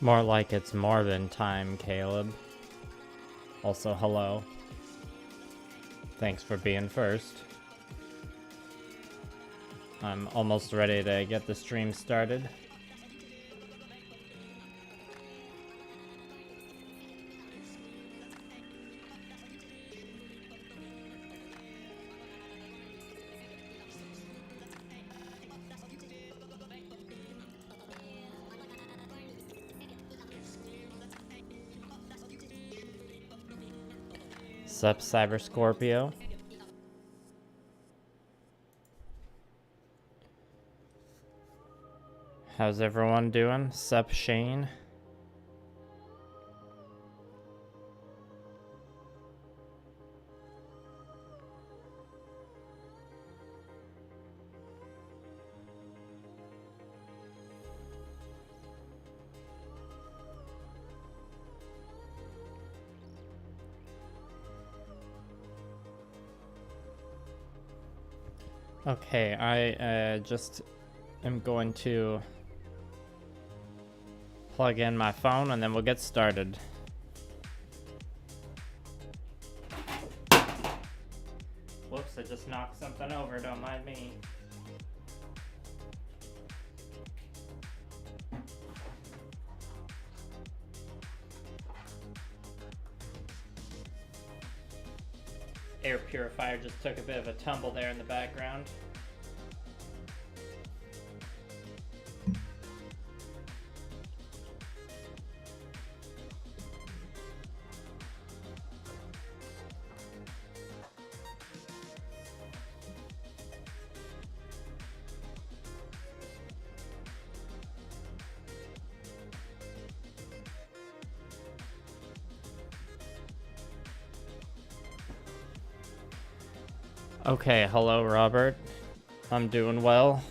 More like it's Marvin time, Caleb. Also, hello. Thanks for being first. I'm almost ready to get the stream started. Sup, Cyber Scorpio? How's everyone doing? Sup, Shane? Okay, I just am going to plug in my phone and then we'll get started. Whoops, I just knocked something over, don't mind me. Air purifier just took a bit of a tumble there in the background. Okay, hello Robert. I'm doing well.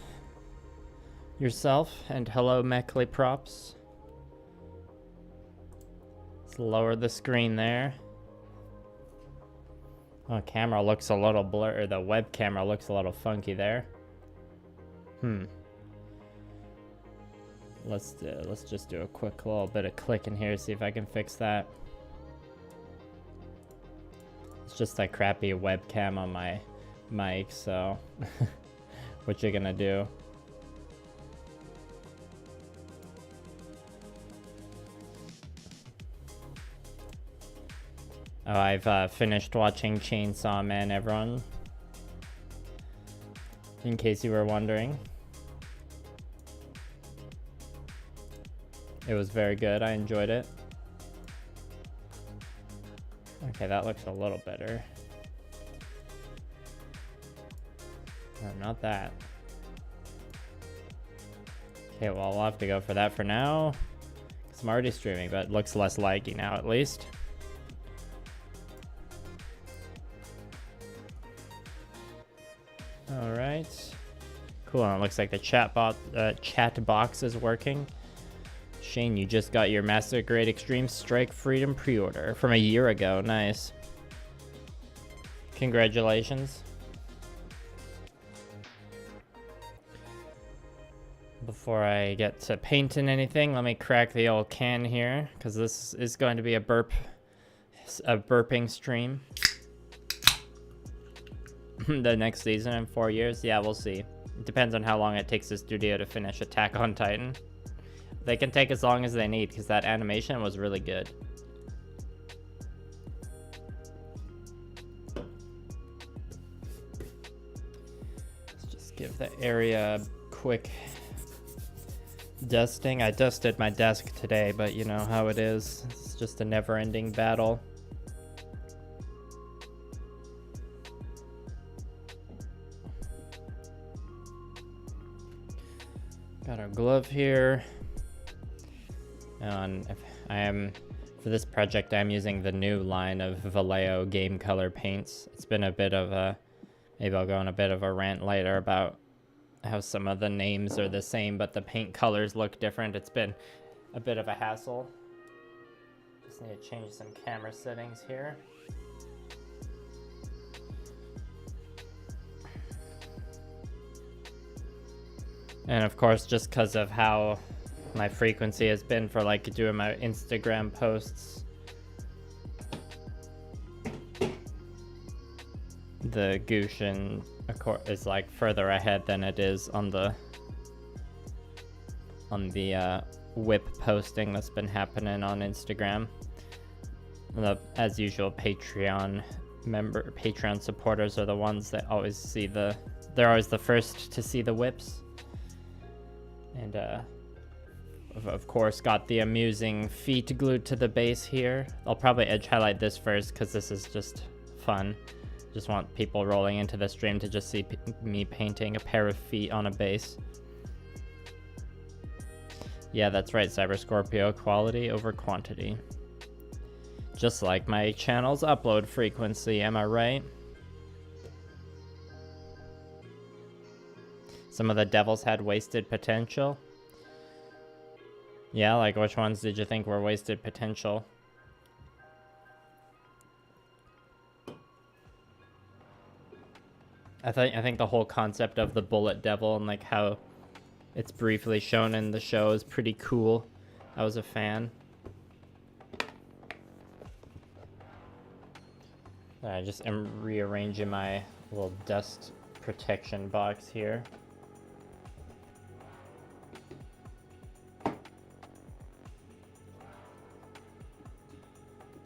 Yourself? And hello Meckley Props. Let's lower the screen there. Oh, camera looks a little blurry. The web camera looks a little funky there. Let's just do a quick little bit of clicking here, see if I can fix that. It's just that crappy webcam on my mic, so what you gonna do? Oh, I've finished watching Chainsaw Man, everyone. In case you were wondering. It was very good, I enjoyed it. Okay, that looks a little better. No, not that. Okay, well, I'll have to go for that for now. Because I'm already streaming, but it looks less laggy now, at least. Alright. Cool, and it looks like the chat box is working. Shane, you just got your Master Grade Extreme Strike Freedom pre-order from a year ago. Nice. Congratulations. Before I get to painting anything, let me crack the old can here, because this is going to be a burping stream. The next season in 4 years? Yeah, we'll see. It depends on how long it takes the studio to finish Attack on Titan. They can take as long as they need, because that animation was really good. Let's just give the area a quick dusting. I dusted my desk today, but you know how it is. It's just a never-ending battle. Got our glove here. And for this project, I'm using the new line of Vallejo game color paints. It's been a bit of a, maybe I'll go on a bit of a rant later about how some of the names are the same, but the paint colors look different. It's been a bit of a hassle. Just need to change some camera settings here. And of course, just because of how my frequency has been for like doing my Instagram posts. The Gusion is like further ahead than it is on the whip posting that's been happening on Instagram. As usual, Patreon supporters are the ones that always see they're always the first to see the whips. And of course got the amusing feet glued to the base here. I'll probably edge highlight this first because this is just fun. Just want people rolling into the stream to just see me painting a pair of feet on a base. Yeah, that's right, Cyber Scorpio, quality over quantity. Just like my channel's upload frequency, am I right? Some of the devils had wasted potential. Yeah, like which ones did you think were wasted potential? I think the whole concept of the bullet devil and like how it's briefly shown in the show is pretty cool. I was a fan. I just am rearranging my little dust protection box here.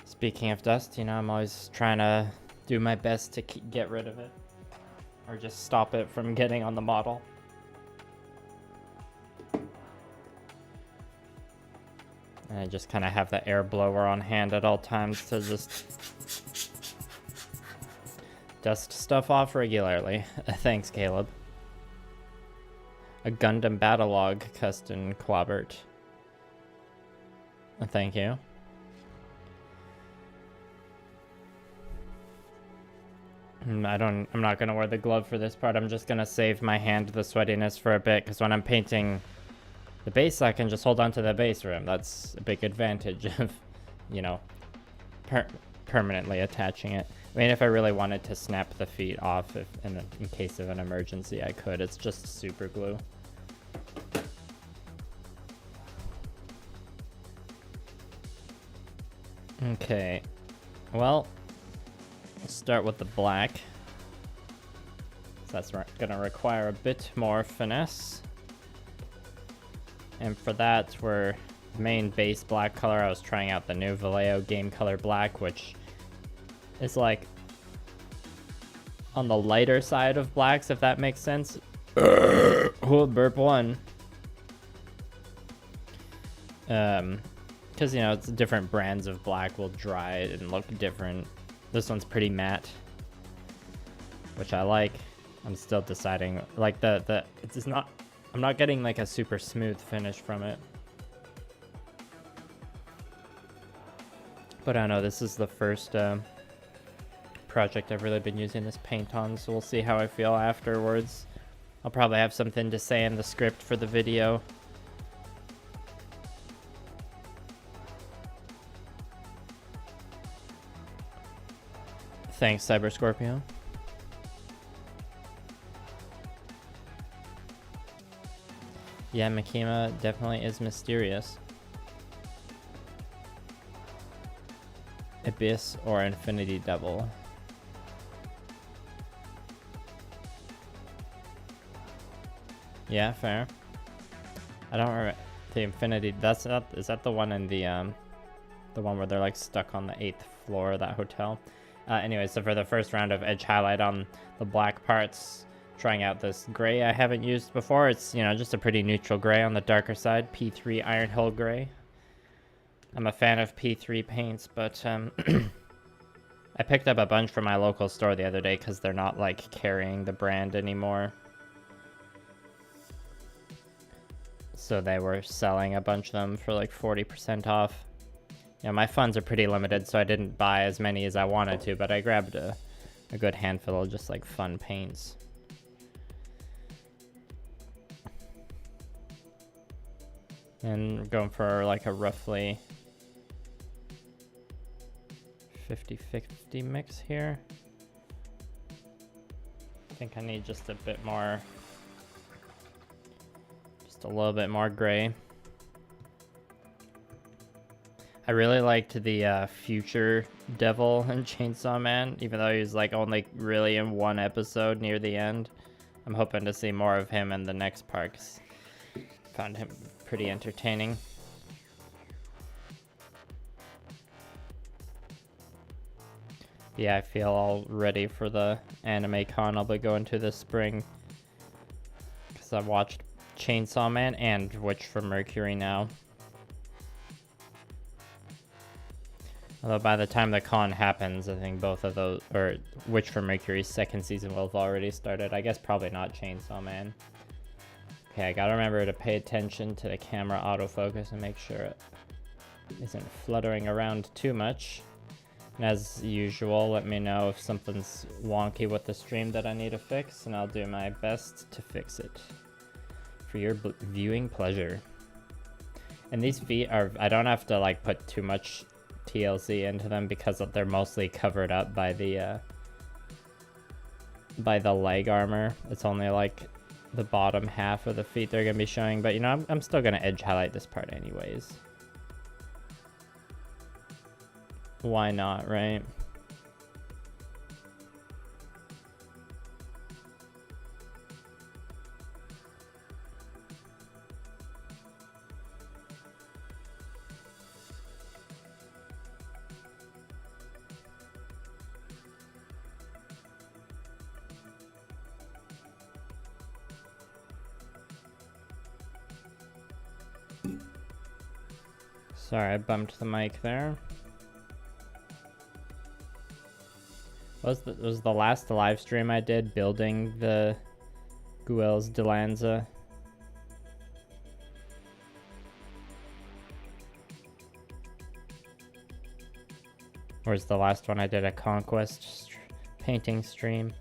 Speaking of dust, you know, I'm always trying to do my best to get rid of it. Or just stop it from getting on the model. And I just kind of have the air blower on hand at all times to just dust stuff off regularly. Thanks, Caleb. A Gundam Battlelog custom Quabert. Thank you. I'm not gonna wear the glove for this part. I'm just gonna save my hand the sweatiness for a bit, because when I'm painting the base, I can just hold on to the base rim. That's a big advantage of, you know, permanently attaching it. I mean, if I really wanted to snap the feet off in case of an emergency, I could. It's just super glue. Okay, well, let's start with the black. So that's gonna require a bit more finesse. And for that, for main base black color, I was trying out the new Vallejo Game Color Black, which is like on the lighter side of blacks, if that makes sense. Oh, burp one. Because, you know, it's different brands of black will dry and look different. This one's pretty matte, which I like. I'm still deciding, like it's not, I'm not getting like a super smooth finish from it. But I don't know, this is the first project I've really been using this paint on, so we'll see how I feel afterwards. I'll probably have something to say in the script for the video. Thanks, Cyber Scorpio. Yeah, Makima definitely is mysterious. Abyss or Infinity Devil. Yeah, fair. I don't remember the Infinity. That's not. Is that the one in the one where they're like stuck on the 8th floor of that hotel? Anyway, so for the first round of edge highlight on the black parts, trying out this gray I haven't used before. It's, you know, just a pretty neutral gray on the darker side. P3 Iron Hill Gray. I'm a fan of P3 paints, but I picked up a bunch from my local store the other day because they're not like carrying the brand anymore. So they were selling a bunch of them for like 40% off. Yeah, my funds are pretty limited, so I didn't buy as many as I wanted to, but I grabbed a good handful of just like fun paints. And going for like a roughly 50-50 mix here. I think I need just a bit more, just a little bit more gray. I really liked the future devil in Chainsaw Man, even though he was like only really in one episode near the end. I'm hoping to see more of him in the next part, 'cause found him pretty entertaining. Yeah, I feel all ready for the anime con I'll be going to this spring, because I've watched Chainsaw Man and Witch from Mercury now. Although by the time the con happens, I think both of those, or Witch from Mercury's second season will have already started. I guess probably not Chainsaw Man. Okay, I gotta remember to pay attention to the camera autofocus and make sure it isn't fluttering around too much. And as usual, let me know if something's wonky with the stream that I need to fix, and I'll do my best to fix it for your viewing pleasure. And these feet are, I don't have to like put too much TLC into them because they're mostly covered up by the leg armor. It's only like the bottom half of the feet they're gonna be showing, but you know, I'm still gonna edge highlight this part anyways. Why not, right? Sorry, I bumped the mic there. Was the last live stream I did building the Guel's Delanza? Or is the last one I did a Conquest painting stream?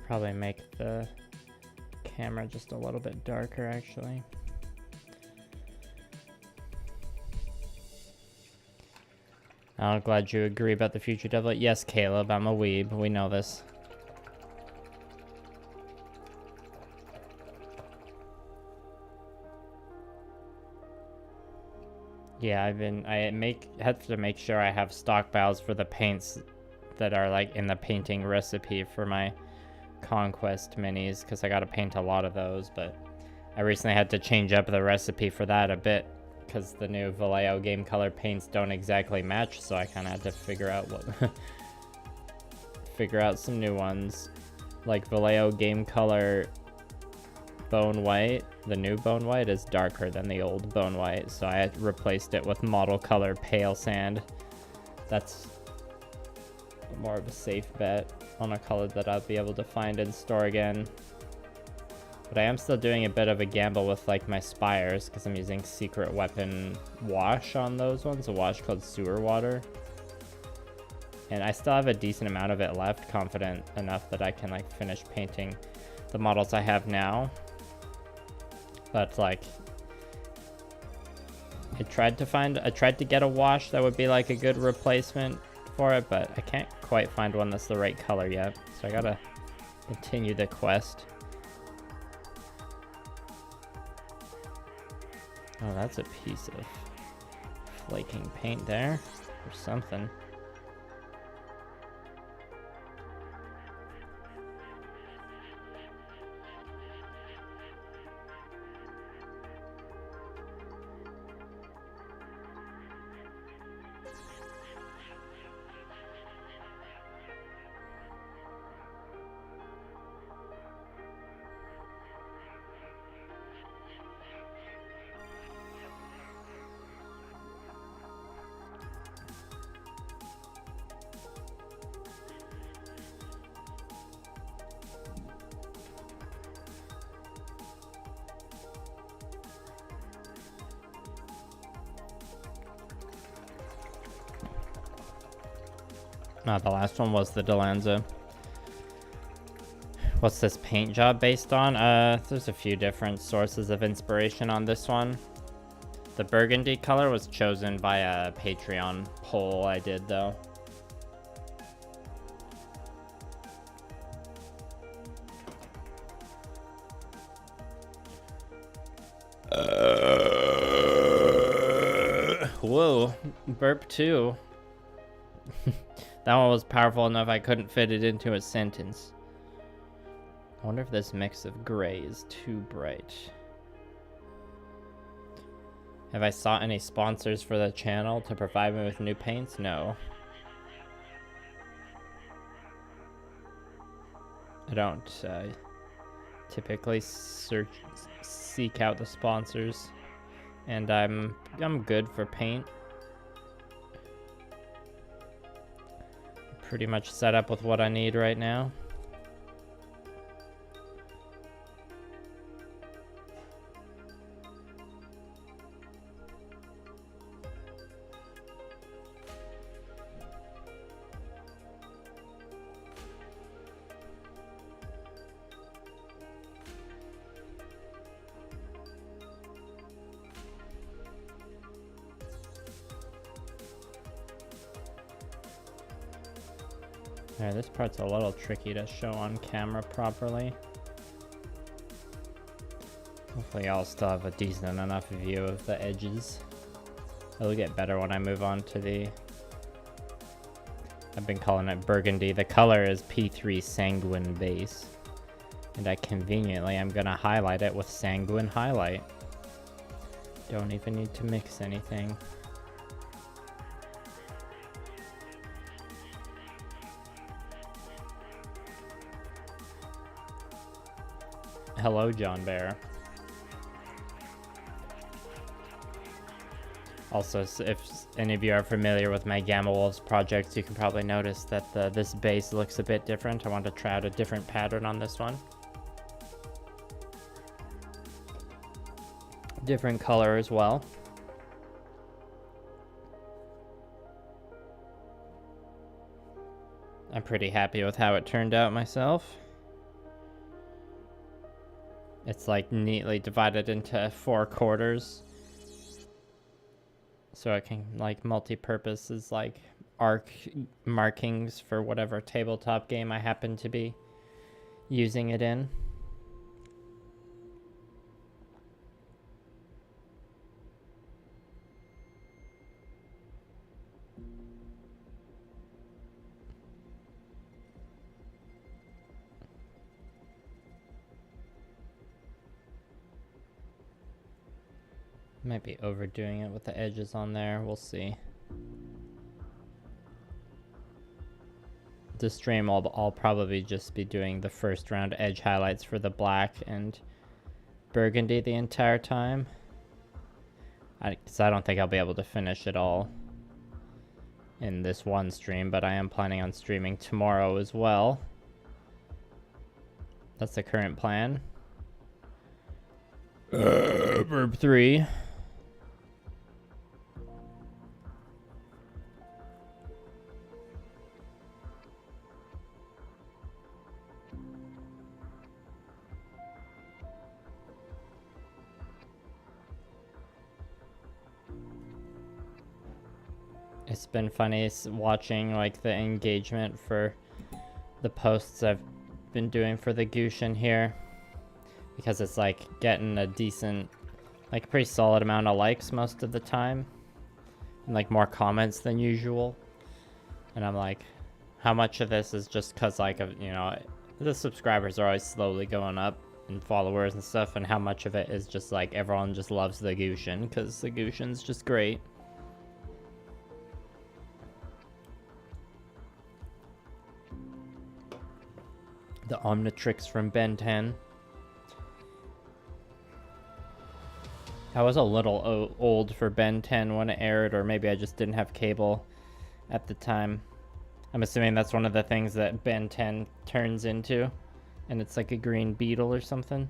Probably make the camera just a little bit darker, actually. I'm glad you agree about the future devil. Yes, Caleb, I'm a weeb. We know this. Yeah, I have to make sure I have stockpiles for the paints that are like in the painting recipe for my Conquest minis, because I gotta paint a lot of those, but I recently had to change up the recipe for that a bit because the new Vallejo game color paints don't exactly match, so I kind of had to figure out figure out some new ones. Like Vallejo game color bone white, the new bone white is darker than the old bone white, so I had replaced it with model color pale sand. That's more of a safe bet on a color that I'll be able to find in store again. But I am still doing a bit of a gamble with like my spires, because I'm using secret weapon wash on those ones, a wash called sewer water. And I still have a decent amount of it left, confident enough that I can like finish painting the models I have now. But like, I tried to get a wash that would be like a good replacement for it, but I can't quite find one that's the right color yet. So I gotta continue the quest. Oh, that's a piece of flaking paint there, or something. The last one was the Delanza. What's this paint job based on? There's a few different sources of inspiration on this one. The burgundy color was chosen by a Patreon poll I did, though. Whoa, burp 2. That one was powerful enough I couldn't fit it into a sentence. I wonder if this mix of gray is too bright. Have I sought any sponsors for the channel to provide me with new paints? No. I don't typically seek out the sponsors, and I'm good for paint. Pretty much set up with what I need right now. Alright, this part's a little tricky to show on camera properly. Hopefully I'll still have a decent enough view of the edges. It'll get better when I move on to the... I've been calling it burgundy. The color is P3 Sanguine Base. And I conveniently am gonna highlight it with Sanguine Highlight. Don't even need to mix anything. Hello, John Bear. Also, if any of you are familiar with my Gamma Wolves projects, you can probably notice that this base looks a bit different. I want to try out a different pattern on this one. Different color as well. I'm pretty happy with how it turned out myself. It's like neatly divided into 4 quarters. So it can like multi-purpose as like arc markings for whatever tabletop game I happen to be using it in. Might be overdoing it with the edges on there. We'll see. This stream, I'll probably just be doing the first round edge highlights for the black and burgundy the entire time. Because I don't think I'll be able to finish it all in this one stream, but I am planning on streaming tomorrow as well. That's the current plan. Verb 3. It's been funny watching like the engagement for the posts I've been doing for the Gusion here, because it's like getting a decent, like pretty solid amount of likes most of the time, and like more comments than usual. And I'm like, how much of this is just cause like, you know, the subscribers are always slowly going up and followers and stuff, and how much of it is just like everyone just loves the Gusion because the Gusion's just great. The Omnitrix from Ben 10. I was a little old for Ben 10 when it aired, or maybe I just didn't have cable at the time. I'm assuming that's one of the things that Ben 10 turns into, and it's like a green beetle or something.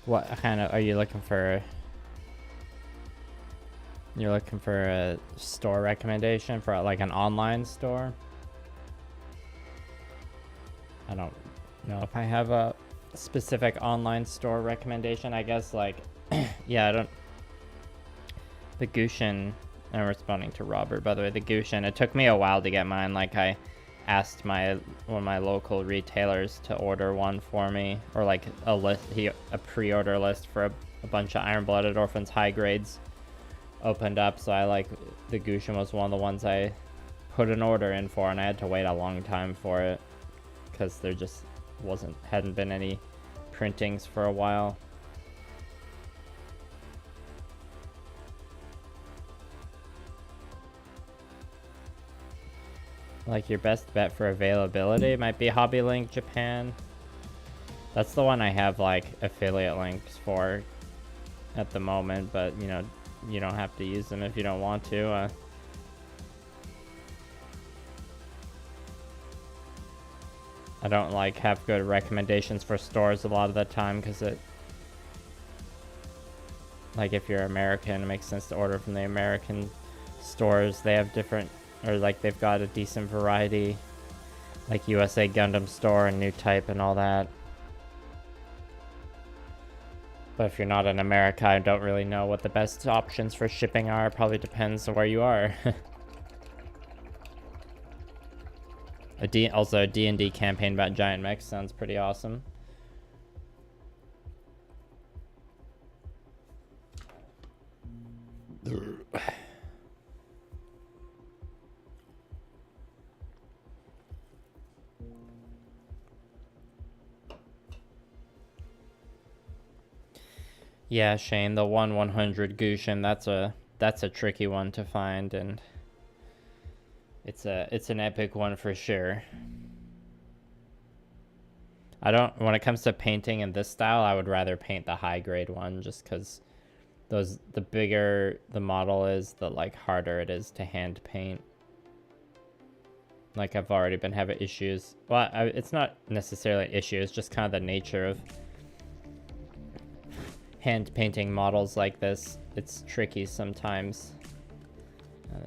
What kind of are you looking for? You're looking for a store recommendation for like an online store? I don't know if I have a specific online store recommendation. I guess like, yeah, I don't. The Gusion, I'm responding to Robert, by the way, the Gusion, it took me a while to get mine. Like I asked one of my local retailers to order one for me, or like a pre-order list for a bunch of Iron-Blooded Orphans high grades opened up, so the Gusion was one of the ones I put an order in for, and I had to wait a long time for it because there just hadn't been any printings for a while. Like your best bet for availability might be Hobby Link Japan. That's the one I have like affiliate links for at the moment, but you know, you don't have to use them if you don't want to. I don't like have good recommendations for stores a lot of the time because it, like if you're American, it makes sense to order from the American stores. They have different, or like they've got a decent variety, like USA Gundam Store and New Type and all that. But if you're not in America, I don't really know what the best options for shipping are. Probably depends on where you are. Also, a D&D campaign about giant mechs sounds pretty awesome. Yeah, Shane, the 1/100 Gusion, that's a tricky one to find, and it's an epic one for sure. When it comes to painting in this style, I would rather paint the high grade one just because the bigger the model is, the like harder it is to hand paint. Like I've already been having issues. Well, it's not necessarily issues, just kind of the nature of hand painting models like this. It's tricky sometimes.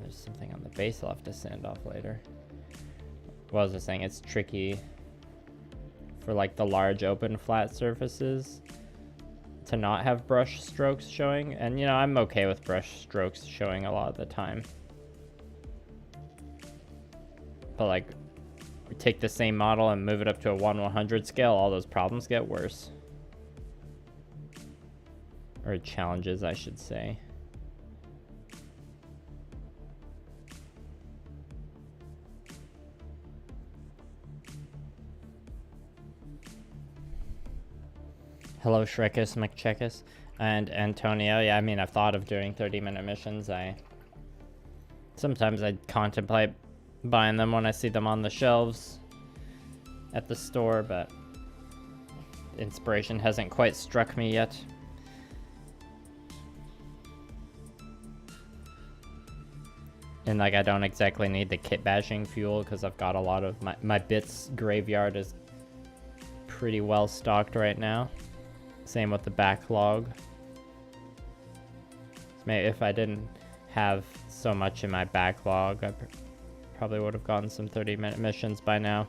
There's something on the base I'll have to sand off later. What was I saying? It's tricky for like the large open flat surfaces to not have brush strokes showing. And you know, I'm okay with brush strokes showing a lot of the time. But like, we take the same model and move it up to a 1/100 scale, all those problems get worse. Or challenges, I should say. Hello, Shrekus, McChekus, and Antonio. Yeah, I mean, I've thought of doing 30-minute missions. Sometimes I contemplate buying them when I see them on the shelves at the store, but inspiration hasn't quite struck me yet. And like, I don't exactly need the kit bashing fuel because I've got a lot of my bits graveyard is pretty well stocked right now. Same with the backlog. Maybe if I didn't have so much in my backlog, I probably would have gotten some 30-minute missions by now.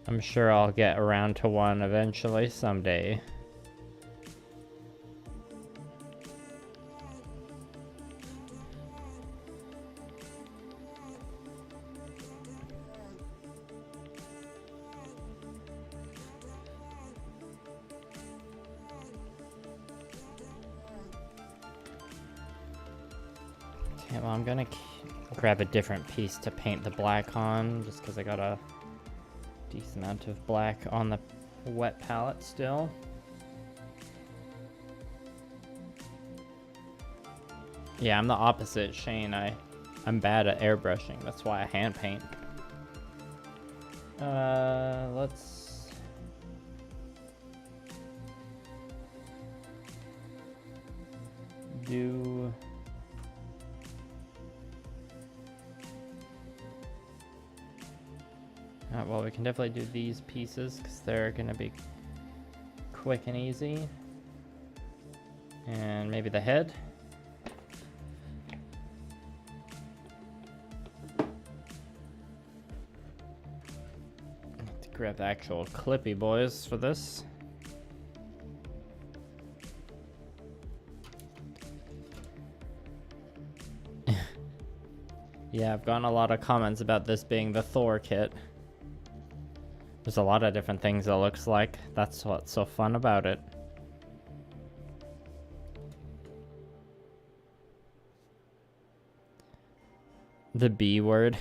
I'm sure I'll get around to one eventually someday. Okay, well, I'm gonna grab a different piece to paint the black on, just because I got a decent amount of black on the wet palette still. Yeah, I'm the opposite, Shane. I'm bad at airbrushing. That's why I hand paint. Let's do Well, we can definitely do these pieces because they're gonna be quick and easy. And maybe the head. Have to grab the actual clippy boys for this. Yeah, I've gotten a lot of comments about this being the Thor kit. There's a lot of different things it looks like. That's what's so fun about it. The B word.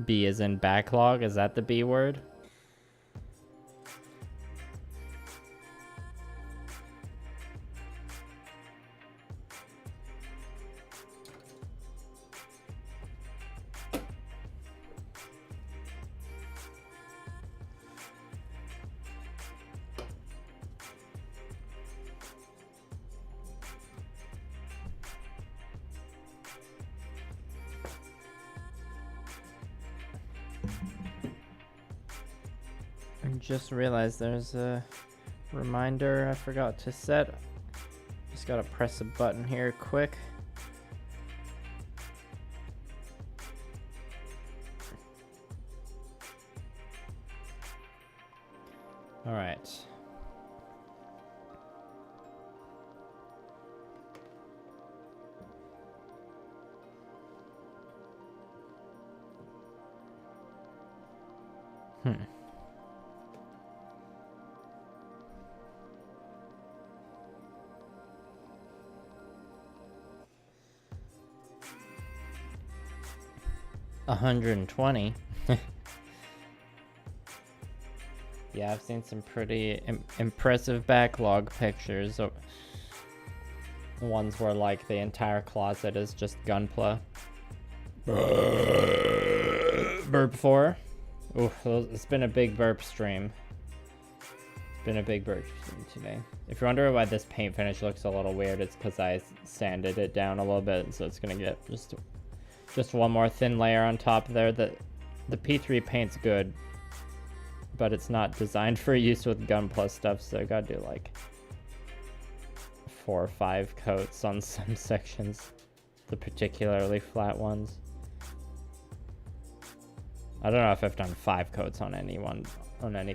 B is in backlog. Is that the B word? Just realized there's a reminder I forgot to set. Just gotta press a button here quick. All right. $120. Yeah, I've seen some pretty impressive backlog pictures. Ones where like the entire closet is just Gunpla. Burp 4. Oof, it's been a big burp stream. Been a big burp stream today. If you're wondering why this paint finish looks a little weird, it's because I sanded it down a little bit, so it's gonna get just one more thin layer on top there. The P3 paint's good, but it's not designed for use with Gunpla stuff, so I gotta do like 4 or 5 coats on some sections, the particularly flat ones. I don't know if I've done 5 coats on any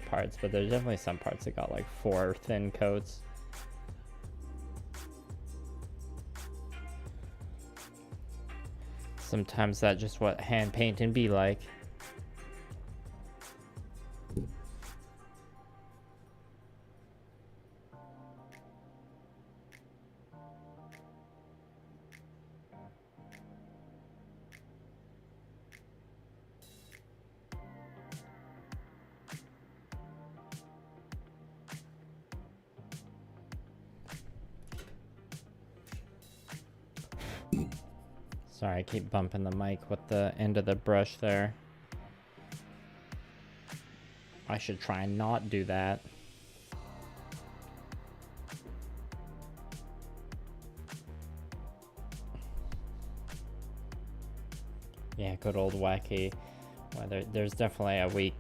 parts, but there's definitely some parts that got like 4 thin coats. Sometimes that's just what hand painting be like. Sorry, I keep bumping the mic with the end of the brush there. I should try and not do that. Yeah, good old wacky weather. There's definitely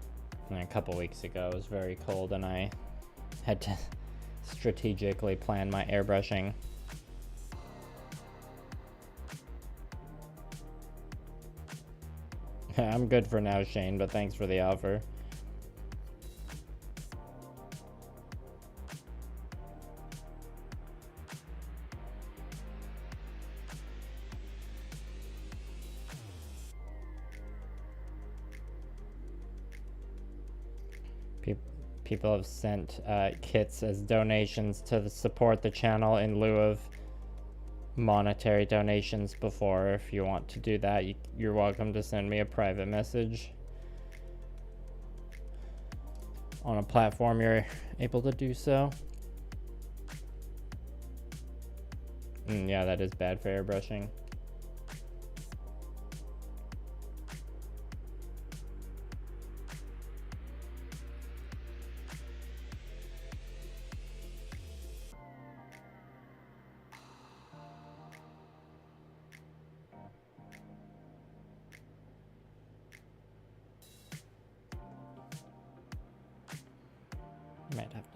a couple weeks ago, it was very cold and I had to strategically plan my airbrushing. I'm good for now, Shane, but thanks for the offer. People have sent kits as donations to support the channel in lieu of monetary donations before. If you want to do that, you're welcome to send me a private message on a platform you're able to do so. Yeah, that is bad for airbrushing.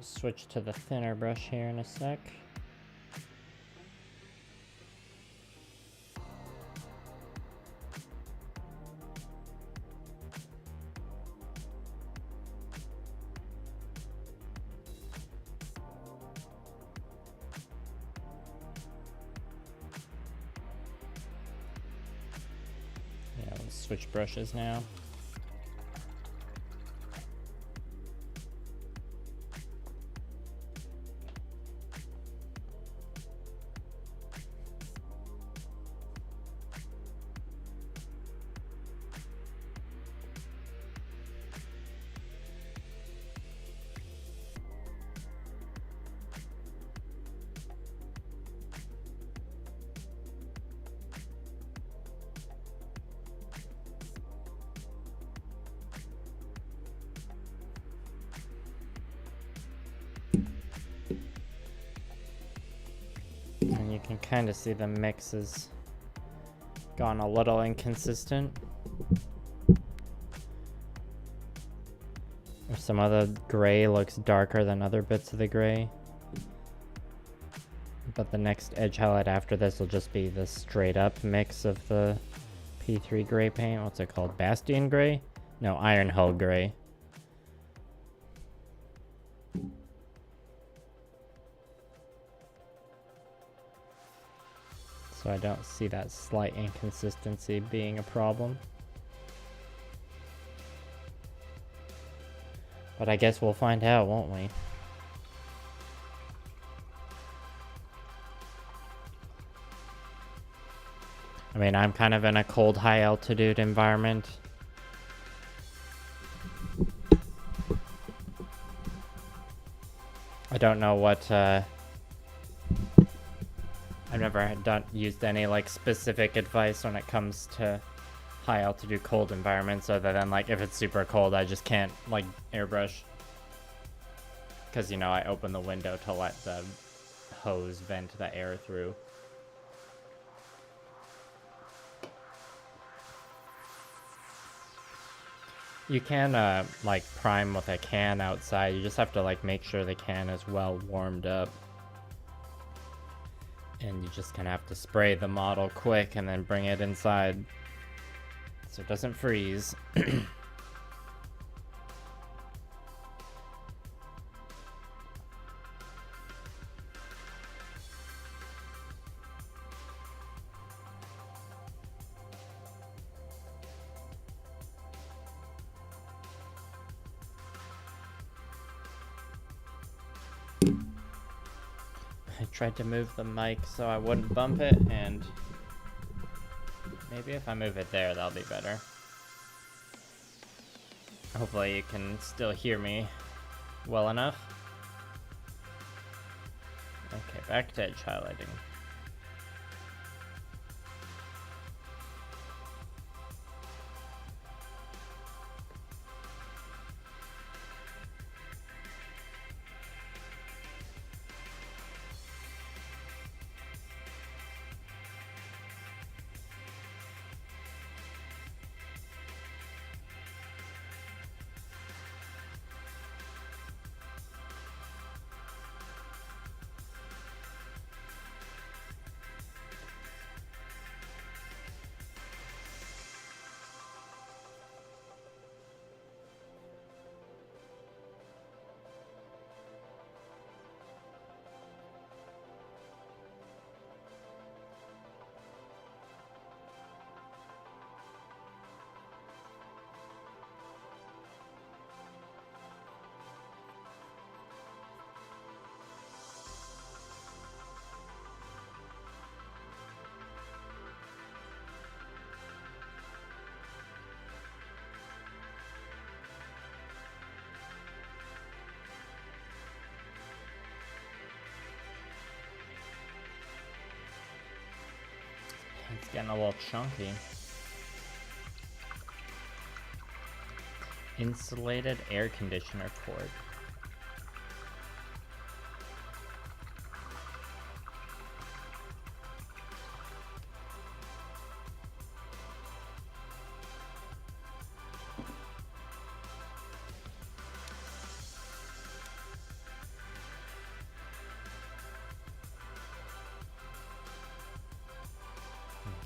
Switch to the thinner brush here in a sec. Yeah, let's switch brushes now. And you can kind of see the mix has gone a little inconsistent. Or some of the gray looks darker than other bits of the gray. But the next edge highlight after this will just be the straight up mix of the P3 gray paint. What's it called? Bastion gray? No, Iron Hull gray. So I don't see that slight inconsistency being a problem. But I guess we'll find out, won't we? I mean, I'm kind of in a cold, high altitude environment. I don't know what, I've never used any like specific advice when it comes to high altitude cold environments, other than like if it's super cold I just can't like airbrush, because you know I open the window to let the hose vent the air through. You can like prime with a can outside. You just have to like make sure the can is well warmed up. And you just kind of have to spray the model quick and then bring it inside so it doesn't freeze. I tried to move the mic so I wouldn't bump it, and maybe if I move it there, that'll be better. Hopefully you can still hear me well enough. Okay, back to edge highlighting. It's getting a little chunky. Insulated air conditioner cord.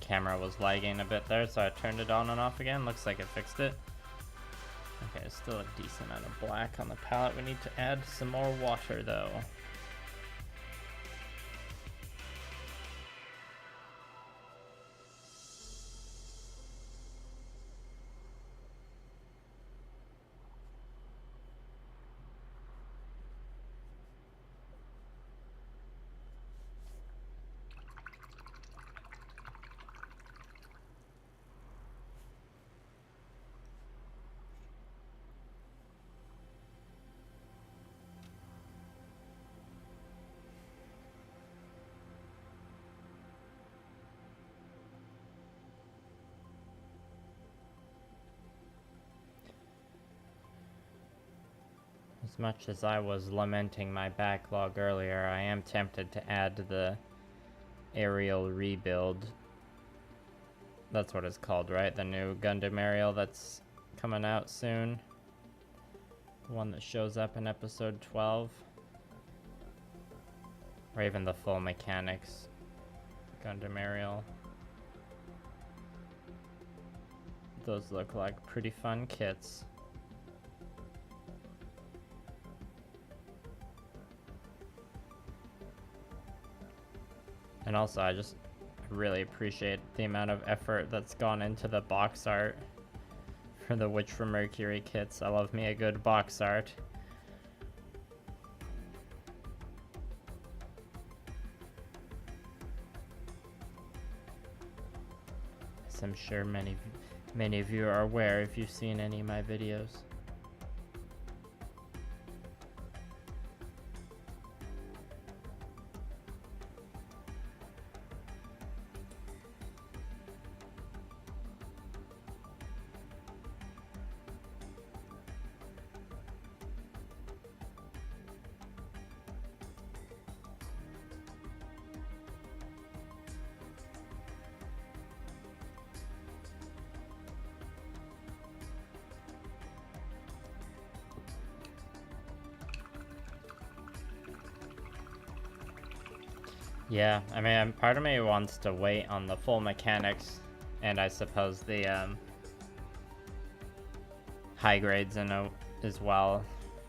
camera was lagging a bit there, so I turned it on and off again. Looks like it fixed it. Okay, still a decent amount of black on the palette. We need to add some more water though. As much as I was lamenting my backlog earlier, I am tempted to add the aerial rebuild. That's what it's called, right? The new Gundam aerial that's coming out soon. The one that shows up in episode 12. Or even the full mechanics Gundam aerial. Those look like pretty fun kits. And also, I just really appreciate the amount of effort that's gone into the box art for the Witch from Mercury kits. I love me a good box art. As I'm sure many of you are aware if you've seen any of my videos. Yeah, I mean, part of me wants to wait on the full mechanics, and I suppose the high grades as well,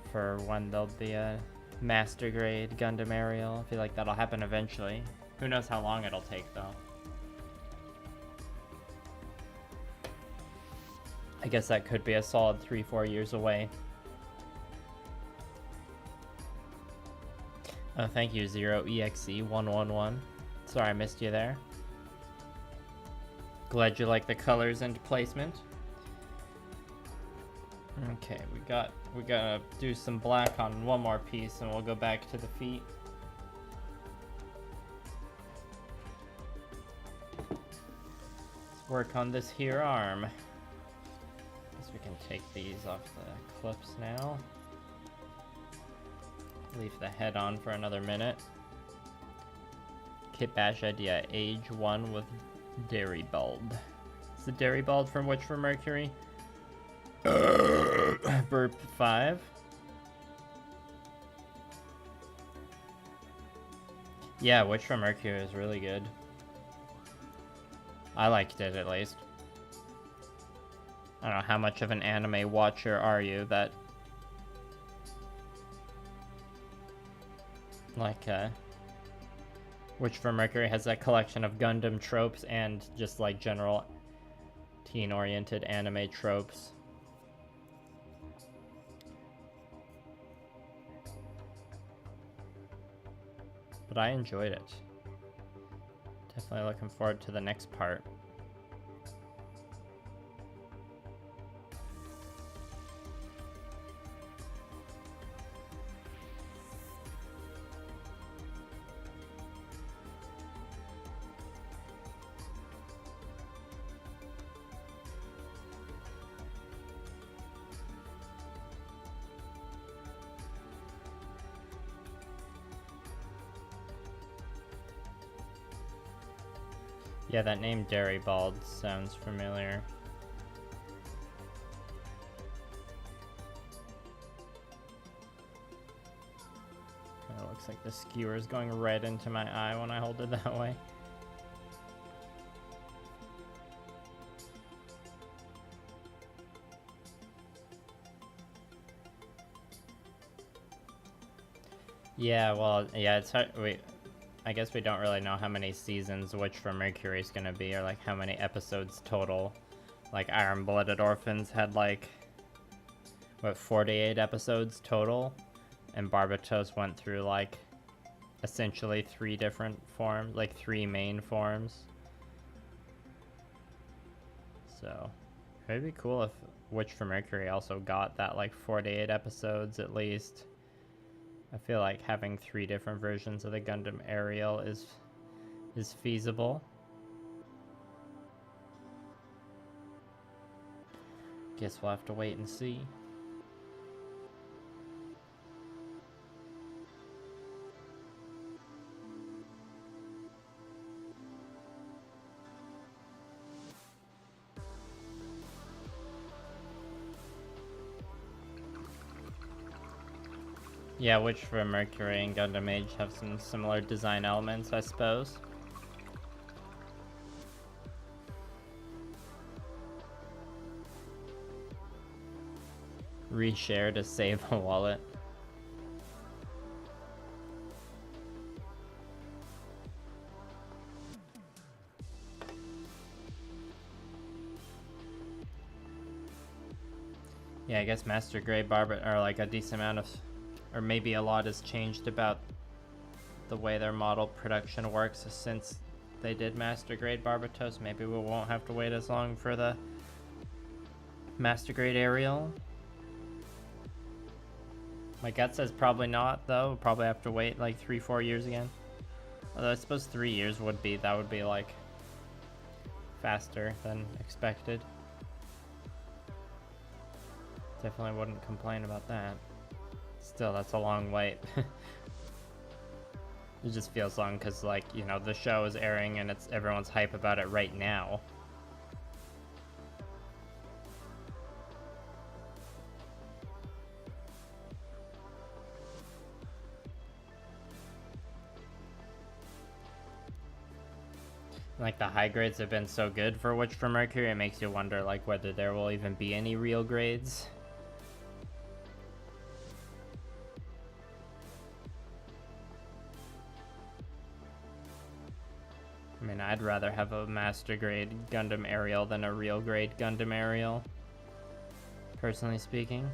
for when there'll be a master grade Gundam aerial. I feel like that'll happen eventually. Who knows how long it'll take though. I guess that could be a solid 3-4 years away. Oh, thank you, 0EXE111. Sorry I missed you there. Glad you like the colors and placement. Okay, we gotta do some black on one more piece and we'll go back to the feet. Let's work on this here arm. Guess we can take these off the clips now. Leave the head on for another minute. Kitbash idea, age 1 with Dairy Bald. Is the Dairy Bald from Witch from Mercury? Burp 5. Yeah, Witch from Mercury is really good. I liked it at least. I don't know, how much of an anime watcher are you that like Witch from Mercury has that collection of Gundam tropes and just like general teen-oriented anime tropes. But I enjoyed it. Definitely looking forward to the next part. Yeah, that name Dairy Bald sounds familiar. Kinda looks like the skewer is going red into my eye when I hold it that way. Yeah, well, yeah, it's hard. I guess we don't really know how many seasons Witch from Mercury is gonna be, or like how many episodes total. Like Iron Blooded Orphans had like, what, 48 episodes total? And Barbatos went through like essentially 3 different forms, like 3 main forms. So it'd be cool if Witch from Mercury also got that like 48 episodes at least. I feel like having 3 different versions of the Gundam Ariel is feasible. Guess we'll have to wait and see. Yeah, Witch from Mercury and Gundam Age have some similar design elements, I suppose. Reshare to save a wallet. Yeah, I guess Master Grade Barbat are like a decent amount of, or maybe a lot has changed about the way their model production works since they did Master Grade Barbatos. Maybe we won't have to wait as long for the Master Grade Ariel. My gut says probably not, though. We'll probably have to wait like 3-4 years again. Although I suppose 3 years would be, that would be like faster than expected. Definitely wouldn't complain about that. Still, that's a long wait. It just feels long because, like, you know, the show is airing and everyone's hype about it right now. Like, the high grades have been so good for Witch from Mercury, it makes you wonder, like, whether there will even be any real grades. I mean, I'd rather have a Master Grade Gundam Ariel than a real grade Gundam Ariel, personally speaking.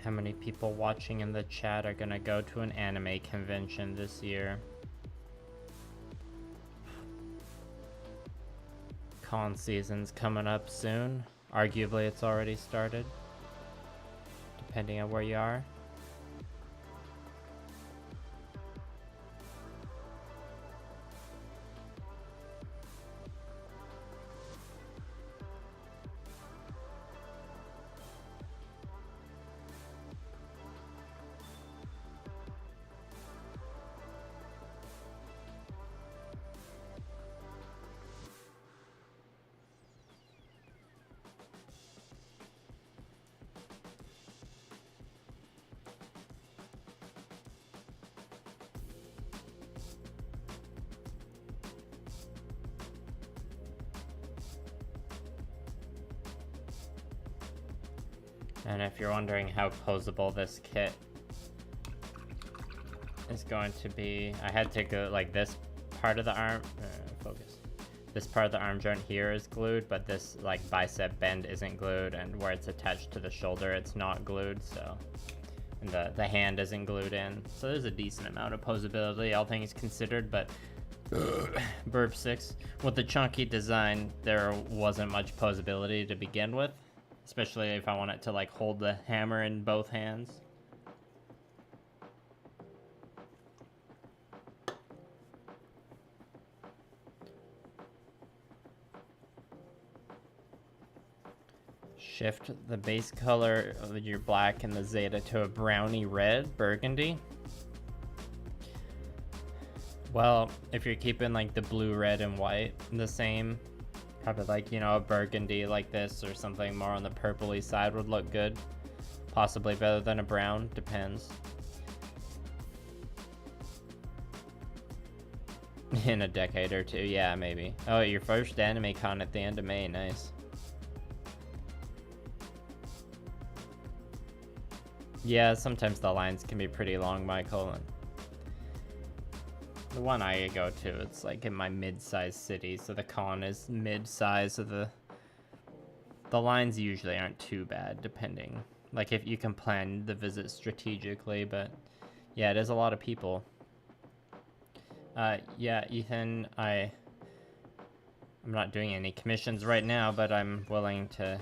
How many people watching in the chat are gonna go to an anime convention this year? Con season's coming up soon. Arguably it's already started, depending on where you are. And if you're wondering how posable this kit is going to be, I had to go, like, this part of the arm, focus. This part of the arm joint here is glued, but this, like, bicep bend isn't glued, and where it's attached to the shoulder, it's not glued, so. And the hand isn't glued in. So there's a decent amount of posability, all things considered, but Burp 6. With the chunky design, there wasn't much posability to begin with. Especially if I want it to, like, hold the hammer in both hands. Shift the base color of your black and the Zeta to a browny red, burgundy. Well, if you're keeping like the blue, red, and white the same, probably like, you know, a burgundy like this or something more on the purpley side would look good. Possibly better than a brown, depends. In a decade or two, yeah, maybe. Oh, your first anime con at the end of May, nice. Yeah, sometimes the lines can be pretty long, Michael. And the one I go to, it's like in my mid-sized city, so the con is mid-size, so the lines usually aren't too bad, depending. Like if you can plan the visit strategically, but yeah, it is a lot of people. Yeah, Ethan, I'm not doing any commissions right now, but I'm willing to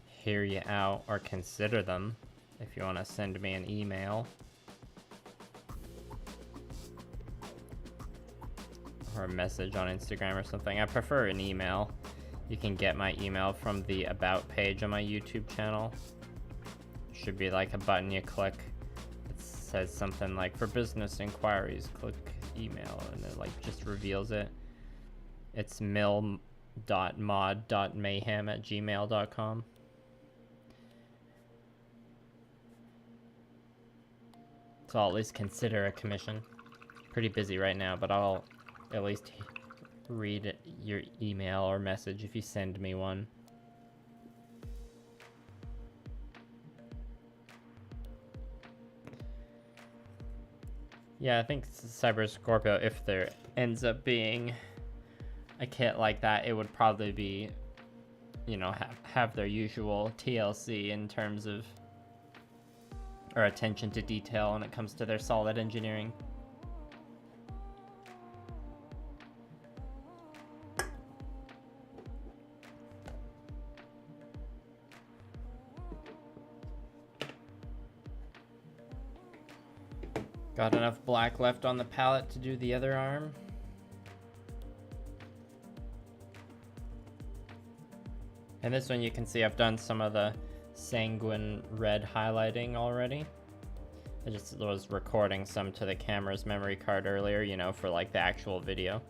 hear you out or consider them if you want to send me an email or a message on Instagram or something. I prefer an email. You can get my email from the About page on my YouTube channel. Should be like a button you click. It says something like, for business inquiries, click email, and it like just reveals it. It's mil.mod.mayhem@gmail.com. So I'll at least consider a commission. Pretty busy right now, but I'll at least read your email or message if you send me one. Yeah, I think Cyber Scorpio, if there ends up being a kit like that, it would probably be, you know, have their usual TLC in terms of, or attention to detail when it comes to their solid engineering. Got enough black left on the palette to do the other arm. And this one you can see I've done some of the sanguine red highlighting already. I just was recording some to the camera's memory card earlier, you know, for like the actual video.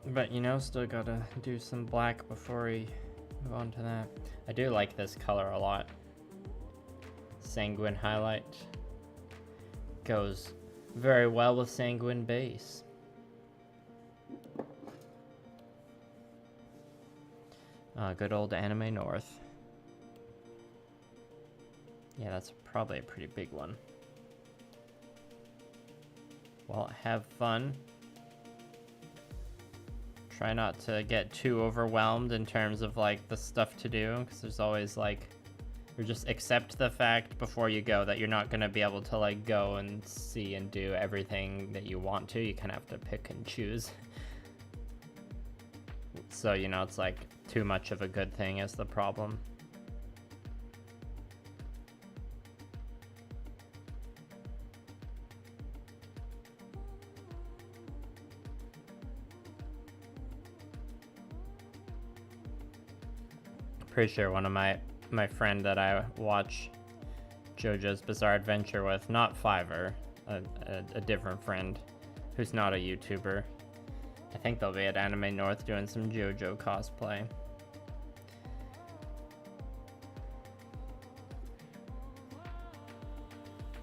But you know, still gotta do some black before we move on to that. I do like this color a lot. Sanguine highlight goes very well with sanguine base. Good old Anime North. Yeah, that's probably a pretty big one. Well, have fun. Try not to get too overwhelmed in terms of like the stuff to do, because there's always like, or just accept the fact before you go that you're not going to be able to like go and see and do everything that you want to. You kind of have to pick and choose. So, you know, it's like too much of a good thing is the problem. Pretty sure one of my friend that I watch JoJo's Bizarre Adventure with, not Fiverr, a different friend who's not a YouTuber. I think they'll be at Anime North doing some JoJo cosplay.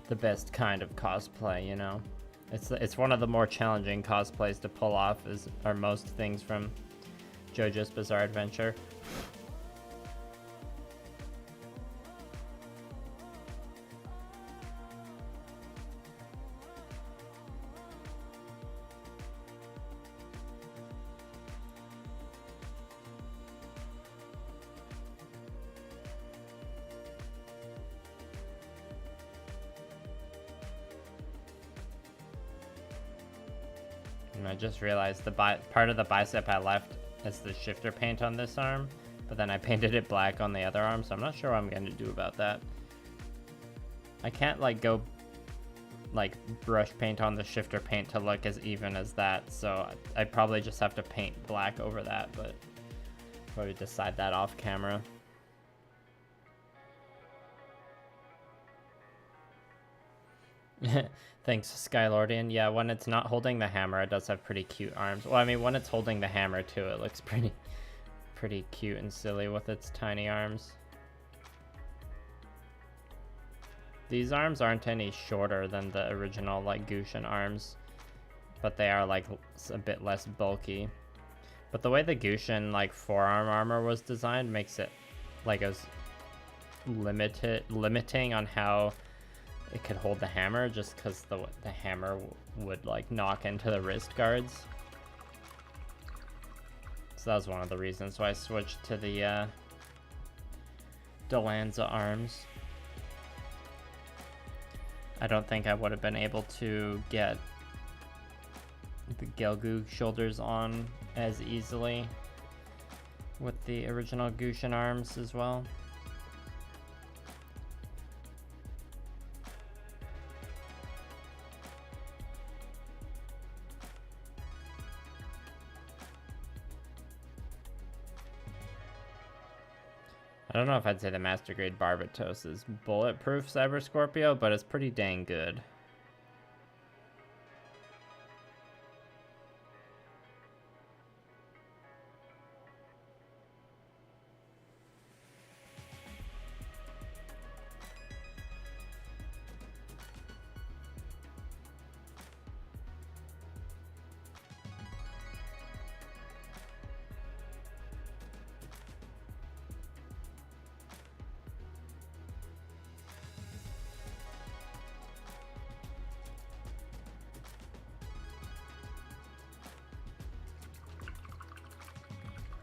The best kind of cosplay, you know. It's one of the more challenging cosplays to pull off are most things from JoJo's Bizarre Adventure. And I just realized the part of the bicep I left is the shifter paint on this arm, but then I painted it black on the other arm, so I'm not sure what I'm going to do about that. I can't like go like brush paint on the shifter paint to look as even as that, so I probably just have to paint black over that, but probably decide that off camera. Thanks, Skylordian. Yeah, when it's not holding the hammer, it does have pretty cute arms. Well, I mean, when it's holding the hammer too, it looks pretty cute and silly with its tiny arms. These arms aren't any shorter than the original like Gusion arms, but they are like a bit less bulky. But the way the Gusion like forearm armor was designed makes it like as limiting on how it could hold the hammer, just because the hammer would like knock into the wrist guards. So that was one of the reasons why I switched to the Delanza arms. I don't think I would have been able to get the Gelgu shoulders on as easily with the original Gusion arms as well. I don't know if I'd say the Master Grade Barbatos is bulletproof Cyber Scorpio, but it's pretty dang good.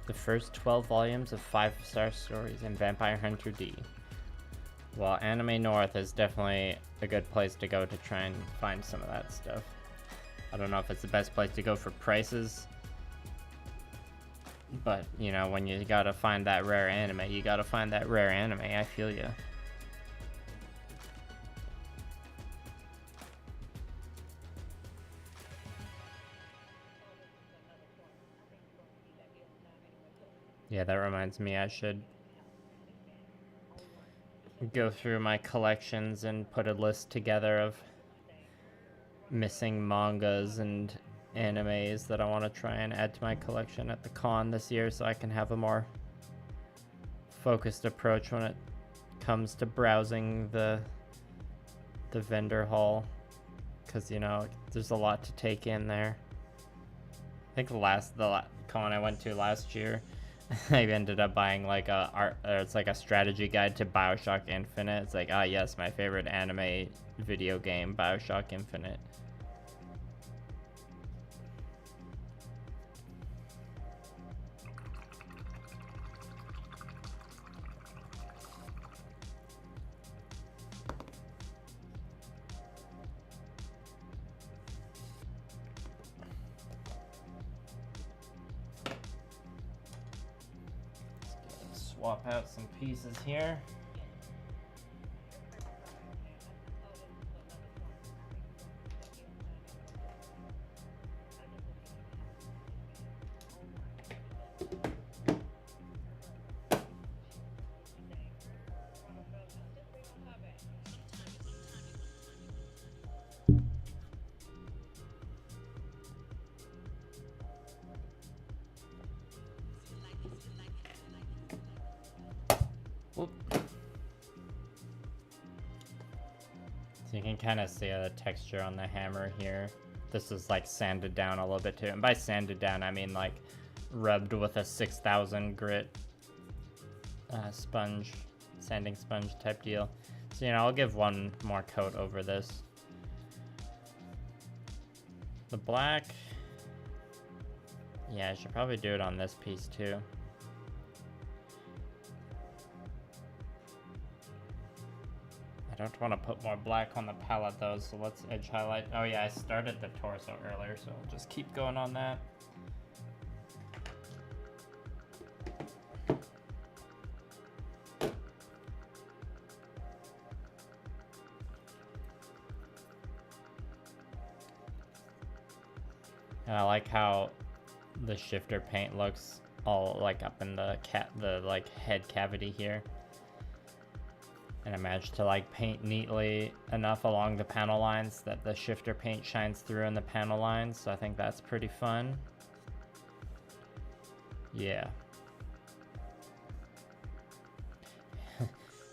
The first 12 volumes of 5-star stories in Vampire Hunter D. Well, Anime North is definitely a good place to go to try and find some of that stuff. I don't know if it's the best place to go for prices, but you know, when you gotta find that rare anime, you gotta find that rare anime. I feel ya. Yeah, that reminds me, I should go through my collections and put a list together of missing mangas and animes that I want to try and add to my collection at the con this year, so I can have a more focused approach when it comes to browsing the vendor hall, because you know, there's a lot to take in there. I think the con I went to last year, I ended up buying like it's like a strategy guide to BioShock Infinite. It's like, ah yes, my favorite anime video game, BioShock Infinite. Swap out some pieces here. So you can kind of see the texture on the hammer here. This is like sanded down a little bit too. And by sanded down, I mean like rubbed with a 6000 grit sponge, sanding sponge type deal. So, you know, I'll give one more coat over this. The black, yeah, I should probably do it on this piece too. I don't want to put more black on the palette though, so let's edge highlight. Oh yeah, I started the torso earlier, so I'll just keep going on that. I like how the shifter paint looks all like up in the like head cavity here. And I managed to like paint neatly enough along the panel lines that the shifter paint shines through in the panel lines. So I think that's pretty fun. Yeah.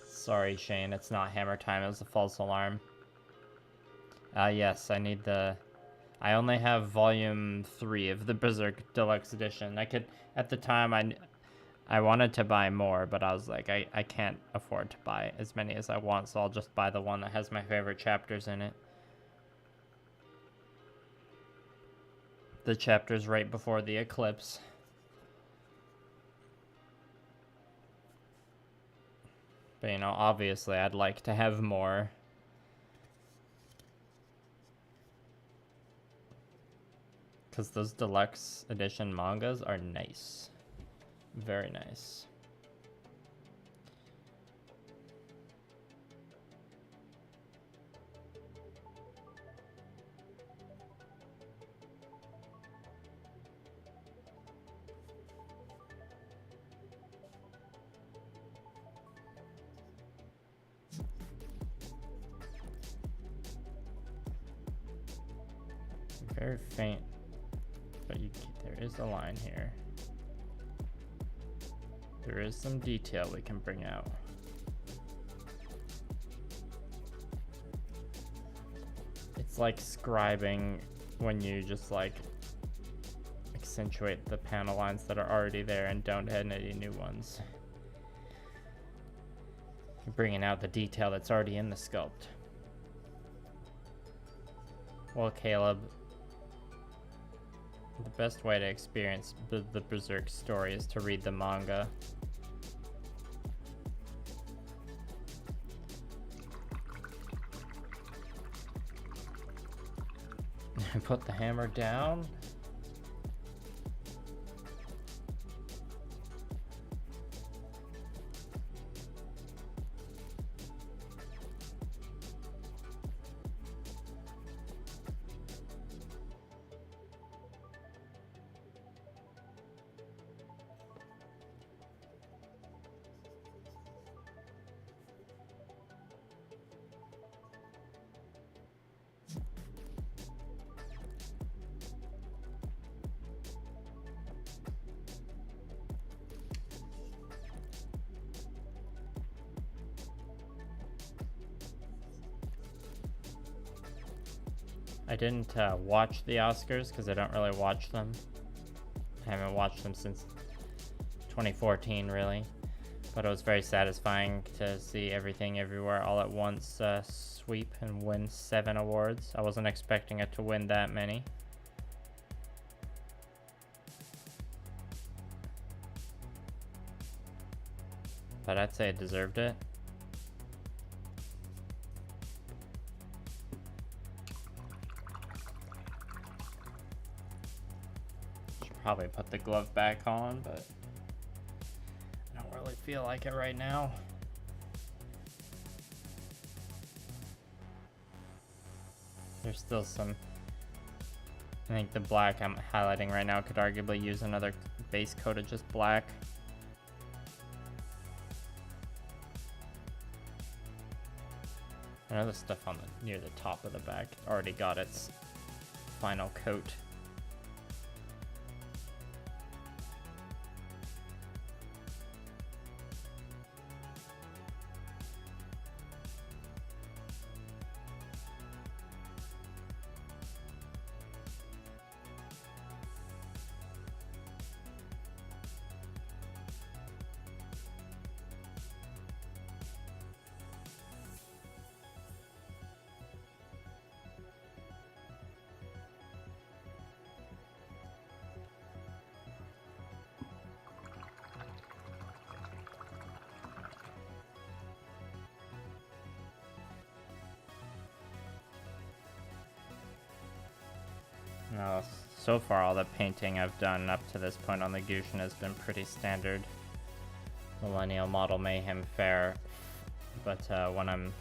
Sorry, Shane, it's not hammer time. It was a false alarm. Yes, I need the... I only have volume 3 of the Berserk Deluxe Edition. I could... At the time, I wanted to buy more, but I was like, I can't afford to buy as many as I want, so I'll just buy the one that has my favorite chapters in it. The chapters right before the eclipse. But, you know, obviously I'd like to have more. Because those deluxe edition mangas are nice. Very nice. Very faint, but there is a line here. There is some detail we can bring out. It's like scribing when you just like accentuate the panel lines that are already there and don't add any new ones. You're bringing out the detail that's already in the sculpt. Well, Caleb, the best way to experience the Berserk story is to read the manga. Put the hammer down. I didn't watch the Oscars because I don't really watch them. I haven't watched them since 2014, really. But it was very satisfying to see Everything Everywhere All at Once sweep and win 7 awards. I wasn't expecting it to win that many. But I'd say it deserved it. Probably put the glove back on, but I don't really feel like it right now. There's still some... I think the black I'm highlighting right now could arguably use another base coat of just black. I know the stuff on the near the top of the back already got its final coat. No, so far all the painting I've done up to this point on the Gusion has been pretty standard Millennial model Mayhem fare, but when I'm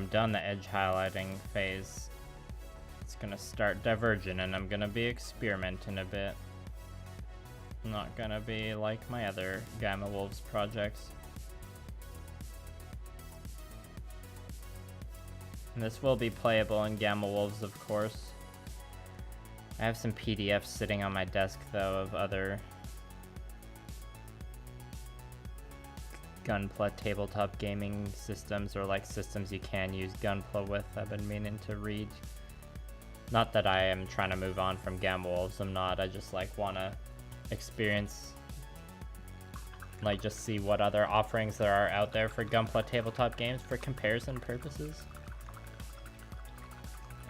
done the edge highlighting phase, It's gonna start diverging and I'm gonna be experimenting a bit. Not gonna be like my other Gamma Wolves projects. And this will be playable in Gamma Wolves, of course. I have some PDFs sitting on my desk, though, of other Gunpla tabletop gaming systems, or like systems you can use Gunpla with. I've been meaning to read. Not that I am trying to move on from Gamma Wolves, I'm not. I just like want to experience, like just see what other offerings there are out there for Gunpla tabletop games for comparison purposes.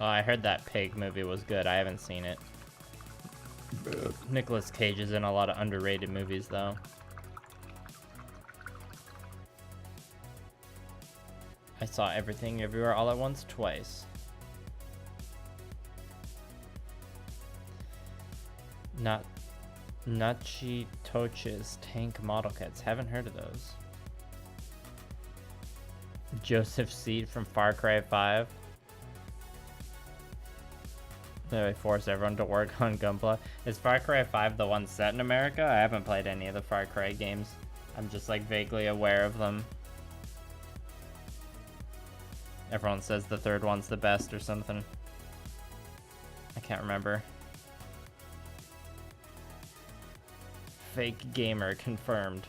Oh, I heard that Pig movie was good. I haven't seen it. Nicolas Cage is in a lot of underrated movies, though. I saw Everything Everywhere All at Once twice. Nachitoches tank model kits. Haven't heard of those. Joseph Seed from Far Cry 5. They force everyone to work on Gunpla. Is Far Cry 5 the one set in America? I haven't played any of the Far Cry games. I'm just like vaguely aware of them. Everyone says the third one's the best or something. I can't remember. Fake gamer confirmed.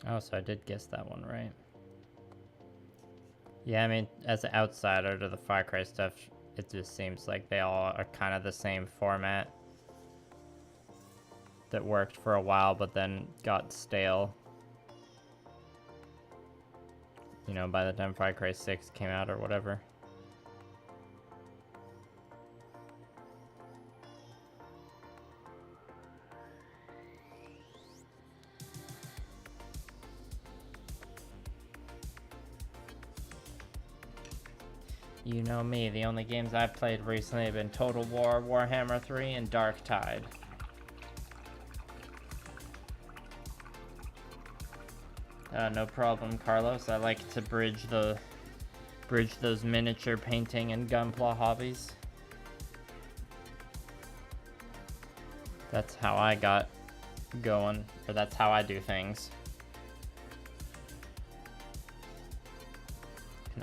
Oh, so I did guess that one right. Yeah, I mean, as an outsider to the Far Cry stuff, it just seems like they all are kind of the same format that worked for a while, but then got stale. You know, by the time Far Cry 6 came out or whatever. You know me, the only games I've played recently have been Total War, Warhammer 3, and Dark Tide. No problem, Carlos. I like to bridge those miniature painting and Gunpla hobbies. That's how I got going, or that's how I do things.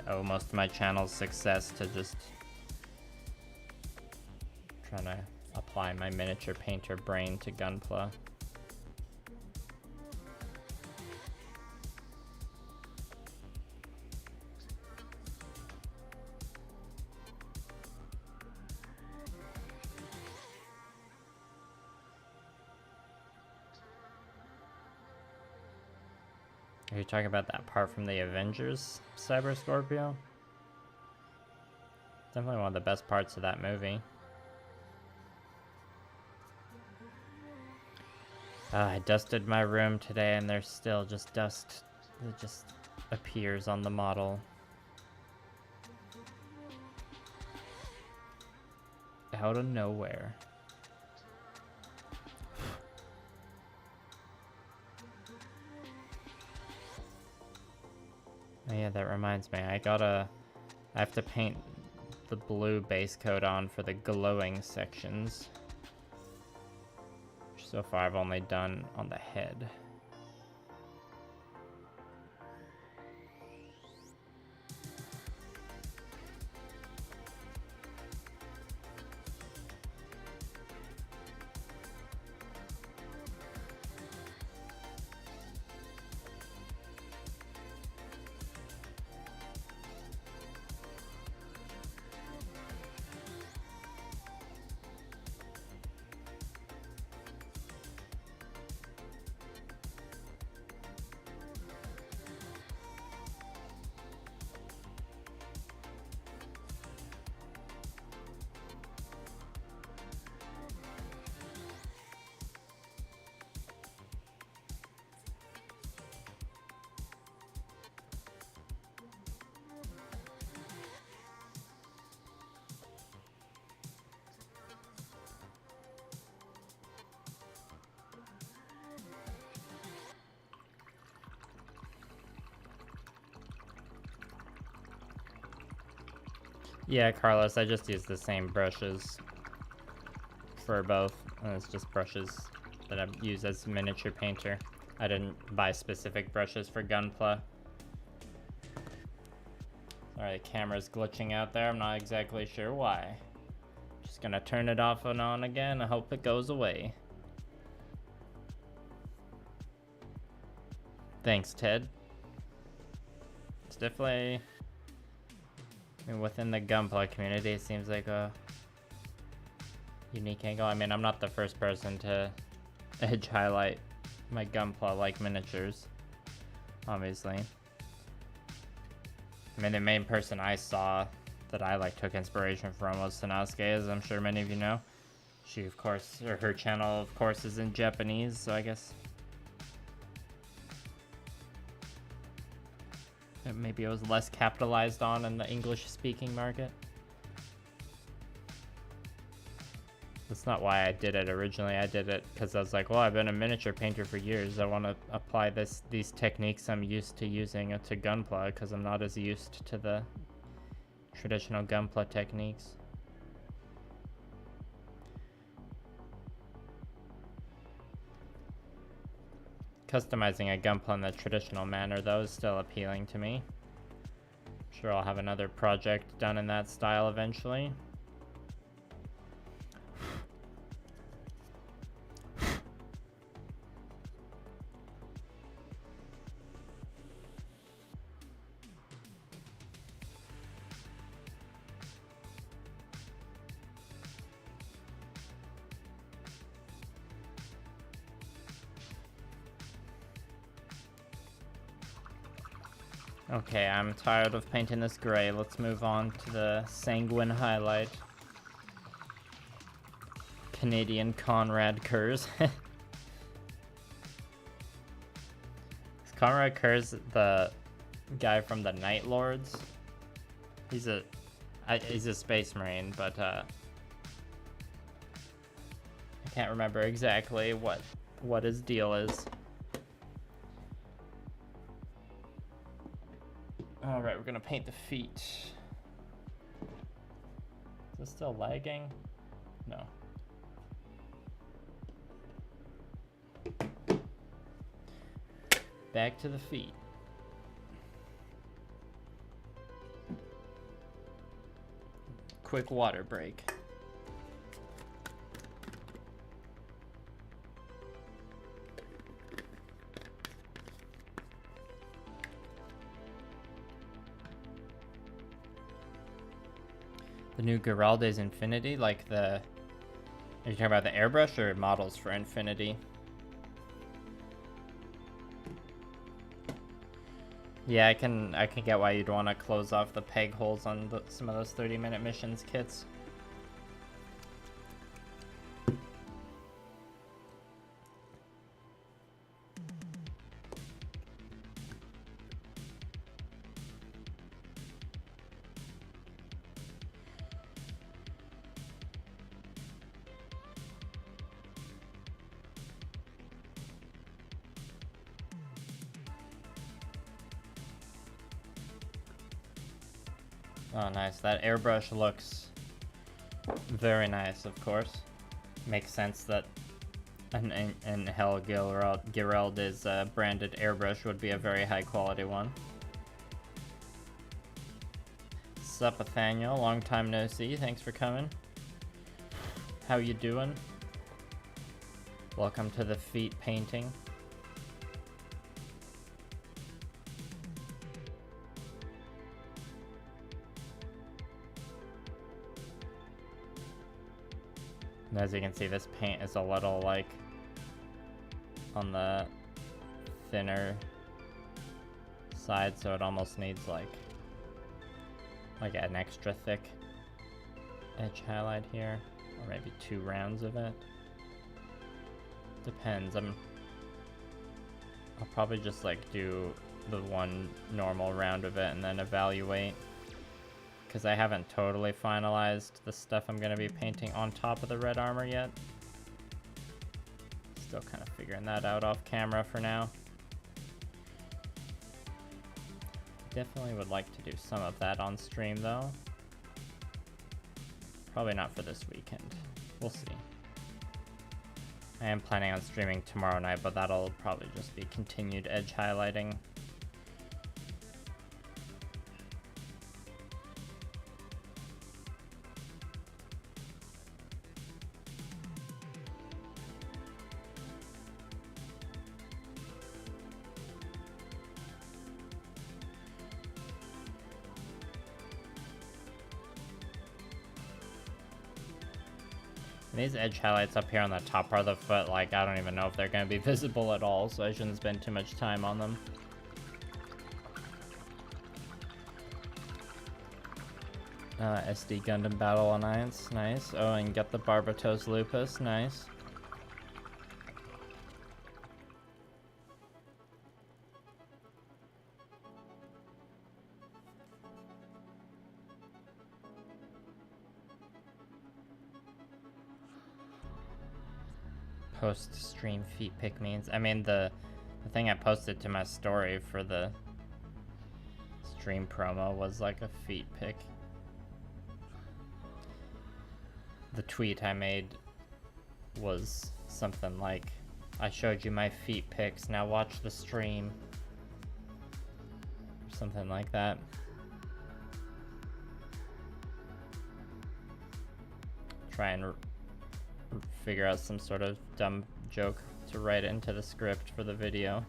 I owe most of my channel's success to just trying to apply my miniature painter brain to Gunpla. Are you talking about that part from the Avengers, Cyber Scorpio? Definitely one of the best parts of that movie. I dusted my room today and there's still just dust that just appears on the model. Out of nowhere. Oh yeah, that reminds me. I have to paint the blue base coat on for the glowing sections. Which so far I've only done on the head. Yeah, Carlos, I just use the same brushes for both. And it's just brushes that I use as miniature painter. I didn't buy specific brushes for Gunpla. Sorry, the camera's glitching out there. I'm not exactly sure why. Just gonna turn it off and on again. I hope it goes away. Thanks, Ted. It's definitely... I mean, within the Gunpla community, it seems like a unique angle. I mean, I'm not the first person to edge highlight my Gunpla-like miniatures, obviously. I mean, the main person I saw that I took inspiration from was Sanosuke, as I'm sure many of you know. She, of course, or her channel, of course, is in Japanese, so I guess maybe it was less capitalized on in the English-speaking market. That's not why I did it originally. I did it because I was like, well, I've been a miniature painter for years. I want to apply these techniques I'm used to using to Gunpla because I'm not as used to the traditional Gunpla techniques. Customizing a Gunpla in the traditional manner, though, is still appealing to me. I'm sure I'll have another project done in that style eventually. Okay, I'm tired of painting this gray. Let's move on to the sanguine highlight. Canadian Conrad Kurz. Is Conrad Kurz the guy from the Night Lords? He's a space marine, but I can't remember exactly what his deal is. Alright, we're gonna paint the feet. Is this still lagging? No. Back to the feet. Quick water break. The new Geralde's Infinity, like the... Are you talking about the airbrush or models for Infinity? Yeah, I can get why you'd want to close off the peg holes on some of those 30-minute missions kits. Oh, nice. That airbrush looks very nice, of course. Makes sense that an Hell Geralde's branded airbrush would be a very high quality one. Sup, Nathaniel? Long time no see. Thanks for coming. How you doing? Welcome to the feet painting. And as you can see, this paint is a little like on the thinner side, so it almost needs like an extra thick edge highlight here, or maybe 2 rounds of it. Depends. I'll probably just do the one normal round of it and then evaluate, because I haven't totally finalized the stuff I'm going to be painting on top of the red armor yet. Still kind of figuring that out off camera for now. Definitely would like to do some of that on stream though. Probably not for this weekend. We'll see. I am planning on streaming tomorrow night, but that'll probably just be continued edge highlighting. These edge highlights up here on the top part of the foot, like, I don't even know if they're going to be visible at all, so I shouldn't spend too much time on them. SD Gundam Battle Alliance, nice. Oh, and get the Barbatos Lupus, nice. Post-stream feet pick means. I mean, the thing I posted to my story for the stream promo was like a feet pick. The tweet I made was something like, I showed you my feet pics, now watch the stream. Or something like that. Try and figure out some sort of dumb joke to write into the script for the video.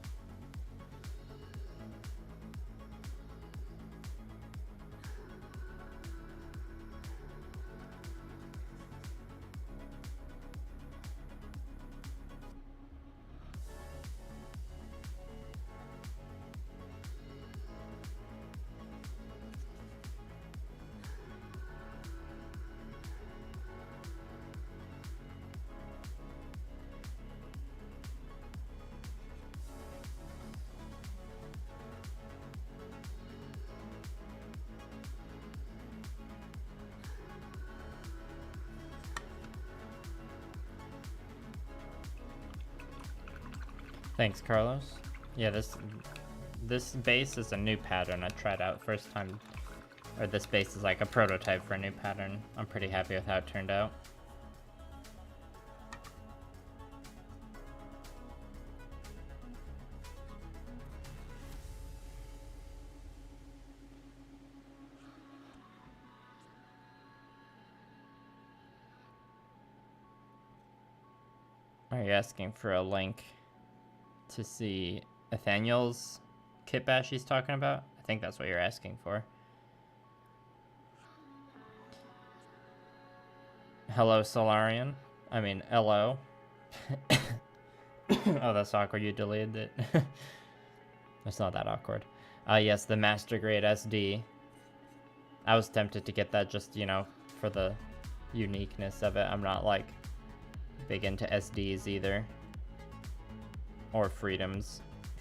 Thanks, Carlos. Yeah, this base is a new pattern I tried out first time, or this base is like a prototype for a new pattern. I'm pretty happy with how it turned out. Are you asking for a link to see Ethanol's Kitbash he's talking about? I think that's what you're asking for. Hello, Solarian. I mean, hello. Oh, that's awkward. You deleted it. It's not that awkward. Yes, the Master Grade SD. I was tempted to get that just, you know, for the uniqueness of it. I'm not, like, big into SDs either. Or Freedom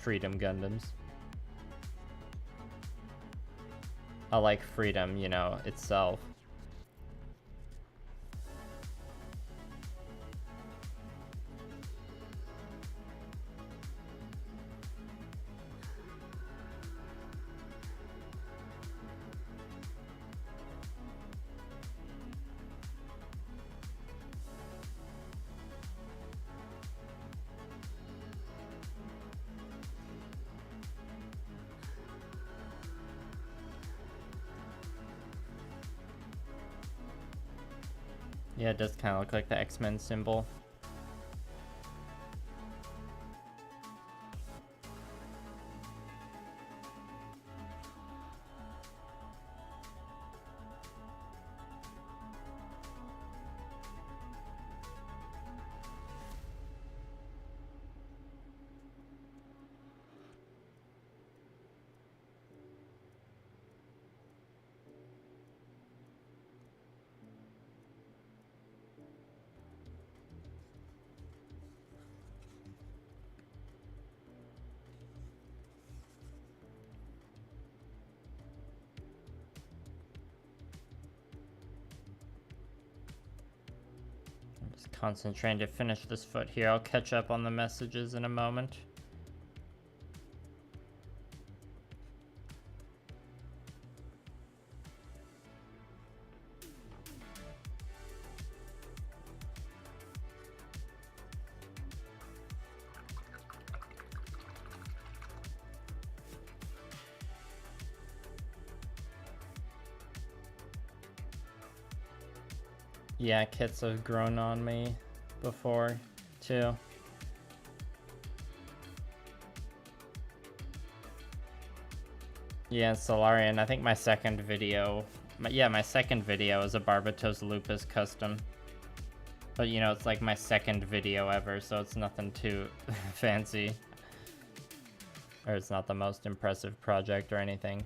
Gundams. I like Freedom, you know, itself. Yeah, it does kind of look like the X-Men symbol. Concentrating to finish this foot here. I'll catch up on the messages in a moment. Yeah, kits have grown on me before, too. Yeah, Solarian, I think my second video... my second video is a Barbatos Lupus custom. But, you know, it's like my second video ever, so it's nothing too fancy. Or it's not the most impressive project or anything.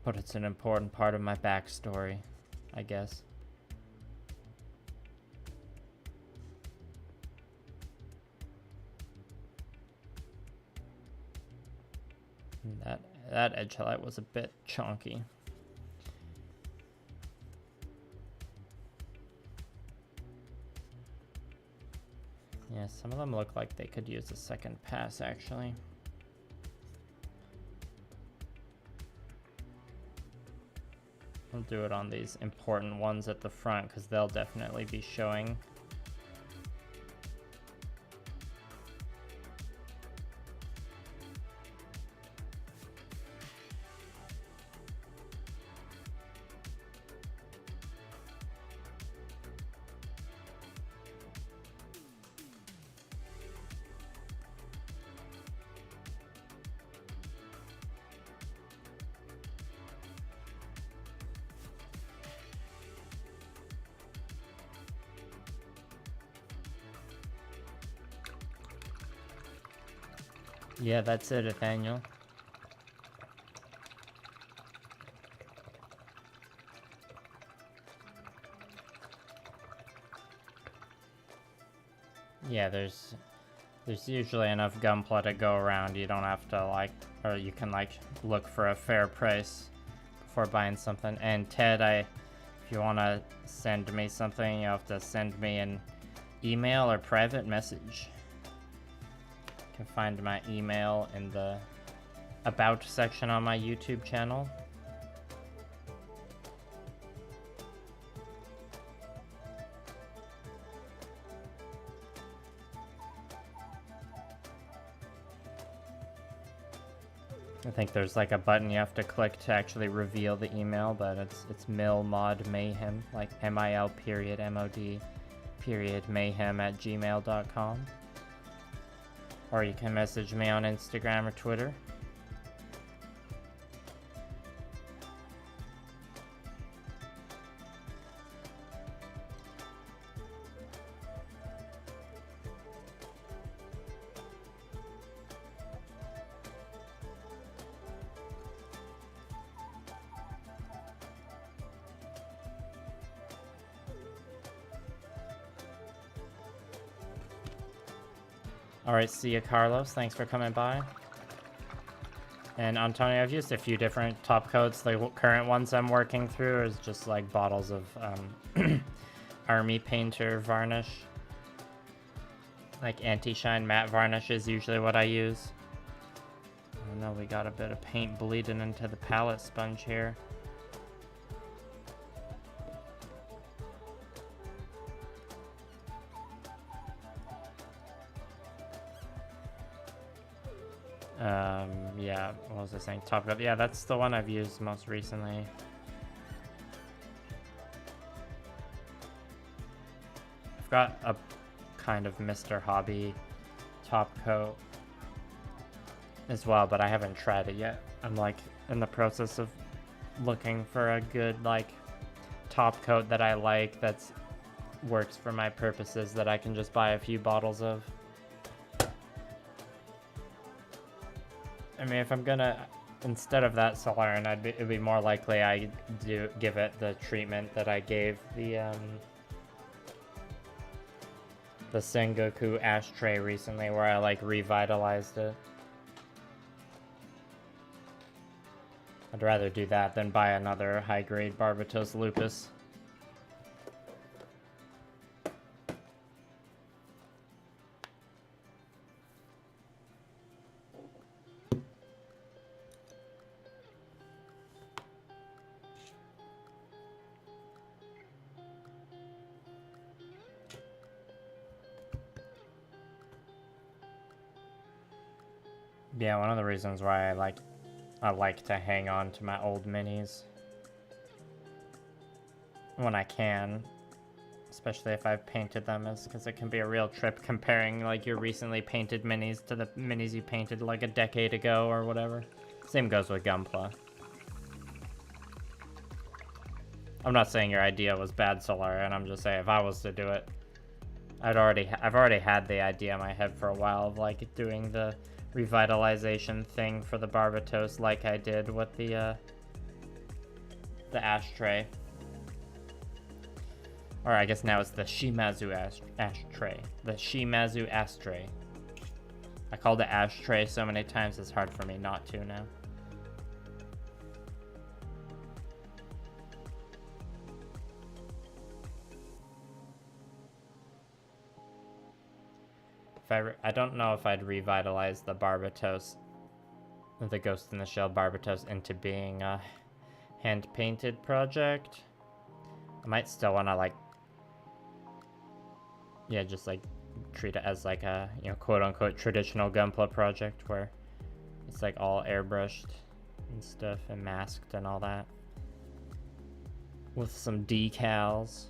But it's an important part of my backstory, I guess. That edge highlight was a bit chunky. Yeah, some of them look like they could use a second pass, actually. I'll do it on these important ones at the front, because they'll definitely be showing. Yeah, that's it, Ethanol. Yeah, there's usually enough Gunpla to go around. You don't have to like, or you can like look for a fair price before buying something. And Ted, if you want to send me something, you have to send me an email or private message. You can find my email in the About section on my YouTube channel. I think there's like a button you have to click to actually reveal the email, but it's MMMayhem, like MIL.MOD.mayhem@gmail.com. Or you can message me on Instagram or Twitter. Alright, see ya, Carlos. Thanks for coming by. And Antonio, I've used a few different top coats. The current ones I'm working through is just like bottles of Army Painter varnish. Like anti-shine matte varnish is usually what I use. Oh no, we got a bit of paint bleeding into the palette sponge here. Yeah, what was I saying? Top coat. Yeah, that's the one I've used most recently. I've got a kind of Mr. Hobby top coat as well, but I haven't tried it yet. I'm like in the process of looking for a good like top coat that I like that's works for my purposes that I can just buy a few bottles of. I mean, if I'm gonna, instead of that Solarian, it'd be more likely I do give it the treatment that I gave the Sengoku ashtray recently, where I like revitalized it. I'd rather do that than buy another high-grade Barbatos Lupus. Yeah, one of the reasons why I like to hang on to my old minis when I can. Especially if I've painted them, is because it can be a real trip comparing like your recently painted minis to the minis you painted like a decade ago or whatever. Same goes with Gunpla. I'm not saying your idea was bad, Solar, and I'm just saying if I was to do it, I've already had the idea in my head for a while of like doing the revitalization thing for the Barbatos like I did with the ashtray. Or I guess now it's the Shimazu ashtray. The Shimazu ashtray. I called it ashtray so many times it's hard for me not to now. I don't know if I'd revitalize the Barbatos, the Ghost in the Shell Barbatos into being a hand-painted project. I might still want to like, yeah, just like treat it as like a, you know, quote-unquote traditional Gunpla project where it's like all airbrushed and stuff and masked and all that. With some decals.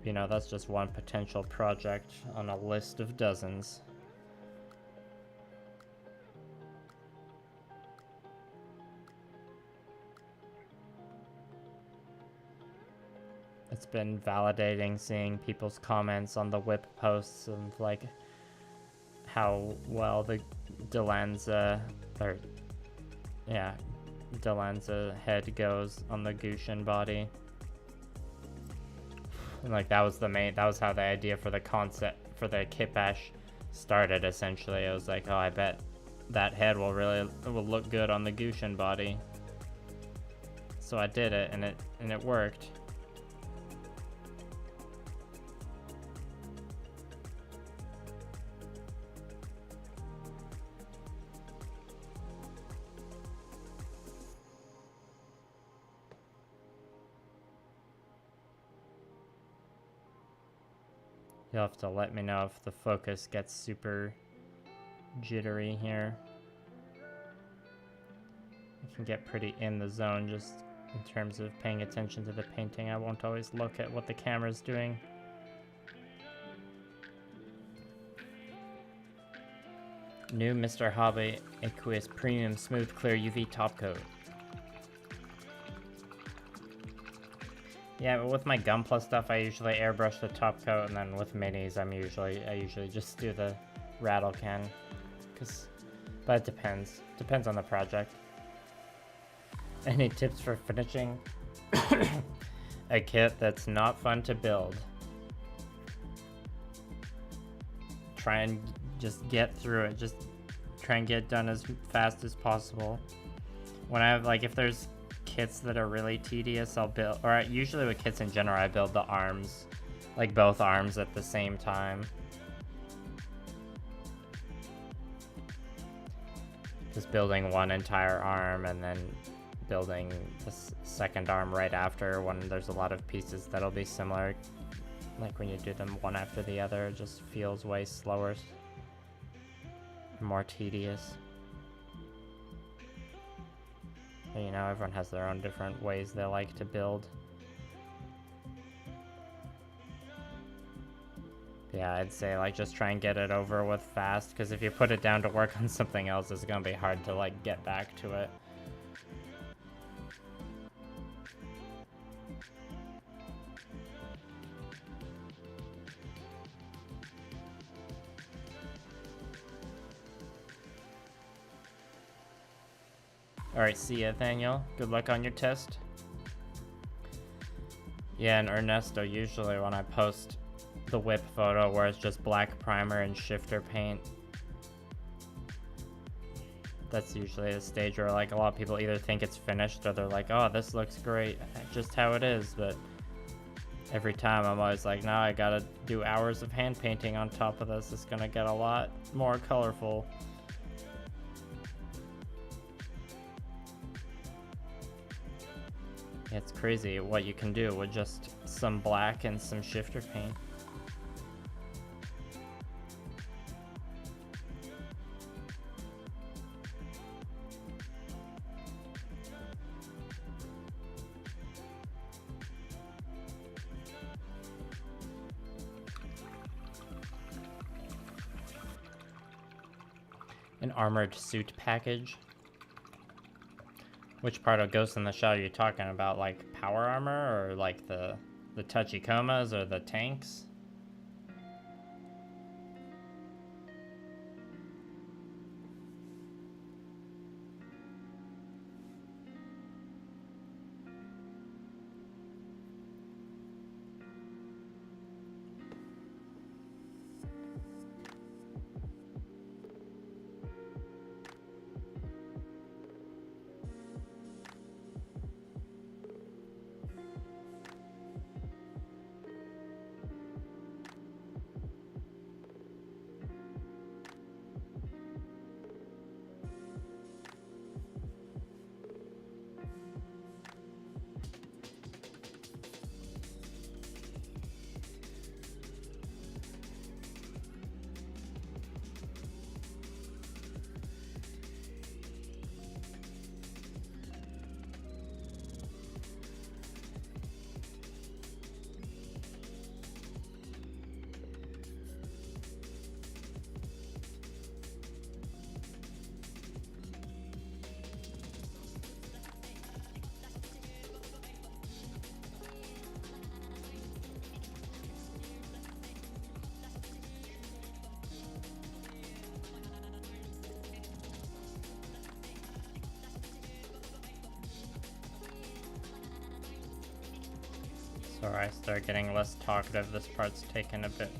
You know, that's just one potential project on a list of dozens. It's been validating seeing people's comments on the whip posts and like how well the Delenza head goes on the Gusion body. And like that was how the idea for the concept for the Kitbash started essentially. It was like, oh, I bet that head will look good on the Gusion body. So I did it and it worked. You'll have to let me know if the focus gets super jittery here. I can get pretty in the zone just in terms of paying attention to the painting. I won't always look at what the camera's doing. New Mr. Hobby Aqueous Premium Smooth Clear UV Top Coat. Yeah, but with my Gunpla stuff, I usually airbrush the top coat, and then with minis, I usually just do the rattle can, but it depends. Depends on the project. Any tips for finishing a kit that's not fun to build? Try and just get through it. Just try and get it done as fast as possible. When I have, like, if there's kits that are really tedious, I'll build, or usually with kits in general, I build the arms, like both arms at the same time. Just building one entire arm and then building the second arm right after when there's a lot of pieces that'll be similar. Like when you do them one after the other, it just feels way slower, more tedious. You know, everyone has their own different ways they like to build. Yeah, I'd say like just try and get it over with fast, because if you put it down to work on something else, it's gonna be hard to like get back to it. Alright, see ya, Daniel. Good luck on your test. Yeah, and Ernesto, usually when I post the whip photo where it's just black primer and shifter paint, that's usually a stage where like a lot of people either think it's finished or they're like, oh, this looks great, just how it is. But every time I'm always like, no, I gotta do hours of hand painting on top of this. It's gonna get a lot more colorful. It's crazy what you can do with just some black and some shifter paint. An armored suit package. Which part of Ghost in the Shell are you talking about? Like power armor, or like the Tachikomas or the tanks? Sorry, I start getting less talkative. This part's taking a bit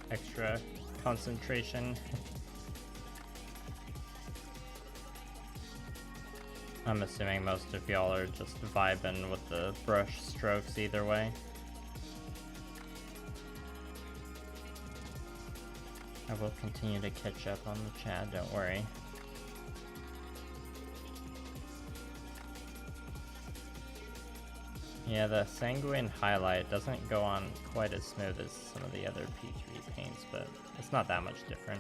extra concentration. I'm assuming most of y'all are just vibing with the brush strokes either way. I will continue to catch up on the chat, don't worry. Yeah, the sanguine highlight doesn't go on quite as smooth as some of the other P3 paints, but it's not that much different.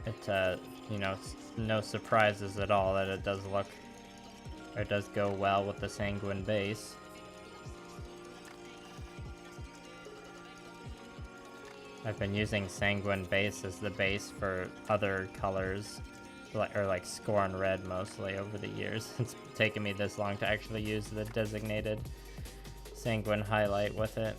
It, you know, no surprises at all that it does look, or it does go well with the sanguine base. I've been using sanguine base as the base for other colors, or like Scorn Red mostly over the years. It's taken me this long to actually use the designated sanguine highlight with it.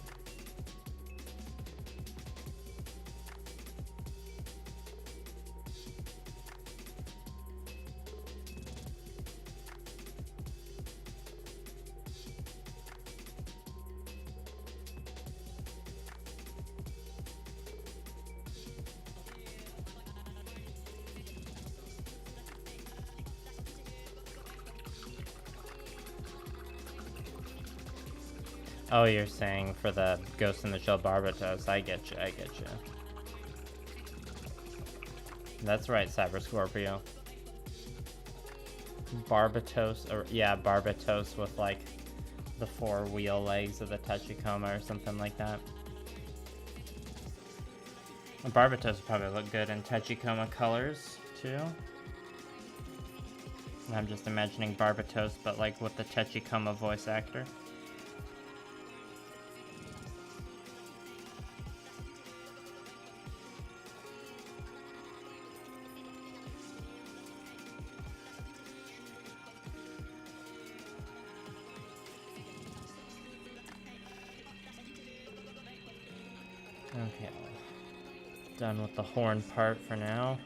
Oh, you're saying for the Ghost in the Shell Barbatos. I get you, I get you. That's right, Cyber Scorpio. Barbatos, or yeah, Barbatos with like the 4 wheel legs of the Tachikoma or something like that. Barbatos would probably look good in Tachikoma colors too. I'm just imagining Barbatos, but like with the Tachikoma voice actor. Okay, done with the horn part for now.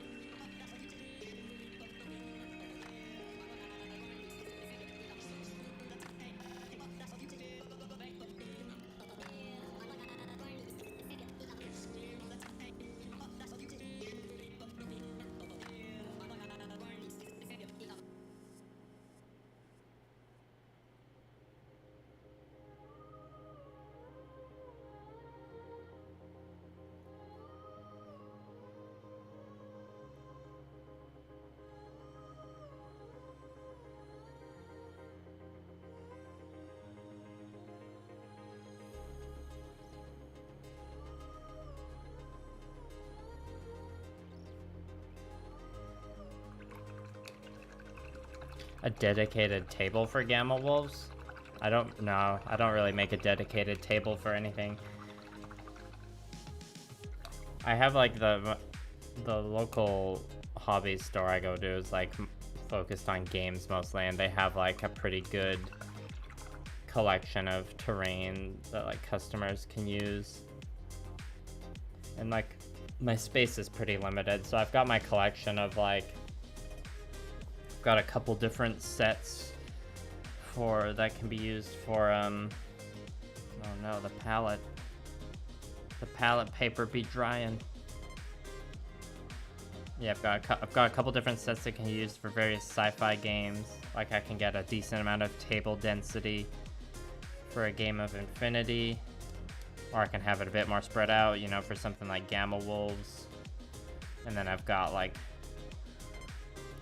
A dedicated table for Gamma Wolves? I don't really make a dedicated table for anything. I have like the local hobby store I go to is like focused on games mostly, and they have like a pretty good collection of terrain that like customers can use. And like my space is pretty limited, so I've got my collection of like, I've got a couple different sets for that can be used for oh no, the palette paper be drying. Yeah, I've got a couple different sets that can be used for various sci-fi games. Like I can get a decent amount of table density for a game of Infinity, or I can have it a bit more spread out, you know, for something like Gamma Wolves. And then I've got like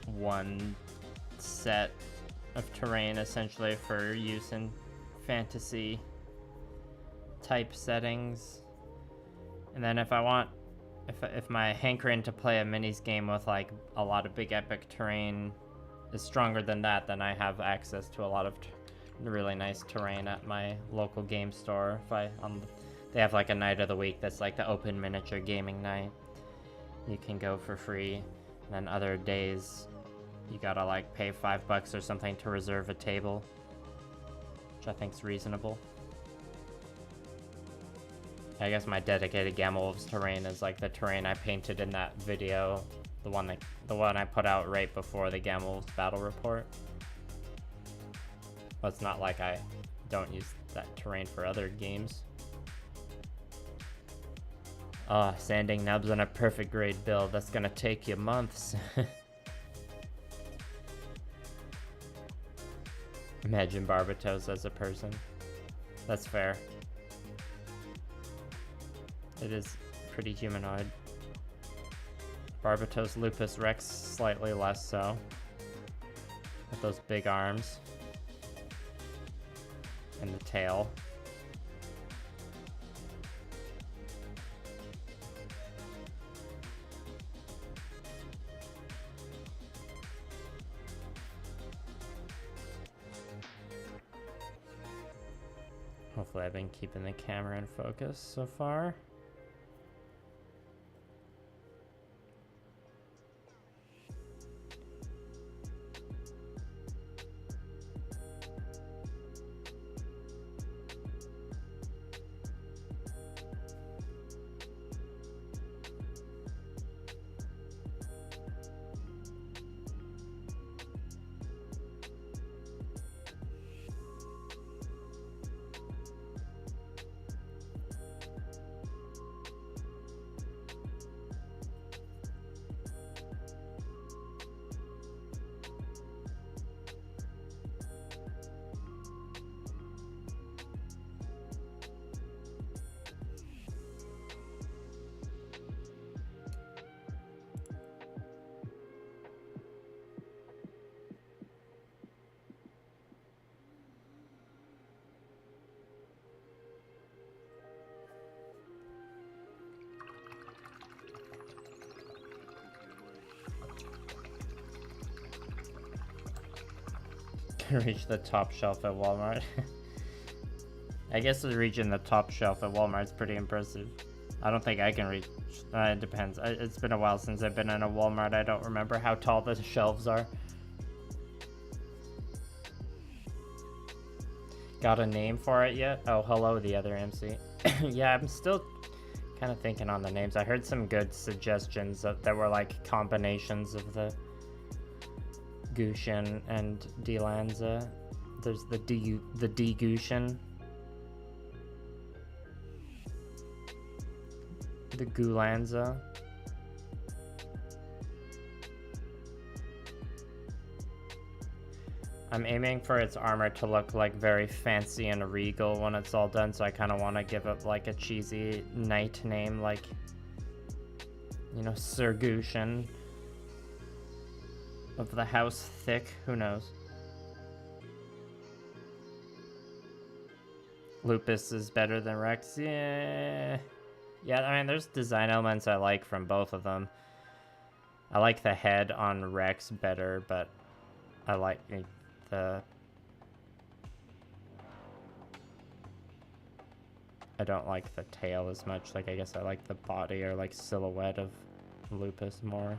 one set of terrain essentially for use in fantasy type settings. And then if I want, if my hankering to play a minis game with like a lot of big epic terrain is stronger than that, then I have access to a lot of really nice terrain at my local game store. They have like a night of the week that's like the open miniature gaming night. You can go for free, and then other days you gotta like pay $5 or something to reserve a table, which I think's reasonable. I guess my dedicated Gamma Wolves terrain is like the terrain I painted in that video, the one I put out right before the Gamma Wolves battle report. But it's not like I don't use that terrain for other games. Ah, sanding nubs on a perfect grade build. That's gonna take you months. Imagine Barbatos as a person. That's fair. It is pretty humanoid. Barbatos Lupus Rex slightly less so. With those big arms. And the tail. Hopefully I've been keeping the camera in focus so far. Reach the top shelf at Walmart. I guess reaching the top shelf at Walmart is pretty impressive. I don't think I can reach. It depends. It's been a while since I've been in a Walmart. I don't remember how tall the shelves are. Got a name for it yet? Oh, hello, the other MC. Yeah, I'm still kind of thinking on the names. I heard some good suggestions that were like combinations of the Gusion and D-Lanza. There's the D Gusion, the Gulanza. I'm aiming for its armor to look like very fancy and regal when it's all done, so I kind of want to give it like a cheesy knight name, like, you know, Sir Gusion of the House Thick. Who knows? Lupus is better than Rex. Yeah, I mean, there's design elements I like from both of them. I like the head on Rex better, but I like the... I don't like the tail as much. Like, I guess I like the body or like silhouette of Lupus more.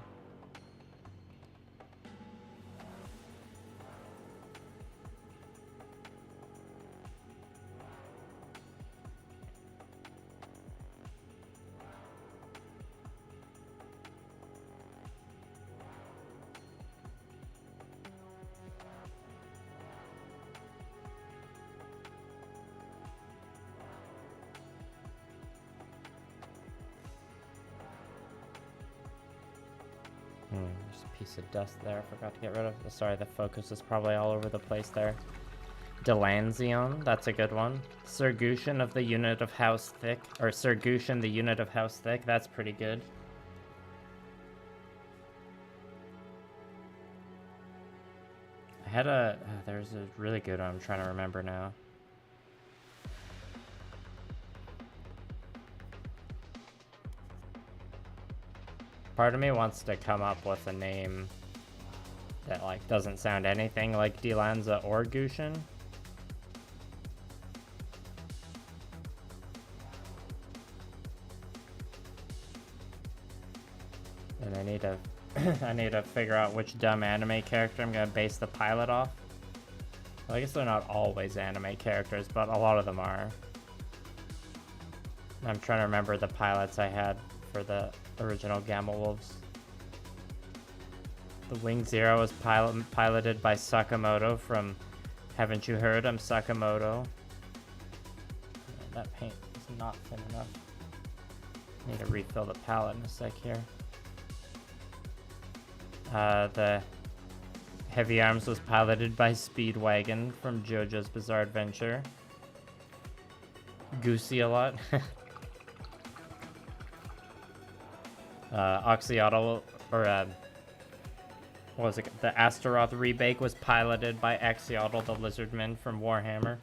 There's a piece of dust there I forgot to get rid of. Sorry, the focus is probably all over the place there. Delanzion, that's a good one. Sir Gusion of the unit of House Thick, or Sir Gusion, the unit of House Thick, that's pretty good. I had a, there's a really good one I'm trying to remember now. Part of me wants to come up with a name that like doesn't sound anything like Delanza or Gusion. And I need to I need to figure out which dumb anime character I'm gonna base the pilot off. Well, I guess they're not always anime characters, but a lot of them are. I'm trying to remember the pilots I had for the original Gamma Wolves. The Wing Zero was piloted by Sakamoto from Haven't You Heard? I'm Sakamoto. That paint is not thin enough. Need to refill the palette in a sec here. The Heavy Arms was piloted by Speedwagon from JoJo's Bizarre Adventure. Goosey a lot. Oxyotl, or what was it? The Astaroth Rebake was piloted by Axiotl the Lizardman from Warhammer.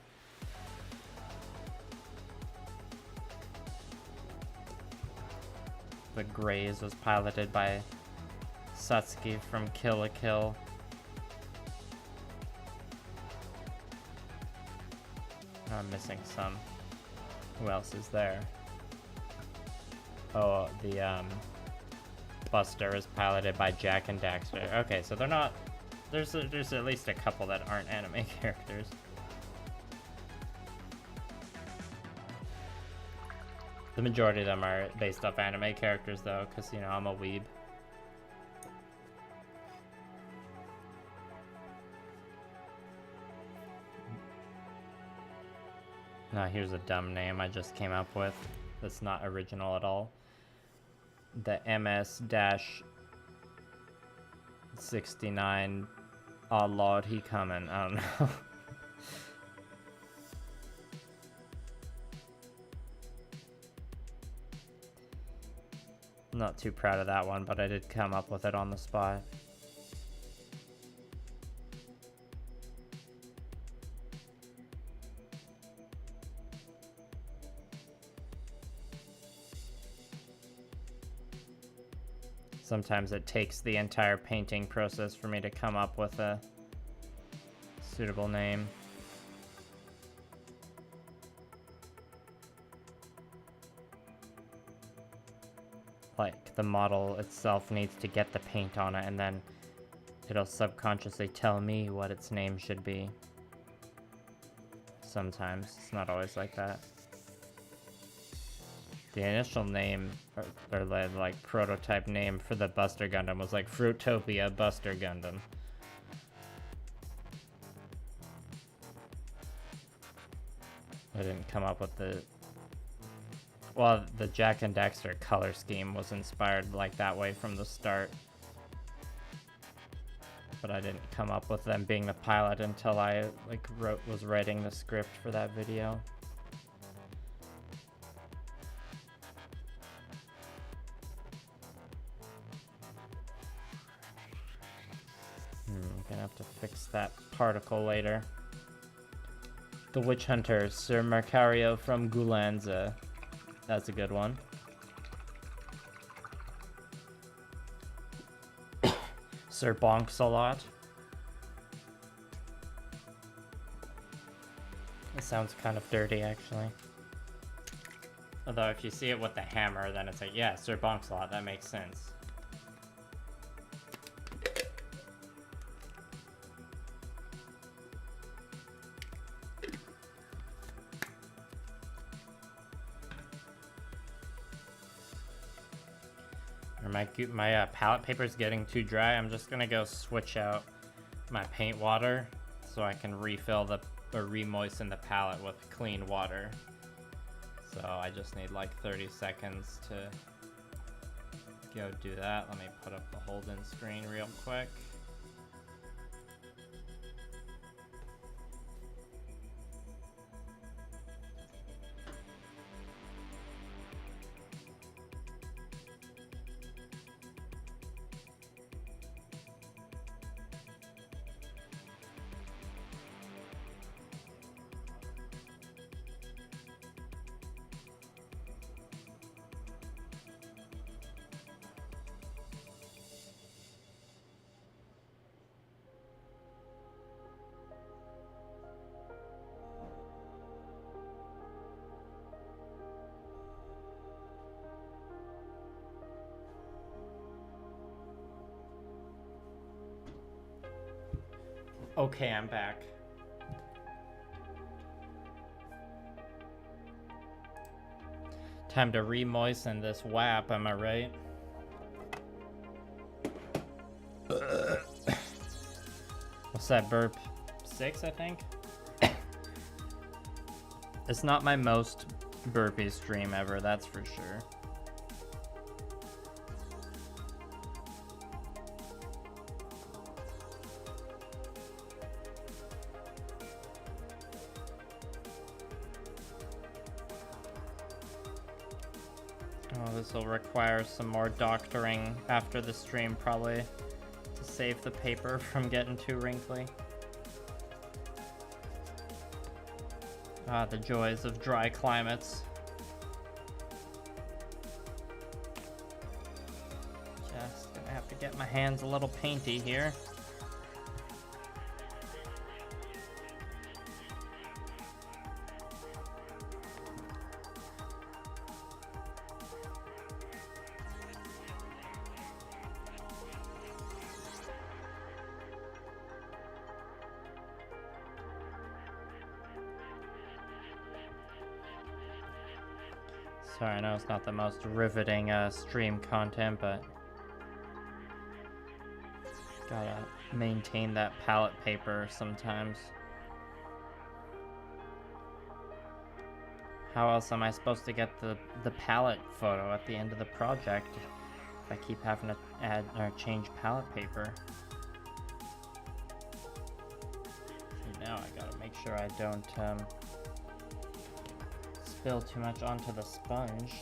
The Grays was piloted by Satsuki from Kill la Kill. I'm missing some. Who else is there? Oh, the Buster is piloted by Jack and Daxter. Okay, so they're not. There's at least a couple that aren't anime characters. The majority of them are based off anime characters, though, because you know I'm a weeb. Now here's a dumb name I just came up with. That's not original at all. The MS-69 Oh Lord, he coming. I don't know. Not too proud of that one, but I did come up with it on the spot. Sometimes it takes the entire painting process for me to come up with a suitable name. Like, the model itself needs to get the paint on it, and then it'll subconsciously tell me what its name should be. Sometimes. It's not always like that. The initial name, or the like prototype name for the Buster Gundam was like Fruitopia Buster Gundam. I didn't come up with the... Well, the Jack and Daxter color scheme was inspired like that way from the start. But I didn't come up with them being the pilot until I like was writing the script for that video. I'm gonna have to fix that particle later. The Witch Hunter, Sir Marcario from Gulanza. That's a good one. Sir Bonks a lot. It sounds kind of dirty, actually. Although if you see it with the hammer, then it's like, yeah, Sir Bonks a lot. That makes sense. My palette paper is getting too dry. I'm just gonna go switch out my paint water so I can refill or re-moisten the palette with clean water. So I just need like 30 seconds to go do that. Let me put up the hold-in screen real quick. Okay, I'm back. Time to re-moisten this WAP, am I right? What's that burp? 6, I think? It's not my most burpy stream ever, that's for sure. This will require some more doctoring after the stream, probably, to save the paper from getting too wrinkly. Ah, the joys of dry climates. Just gonna have to get my hands a little painty here. Sorry, I know it's not the most riveting stream content, but gotta maintain that palette paper sometimes. How else am I supposed to get the palette photo at the end of the project if I keep having to add or change palette paper? So now I gotta make sure I don't spill too much onto the sponge.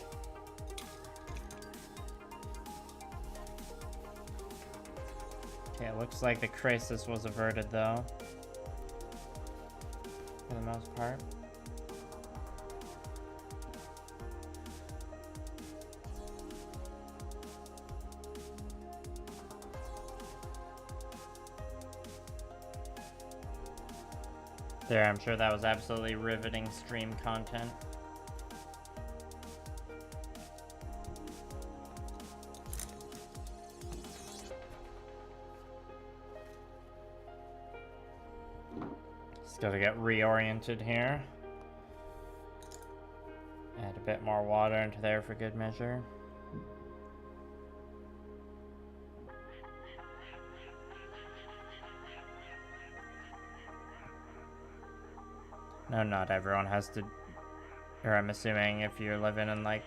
Okay, it looks like the crisis was averted though, for the most part. There, I'm sure that was absolutely riveting stream content. Just gotta get reoriented here. Add a bit more water into there for good measure. No, not everyone has to, or I'm assuming if you're living in like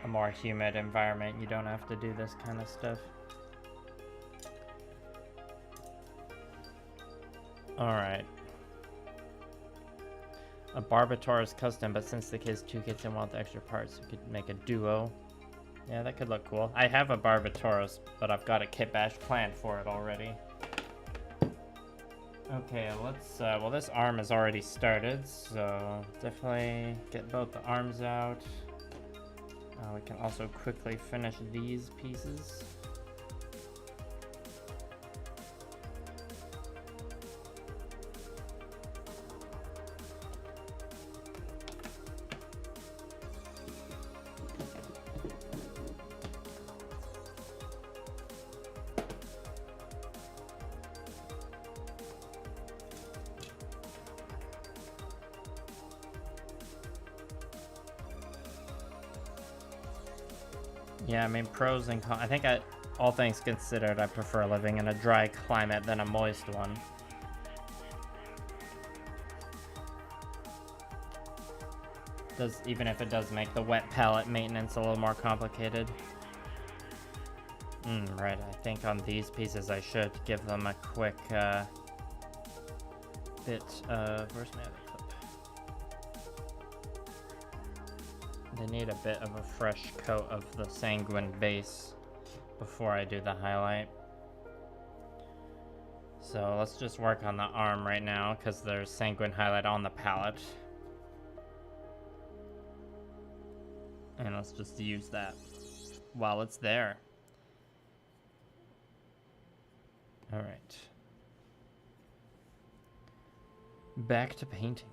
a more humid environment, you don't have to do this kind of stuff. Alright. A Barbator is custom, but since the kid's 2 kits and want the extra parts, we could make a duo. Yeah, that could look cool. I have a Barbatoros, but I've got a Kitbash planned for it already. Okay, let's, well, this arm is already started, so definitely get both the arms out. We can also quickly finish these pieces. Yeah, I mean, pros and cons. I think all things considered, I prefer living in a dry climate than a moist one. Even if it does make the wet palette maintenance a little more complicated. Right, I think on these pieces I should give them a quick bit of... Where's my other clip? They need a bit of a fresh coat of the sanguine base before I do the highlight. So let's just work on the arm right now because there's sanguine highlight on the palette. And let's just use that while it's there. All right. Back to painting.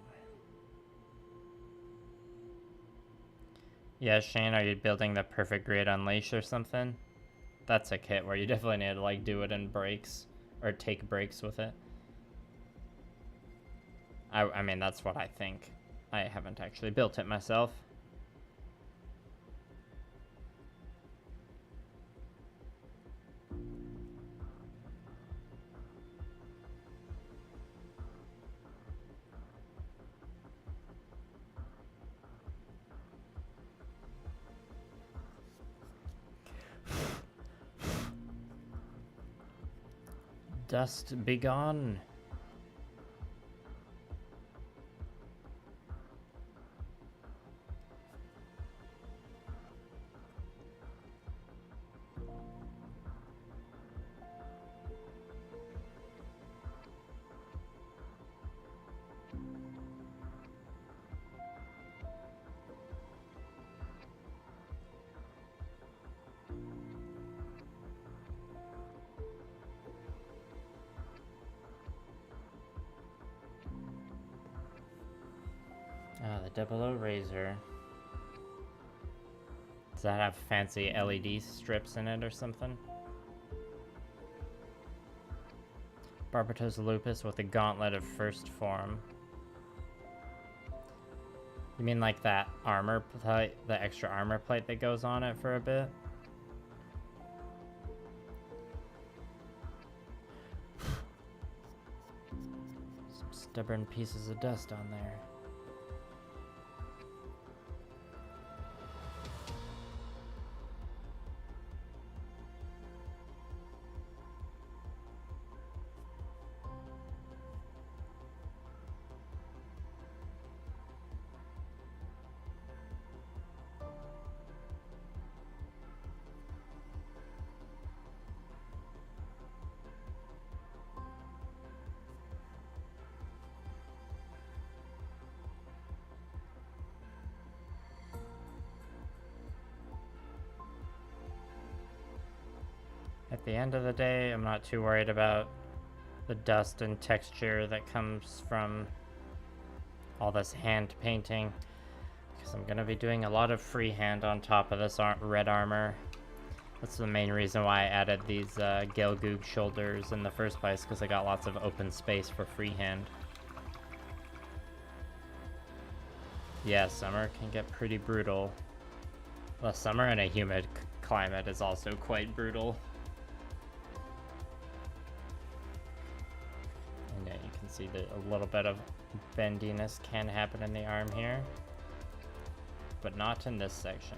Yeah, Shane, are you building the perfect grid unleash or something? That's a kit where you definitely need to like do it in breaks or take breaks with it. I mean, that's what I think. I haven't actually built it myself. Dust be gone. Ah, the 00 razor. Does that have fancy LED strips in it or something? Barbatos Lupus with a gauntlet of first form. You mean like that armor plate, the extra armor plate that goes on it for a bit? Some stubborn pieces of dust on there. At the end of the day, I'm not too worried about the dust and texture that comes from all this hand painting, because I'm going to be doing a lot of freehand on top of this red armor. That's the main reason why I added these Gelgoog shoulders in the first place, because I got lots of open space for freehand. Yeah, summer can get pretty brutal. Well, summer in a humid climate is also quite brutal. And yeah, you can see that a little bit of bendiness can happen in the arm here, but not in this section,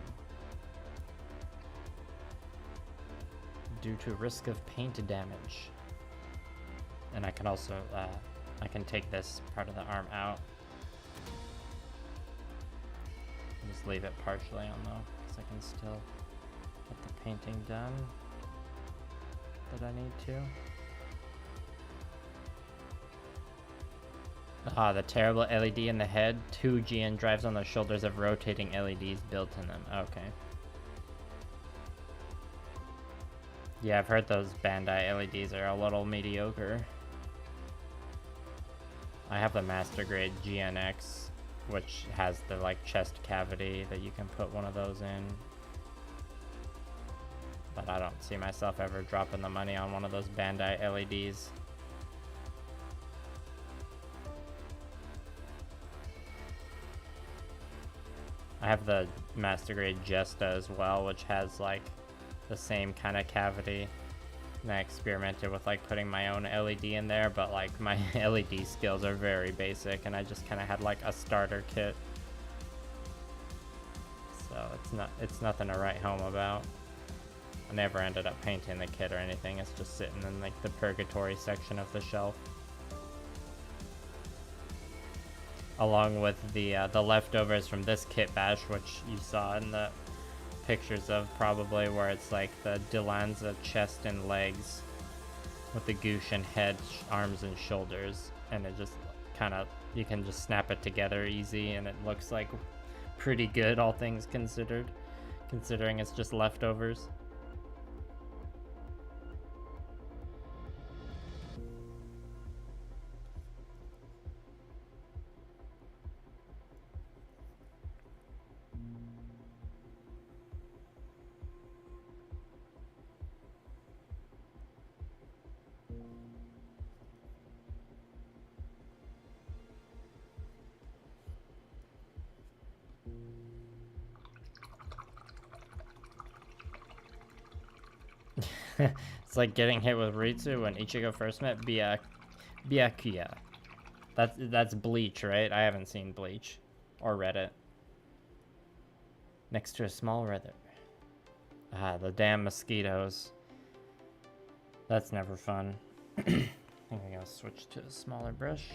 due to risk of paint damage. And I can also, I can take this part of the arm out. Just leave it partially on though, because I can still get the painting done that I need to. Ah, the terrible LED in the head. 2 GN drives on the shoulders of rotating LEDs built in them. Okay. Yeah, I've heard those Bandai LEDs are a little mediocre. I have the Master Grade GNX, which has the like chest cavity that you can put one of those in. But I don't see myself ever dropping the money on one of those Bandai LEDs. I have the Master Grade Jesta as well, which has like the same kind of cavity. And I experimented with like putting my own LED in there, but like my LED skills are very basic and I just kind of had like a starter kit. So it's nothing to write home about. I never ended up painting the kit or anything. It's just sitting in like the purgatory section of the shelf. Along with the leftovers from this Kitbash, which you saw in the pictures of probably, where it's like the Dilanza chest and legs with the Gusion head, arms and shoulders, and it just kind of, you can just snap it together easy and it looks like pretty good, all things considered, considering it's just leftovers. It's like getting hit with Ritsu when Ichigo first met Byakuya. That's Bleach, right? I haven't seen Bleach or read it. Next to a small river. Ah, the damn mosquitoes. That's never fun. I think I'm gonna switch to a smaller brush.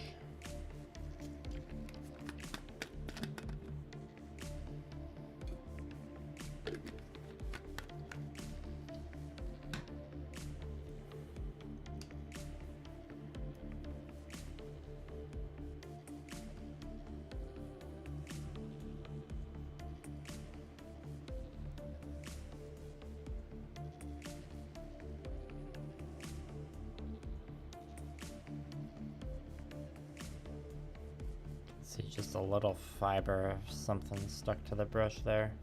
See, just a little fiber of something stuck to the brush there.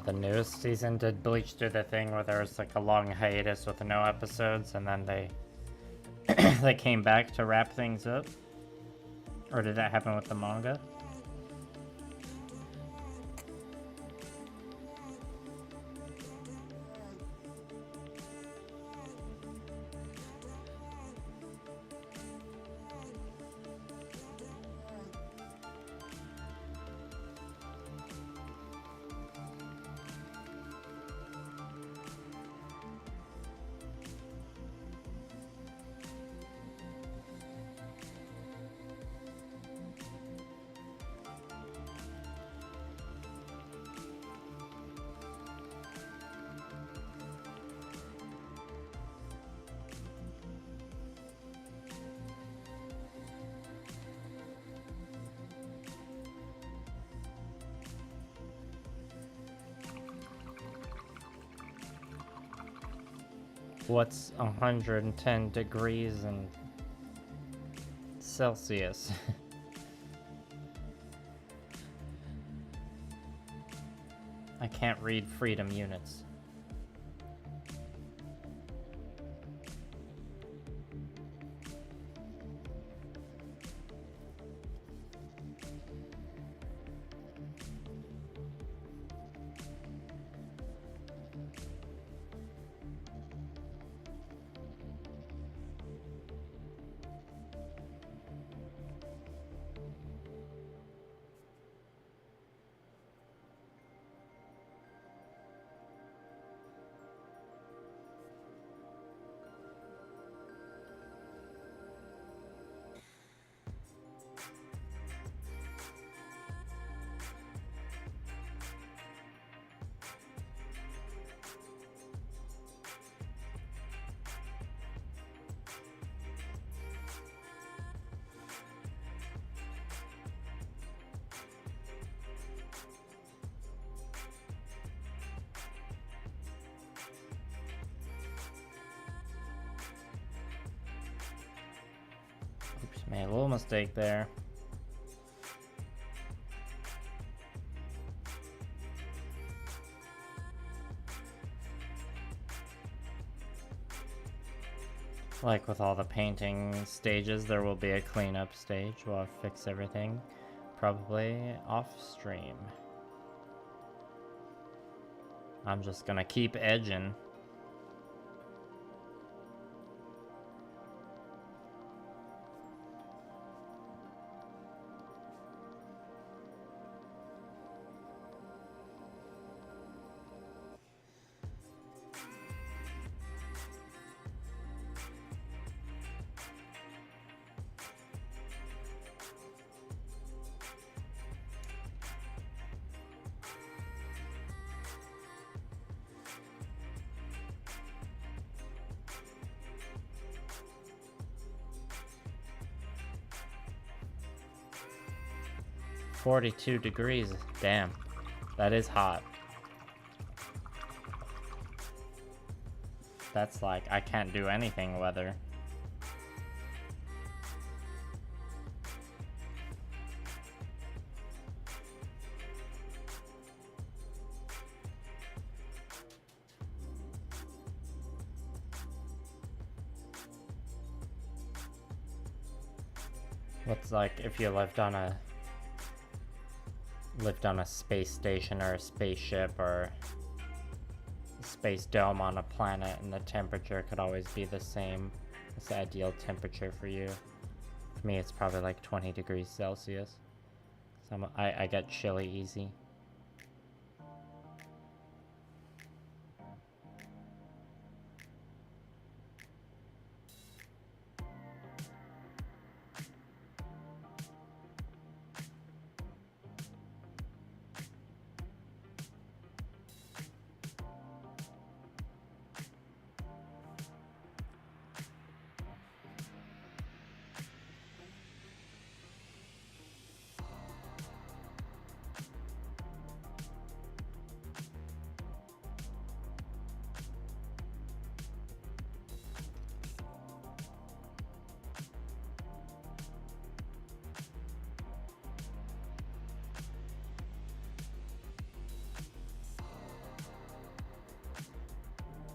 The newest season did Bleach do the thing where there was like a long hiatus with no episodes, and then they they came back to wrap things up? Or did that happen with the manga? What's 110 degrees in Celsius? I can't read freedom units. Made a little mistake there. Like with all the painting stages, there will be a cleanup stage. We'll fix everything, probably off stream. I'm just gonna keep edging. $42 degrees, damn, that is hot. That's like, I can't do anything weather. What's like if you lived on a space station or a spaceship or a space dome on a planet, and the temperature could always be the same. It's the ideal temperature for you. For me, it's probably like 20 degrees Celsius. So I get chilly easy.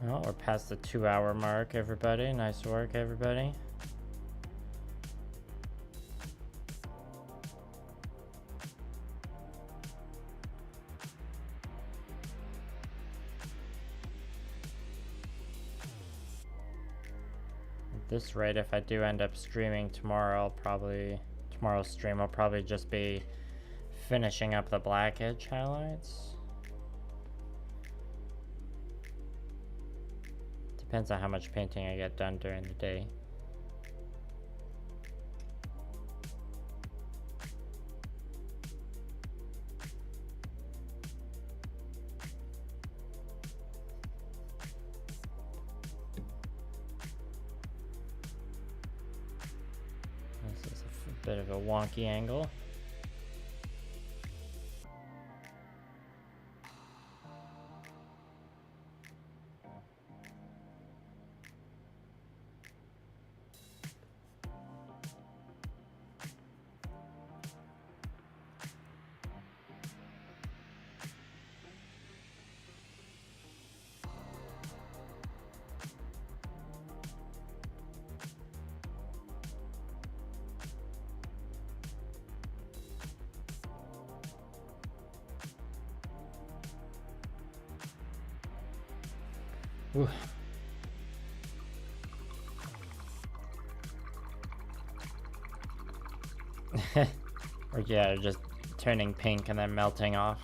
Well, we're past the 2-hour mark, everybody. Nice work, everybody. At this rate, if I do end up streaming tomorrow, tomorrow's stream will probably just be finishing up the black edge highlights. Depends on how much painting I get done during the day. This is a bit of a wonky angle. Ooh. Or yeah, just turning pink and then melting off.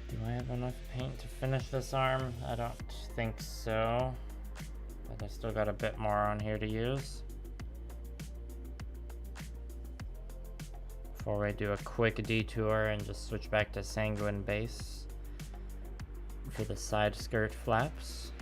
Do I have enough paint to finish this arm? I don't think so. But I still got a bit more on here to use. Before we do a quick detour and just switch back to sanguine base for the side skirt flaps.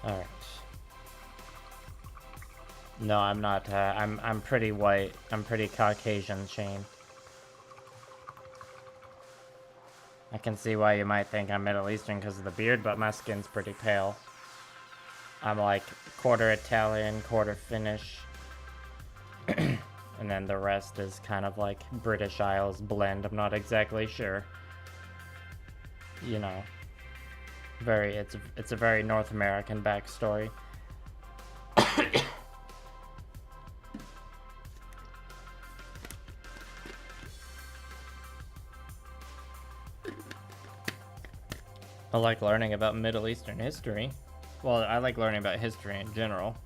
Alright. No, I'm not, I'm pretty white. I'm pretty Caucasian, Shane. I can see why you might think I'm Middle Eastern because of the beard, but my skin's pretty pale. I'm like quarter Italian, quarter Finnish. And then the rest is kind of like British Isles blend. I'm not exactly sure. You know, it's a very North American backstory. I like learning about Middle Eastern history. Well, I like learning about history in general.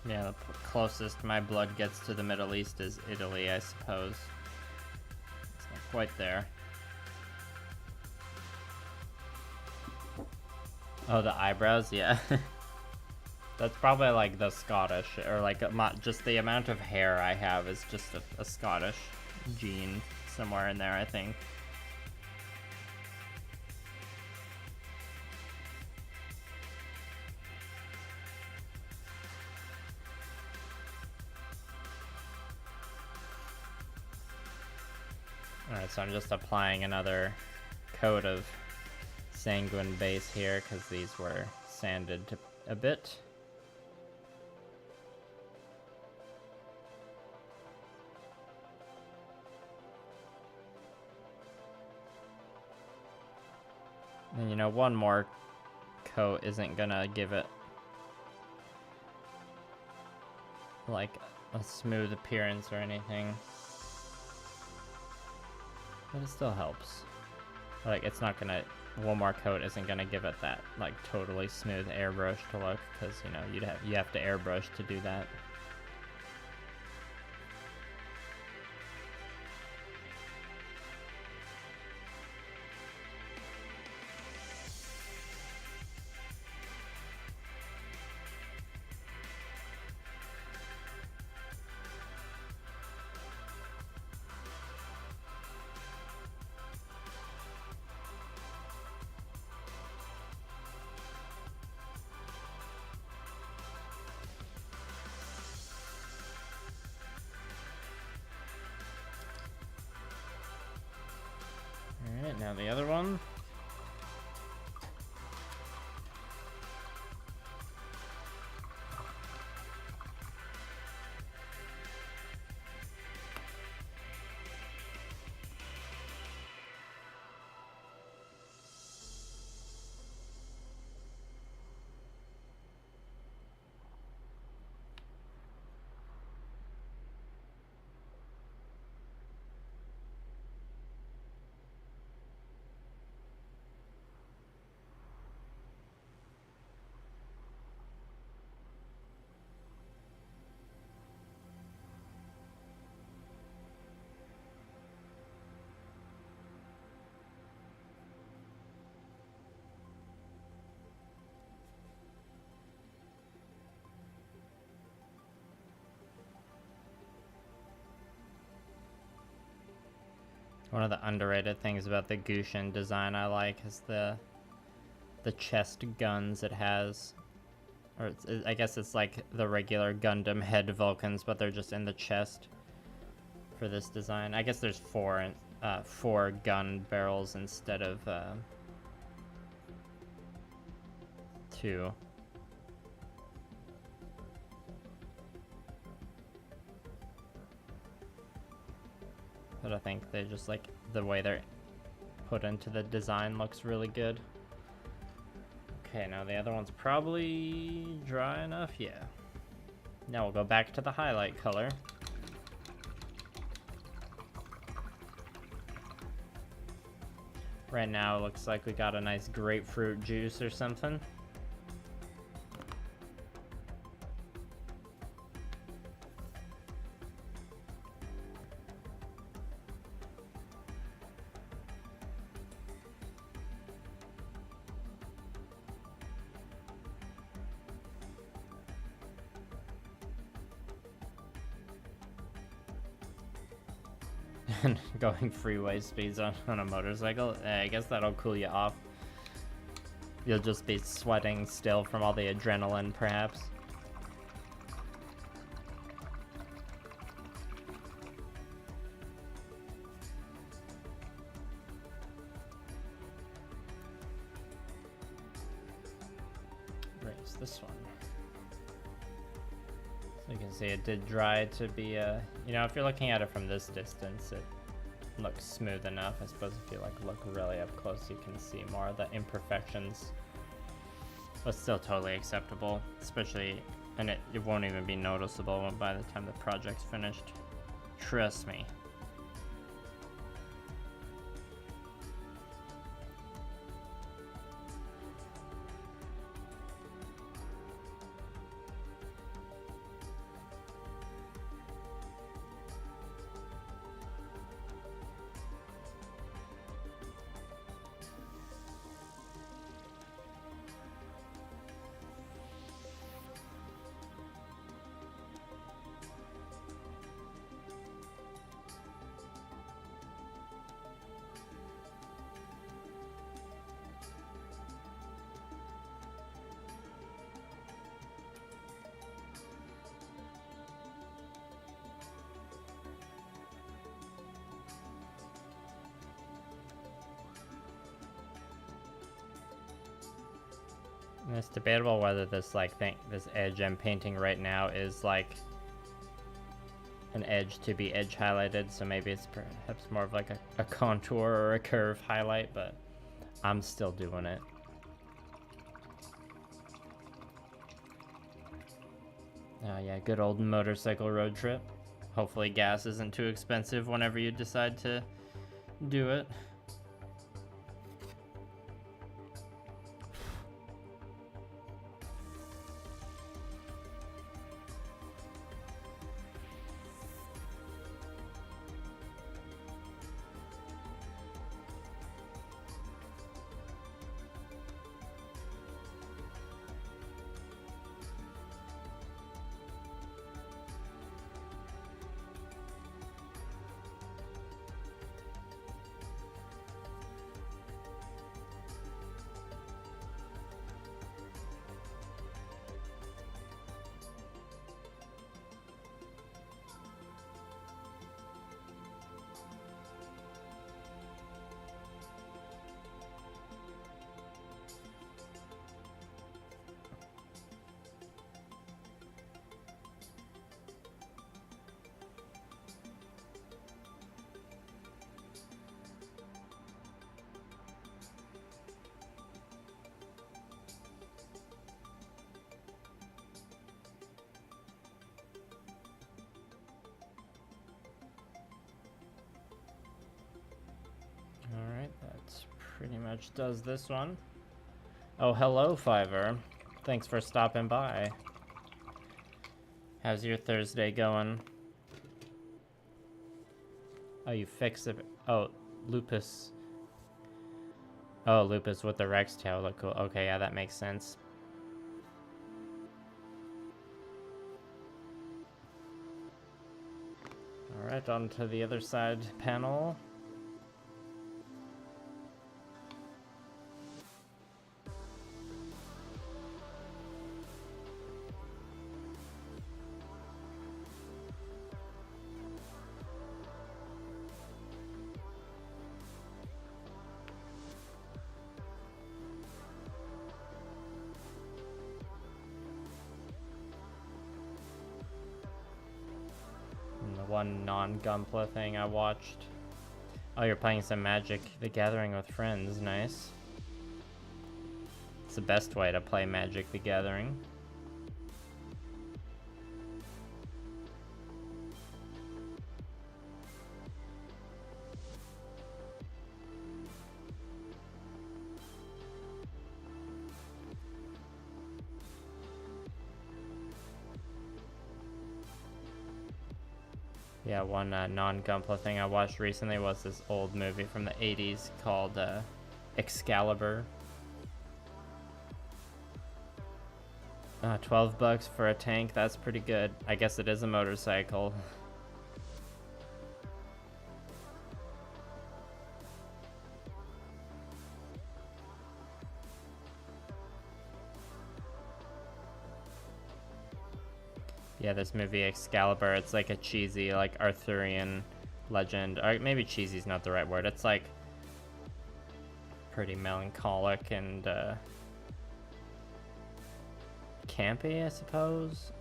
Yeah, the closest my blood gets to the Middle East is Italy, I suppose. It's not quite there. Oh, the eyebrows? Yeah. That's probably like the Scottish, or like just the amount of hair I have is just a Scottish gene somewhere in there, I think. Alright, so I'm just applying another coat of sanguine base here because these were sanded a bit. And you know, one more coat isn't gonna give it like a smooth appearance or anything. But it still helps. Like, it's not gonna, one more coat isn't gonna give it that like totally smooth airbrushed look, because you know you have to airbrush to do that. Alright, now the other one. One of the underrated things about the Gusion design I like is the chest guns it has. Or I guess it's like the regular Gundam head Vulcans, but they're just in the chest for this design. I guess there's four gun barrels instead of 2. But I think they just like the way they're put into the design looks really good. Okay, now the other one's probably dry enough. Yeah. Now we'll go back to the highlight color. Right now it looks like we got a nice grapefruit juice or something. and going freeway speeds on a motorcycle. I guess that'll cool you off. You'll just be sweating still from all the adrenaline, perhaps. Raise this one. So you can see it did dry to be, you know, if you're looking at it from this distance, it looks smooth enough. I suppose if you like look really up close, you can see more of the imperfections, but still totally acceptable, especially, and it won't even be noticeable by the time the project's finished. Trust me. And it's debatable whether this this edge I'm painting right now is like an edge to be edge highlighted, so maybe it's perhaps more of like a contour or a curve highlight, but I'm still doing it. Oh yeah, good old motorcycle road trip. Hopefully gas isn't too expensive whenever you decide to do it. Alright, that pretty much does this one. Oh, hello, Fiverr. Thanks for stopping by. How's your Thursday going? Oh, you fixed it. Oh, Lupus. Oh, Lupus with the Rex tail look cool. Okay, yeah, that makes sense. Alright, on to the other side panel. One non-Gunpla thing I watched. Oh, you're playing some Magic the Gathering with friends. Nice. It's the best way to play Magic the Gathering. Yeah, one non-Gunpla thing I watched recently was this old movie from the 80s called Excalibur. $12 for a tank, that's pretty good. I guess it is a motorcycle. Yeah, this movie Excalibur, it's like a cheesy, like, Arthurian legend. Or maybe cheesy's not the right word. It's like pretty melancholic and campy, I suppose.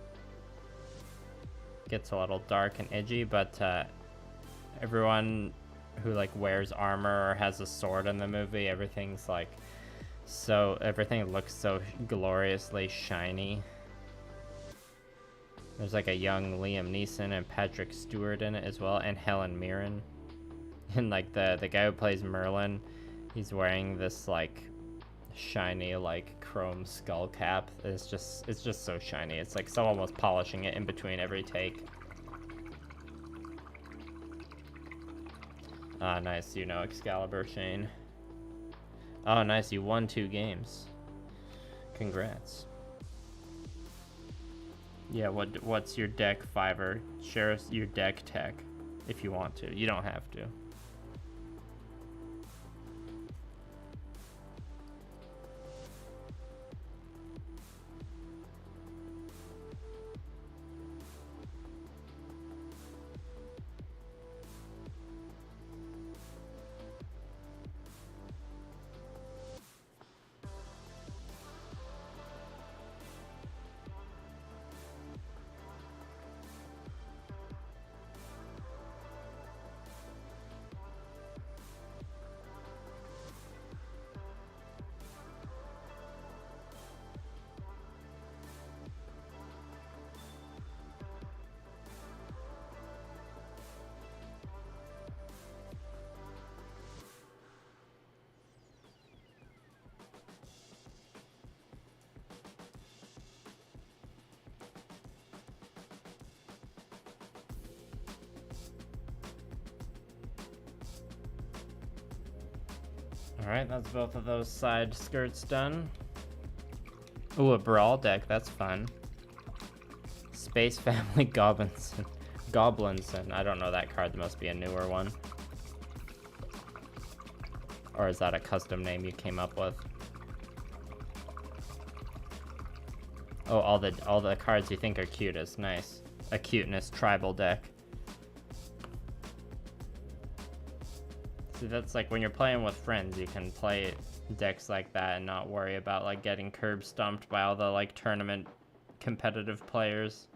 Gets a little dark and edgy, but everyone who like wears armor or has a sword in the movie, everything's like everything looks so gloriously shiny. There's like a young Liam Neeson and Patrick Stewart in it as well, and Helen Mirren. And like the guy who plays Merlin, he's wearing this like shiny like chrome skull cap. It's just so shiny. It's like someone was polishing it in between every take. Ah, nice. You know Excalibur, Shane. Oh, nice. You won 2 games. Congrats. Yeah, what's your deck fiver? Share us your deck tech if you want to. You don't have to. Alright, that's both of those side skirts done. Ooh, a brawl deck, that's fun. Space Family Goblinson. Goblinson. I don't know that card, there must be a newer one. Or is that a custom name you came up with? Oh, all the cards you think are cutest. Nice. A cuteness tribal deck. See, that's like when you're playing with friends, you can play decks like that and not worry about like getting curb stomped by all the like tournament competitive players.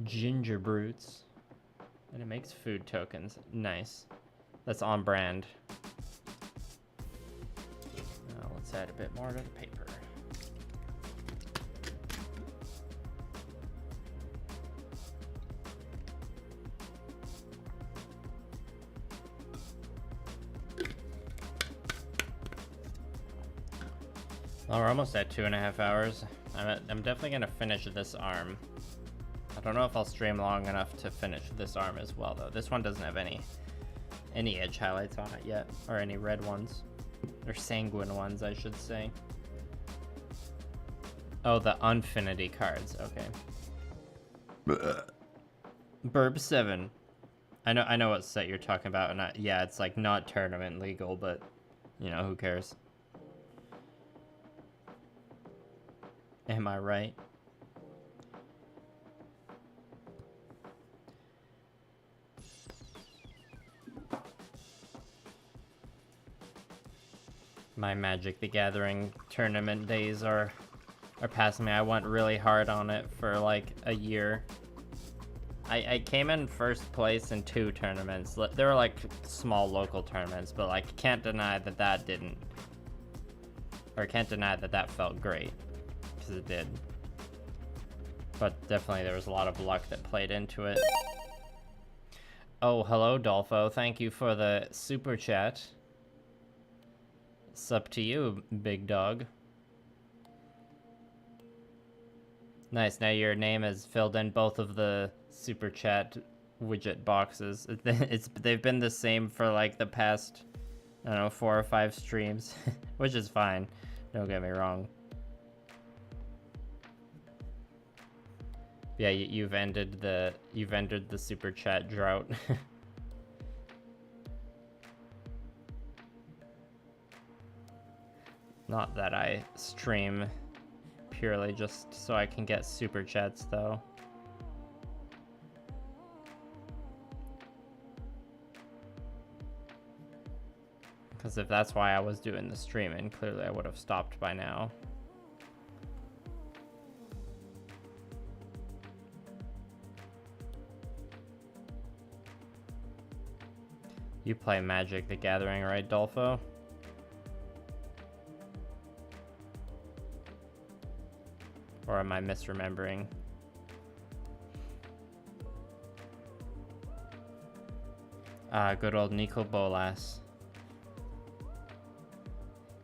Ginger Brutes. And it makes food tokens. Nice. That's on brand. Now let's add a bit more to the paper. Well, we're almost at 2.5 hours. I'm definitely gonna finish this arm. I don't know if I'll stream long enough to finish this arm as well, though. This one doesn't have any edge highlights on it yet, or any red ones, or sanguine ones, I should say. Oh, the Unfinity cards. Okay. Burb 7. I know what set you're talking about, and yeah, it's like not tournament legal, but you know, who cares? Am I right? My Magic the Gathering tournament days are passing me. I went really hard on it for like a year. I came in first place in 2 tournaments. They were like small local tournaments, but like can't deny that didn't, or can't deny that felt great. It did, but definitely there was a lot of luck that played into it. Oh, hello Dolfo, thank you for the super chat. It's up to you, big dog. Nice, now your name has filled in both of the super chat widget boxes. They've been the same for like the past, I don't know, 4 or 5 streams, which is fine, don't get me wrong. Yeah, you've ended the super chat drought. Not that I stream purely just so I can get super chats though. Because if that's why I was doing the streaming, clearly I would have stopped by now. You play Magic the Gathering, right, Dolfo? Or am I misremembering? Good old Nico Bolas.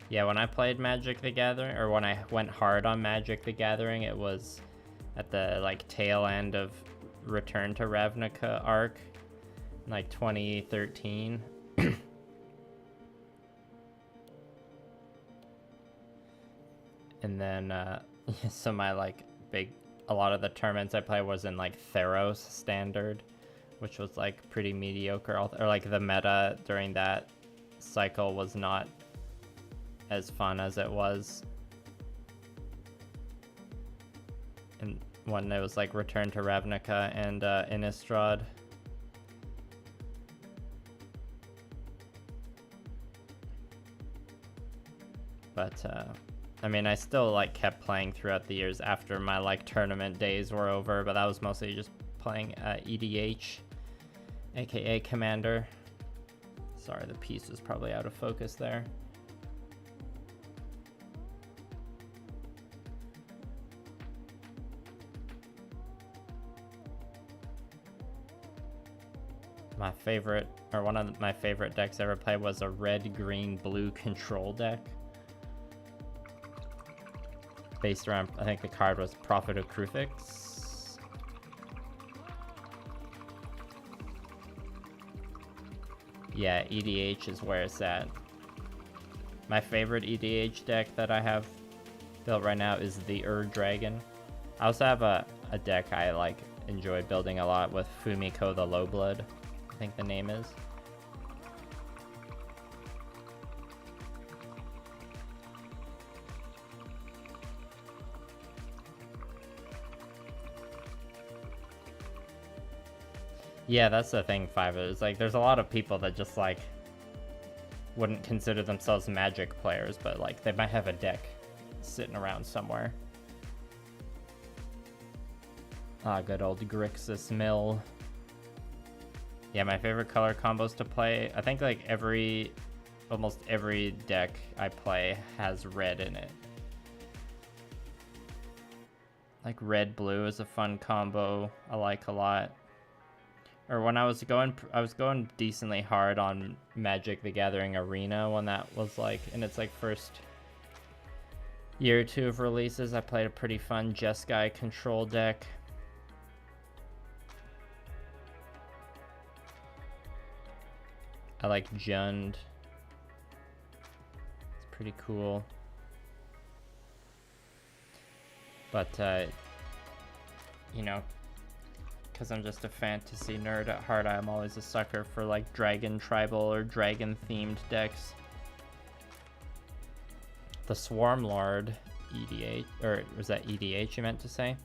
Yeah, when I played Magic the Gathering, or when I went hard on Magic the Gathering, it was at the like tail end of Return to Ravnica arc, in, like 2013. And then so my like a lot of the tournaments I played was in like Theros standard, which was like pretty mediocre, or like the meta during that cycle was not as fun as it was and when it was like Return to Ravnica and Innistrad. But I mean, I still like kept playing throughout the years after my like tournament days were over, but that was mostly just playing EDH, aka Commander. Sorry, the piece was probably out of focus there. My favorite, or one of my favorite decks I ever played was a red, green, blue control deck. Based around, I think the card was Prophet of Kruthix. Yeah, EDH is where it's at. My favorite EDH deck that I have built right now is the Dragon. I also have a deck I like enjoy building a lot with Fumiko the Lowblood, I think the name is. Yeah, that's the thing, Five. Is like there's a lot of people that just like wouldn't consider themselves Magic players, but like they might have a deck sitting around somewhere. Good old Grixis Mill. Yeah, my favorite color combos to play, I think like almost every deck I play has red in it. Like red blue is a fun combo I like a lot. Or when I was going decently hard on Magic the Gathering Arena when that was like in its like first year or two of releases. I played a pretty fun Jeskai control deck. I like Jund. It's pretty cool. But you know, because I'm just a fantasy nerd at heart, I'm always a sucker for like dragon tribal or dragon themed decks. The Swarmlord EDH, or was that EDH you meant to say?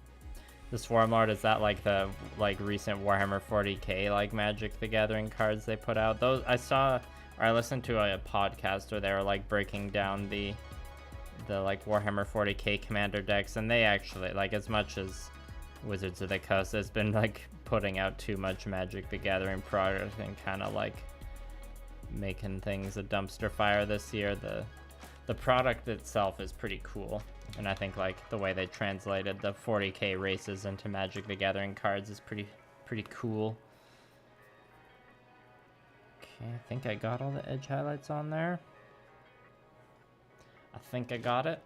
The Swarmlord, is that like the like recent Warhammer 40k like Magic the Gathering cards they put out? Those I saw, or I listened to a podcast where they were like breaking down the like Warhammer 40k commander decks, and they actually, like, as much as Wizards of the Coast has been like putting out too much Magic the Gathering product and kind of like making things a dumpster fire this year, the product itself is pretty cool, and I think like the way they translated the 40k races into Magic the Gathering cards is pretty cool. Okay, I think I got all the edge highlights on there. I think I got it.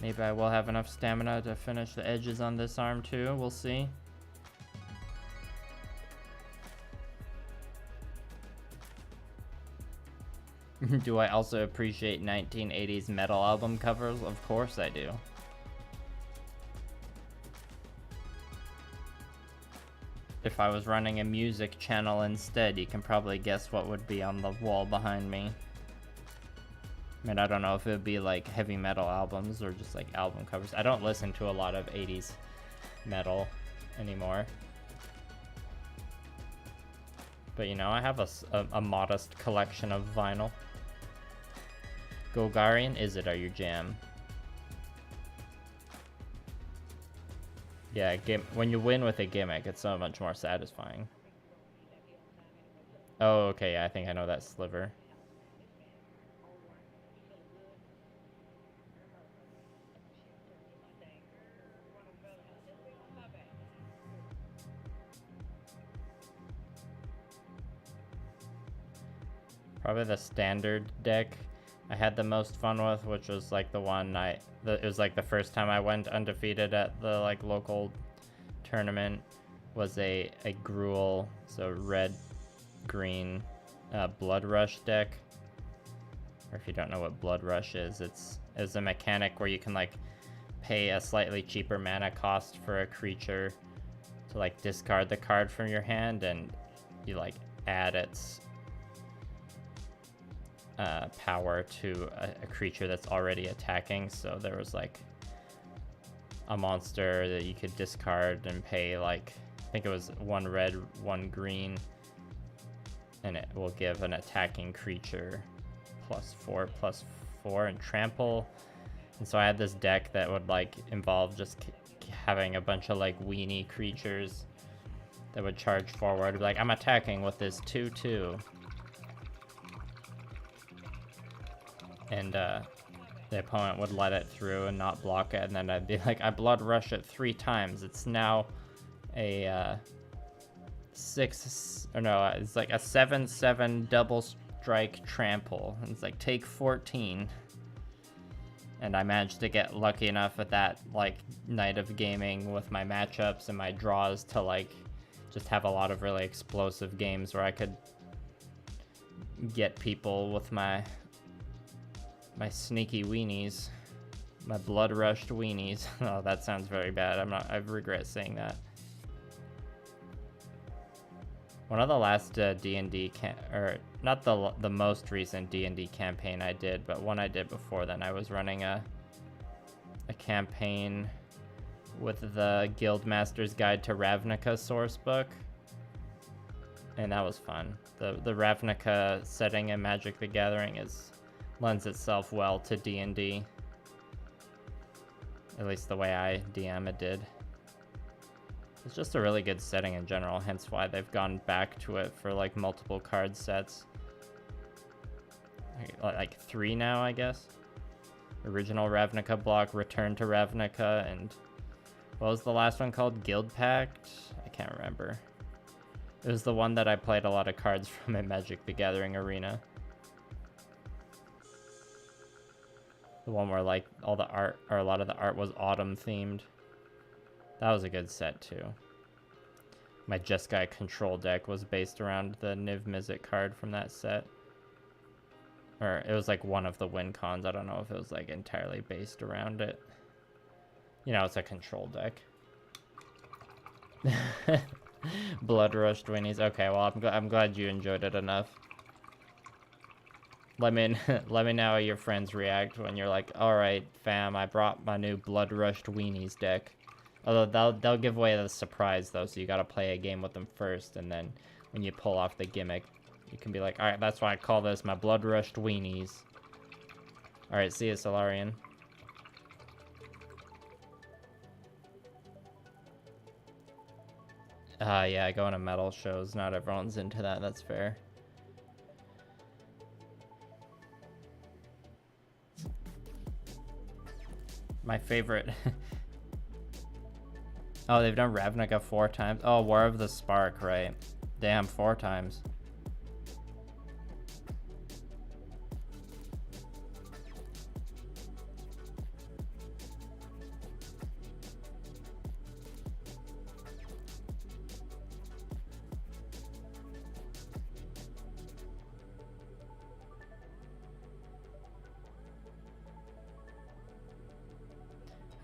Maybe I will have enough stamina to finish the edges on this arm too, we'll see. Do I also appreciate 1980s metal album covers? Of course I do. if I was running a music channel instead, you can probably guess what would be on the wall behind me. I mean, I don't know if it would be like heavy metal albums or just like album covers. I don't listen to a lot of 80s metal anymore. But you know, I have a modest collection of vinyl. Golgarian, is it? Are you jam? Yeah, when you win with a gimmick, it's so much more satisfying. Oh, okay, yeah, I think I know that sliver. Probably the standard deck I had the most fun with, which was like the one it was like the first time I went undefeated at the like local tournament, was a Gruul, so red green Blood Rush deck. Or if you don't know what Blood Rush is, it's a mechanic where you can like pay a slightly cheaper mana cost for a creature to like discard the card from your hand, and you like add its power to a creature that's already attacking. So there was like a monster that you could discard and pay like, I think it was 1 red, 1 green, and it will give an attacking creature +4/+4 and trample. And so I had this deck that would like involve just having a bunch of like weenie creatures that would charge forward, like I'm attacking with this 2/2. And the opponent would let it through and not block it, and then I'd be like, I blood rush it 3 times. It's now a 7/7 double strike trample. And it's like, take 14. And I managed to get lucky enough at that like night of gaming with my matchups and my draws to like just have a lot of really explosive games where I could get people with my sneaky weenies, my blood rushed weenies. Oh, that sounds very bad. I regret saying that. One of the last D&D or not the most recent D&D campaign I did, but one I did before then, I was running a campaign with the Guildmaster's Guide to Ravnica sourcebook, and that was fun. The Ravnica setting in Magic the Gathering lends itself well to D&D. At least the way I DM it did. It's just a really good setting in general, hence why they've gone back to it for like multiple card sets. Like 3 now, I guess. Original Ravnica block, Return to Ravnica, and what was the last one called? Guild Pact? I can't remember. It was the one that I played a lot of cards from in Magic the Gathering Arena. The one where like all the art, or a lot of the art, was autumn themed. That was a good set too. My Jeskai control deck was based around the Niv Mizzet card from that set. Or it was like one of the win cons. I don't know if it was like entirely based around it. You know, it's a control deck. Blood rushed winnies. Okay, well, I'm glad you enjoyed it enough. Let me know how your friends react when you're like, all right, fam, I brought my new blood rushed weenies deck. Although they'll give away the surprise though, so you gotta play a game with them first, and then when you pull off the gimmick, you can be like, all right, that's why I call this my blood rushed weenies. All right, see you, Solarian. Yeah, going to metal shows. Not everyone's into that. That's fair. My favorite. Oh, they've done Ravnica 4 times. Oh, War of the Spark, right? Damn, 4 times.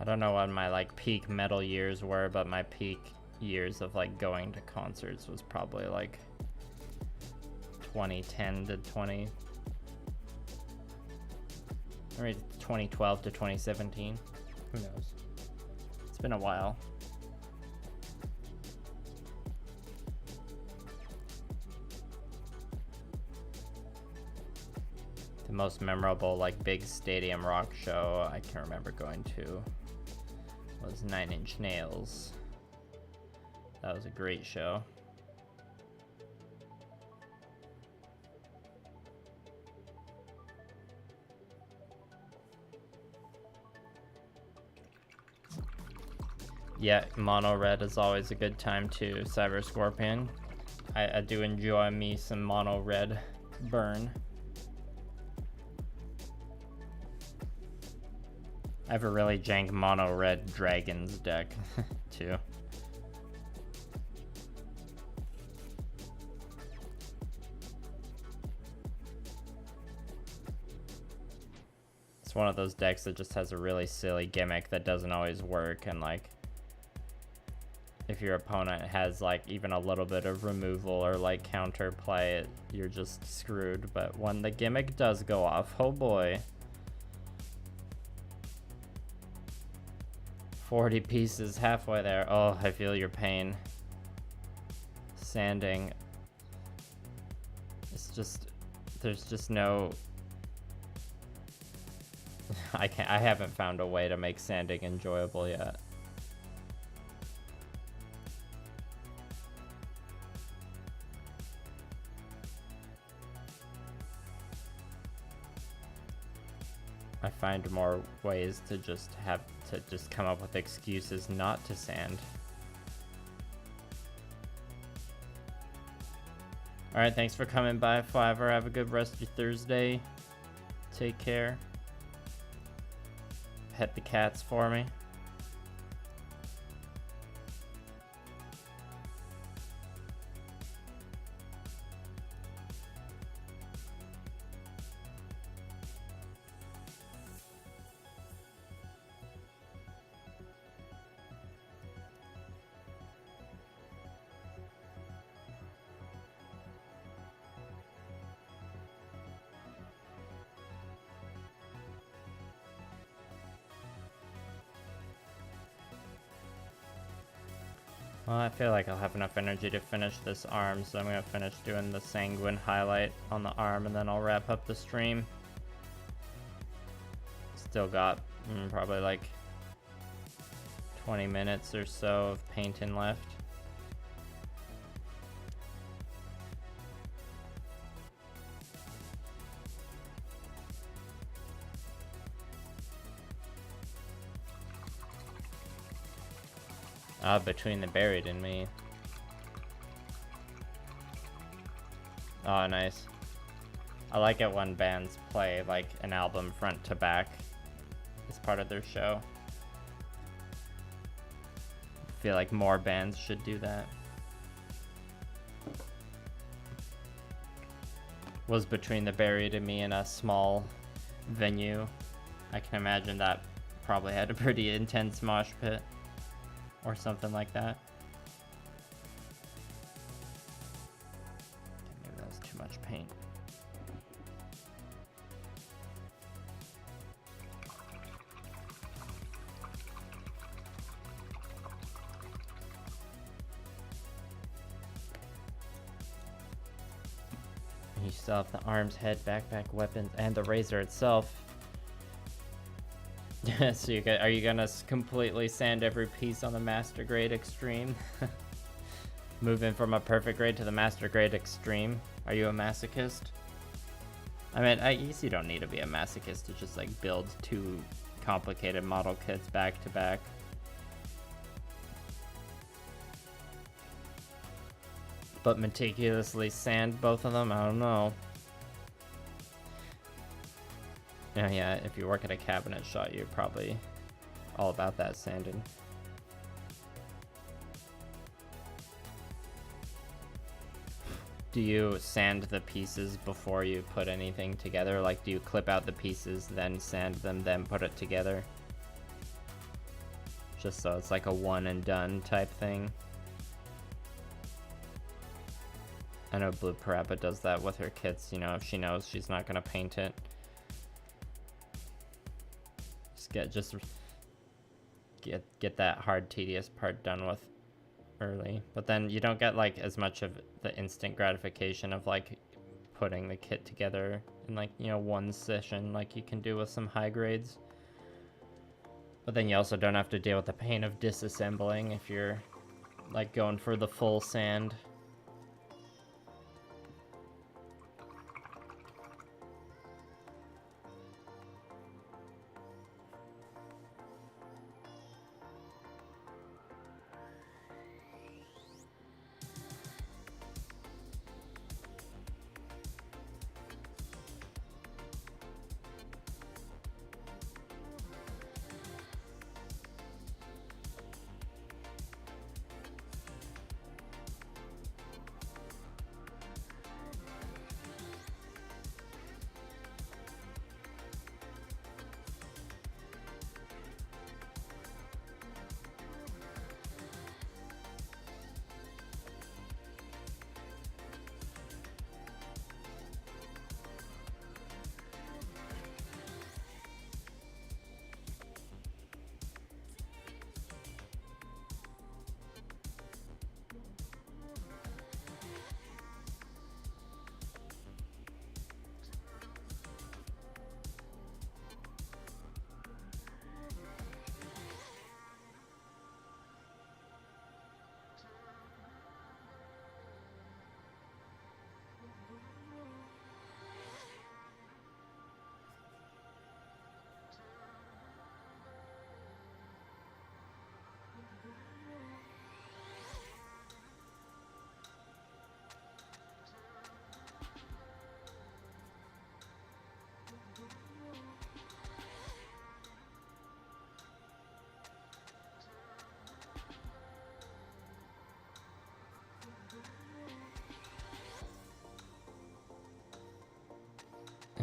I don't know what my like peak metal years were, but my peak years of like going to concerts was probably like 2010 to 2012 to 2017. Who knows? It's been a while. The most memorable like big stadium rock show I can remember going to was 9 Inch Nails. That was a great show. Yeah, mono red is always a good time too, Cyber Scorpion. I do enjoy me some mono red burn. I have a really jank mono red dragons deck too. It's one of those decks that just has a really silly gimmick that doesn't always work, and like if your opponent has like even a little bit of removal or like counterplay, you're just screwed. But when the gimmick does go off, oh boy. 40 pieces halfway there. Oh, I feel your pain. Sanding. It's just, there's just no, I haven't found a way to make sanding enjoyable yet. I find more ways to just come up with excuses not to sand. Alright, thanks for coming by, Fiverr. Have a good rest of your Thursday. Take care. Pet the cats for me. Well, I feel like I'll have enough energy to finish this arm, so I'm going to finish doing the sanguine highlight on the arm, and then I'll wrap up the stream. Still got probably like 20 minutes or so of painting left. Between the Buried and Me. Oh, nice. I like it when bands play like an album front to back as part of their show. I feel like more bands should do that. Was Between the Buried and Me in a small venue. I can imagine that probably had a pretty intense mosh pit. Or something like that. Maybe that was too much paint. You still have the arms, head, backpack, weapons, and the razor itself. So are you gonna completely sand every piece on the Master Grade Extreme? Moving from a perfect grade to the Master Grade Extreme. Are you a masochist? I mean, I guess you don't need to be a masochist to just like build 2 complicated model kits back to back. But meticulously sand both of them? I don't know. Yeah, if you work at a cabinet shop, you're probably all about that sanding. Do you sand the pieces before you put anything together? Like, do you clip out the pieces, then sand them, then put it together? Just so it's like a one and done type thing. I know Blue Parappa does that with her kits, you know, if she knows she's not gonna paint it. Just get that hard, tedious part done with early. But then you don't get like as much of the instant gratification of like putting the kit together in like, you know, one session like you can do with some high grades. But then you also don't have to deal with the pain of disassembling if you're like going for the full sand.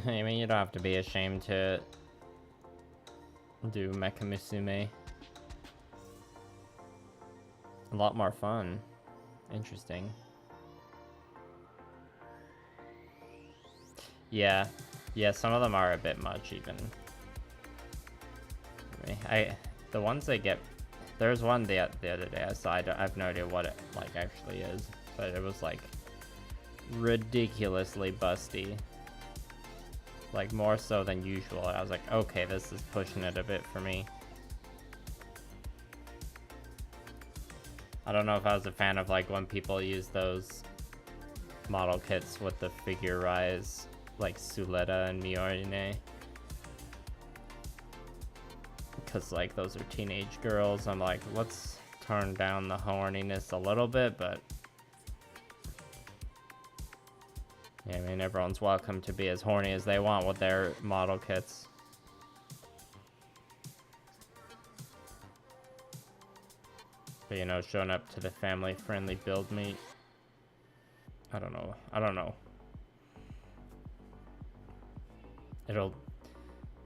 I mean, you don't have to be ashamed to do Mecha Musume. A lot more fun. Interesting. Yeah. Yeah, some of them are a bit much, even. The ones they get... There's one the other day I saw, I have no idea what it, like, actually is. But it was, like, ridiculously busty. Like, more so than usual. I was like, okay, this is pushing it a bit for me. I don't know if I was a fan of, like, when people use those model kits with the figure rise, like Suleta and Miorine. Because, like, those are teenage girls. I'm like, let's turn down the horniness a little bit, but... yeah, I mean, everyone's welcome to be as horny as they want with their model kits. But, you know, showing up to the family-friendly build meet. I don't know. It'll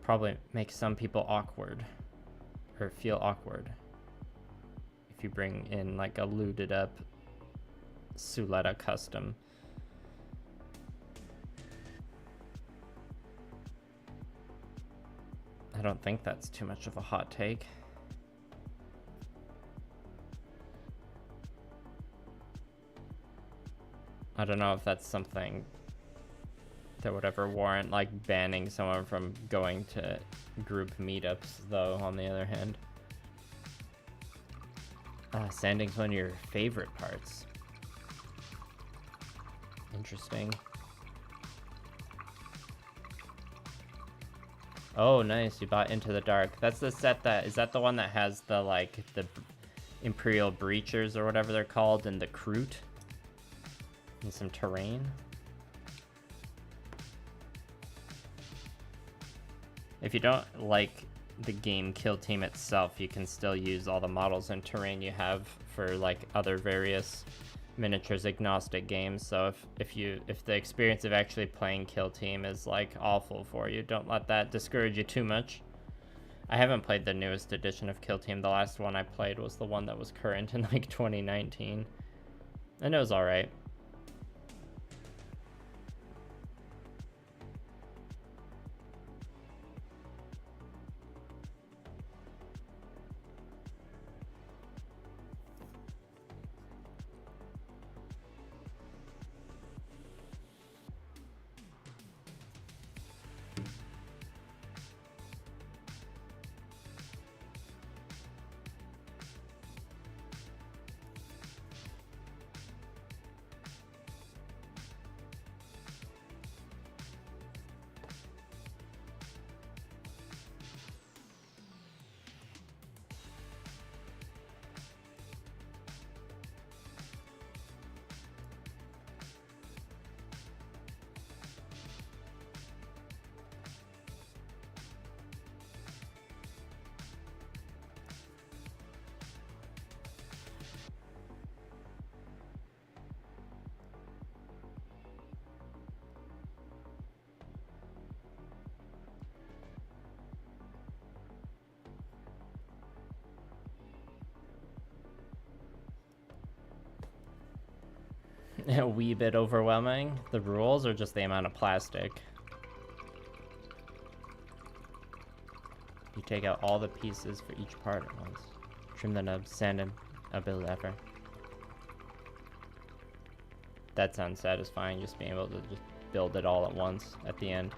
probably make some people awkward. Or feel awkward. If you bring in, like, a looted up Suleta custom. I don't think that's too much of a hot take. I don't know if that's something that would ever warrant, like, banning someone from going to group meetups, though, on the other hand. Sanding's one of your favorite parts. Interesting. Oh, nice. You bought Into the Dark. That's the set that... Is that the one that has the, like, the Imperial Breachers or whatever they're called and the Kroot? And some terrain? If you don't like the game Kill Team itself, you can still use all the models and terrain you have for, like, other various miniatures agnostic games. So if the experience of actually playing Kill Team is, like, awful for you, don't let that discourage you too much. I haven't played the newest edition of Kill Team. The last one I played was the one that was current in, like, 2019, and it was all right. A wee bit overwhelming. The rules or just the amount of plastic? You take out all the pieces for each part at once. Trim the nubs, sand them, build effort. That sounds satisfying, just being able to just build it all at once at the end.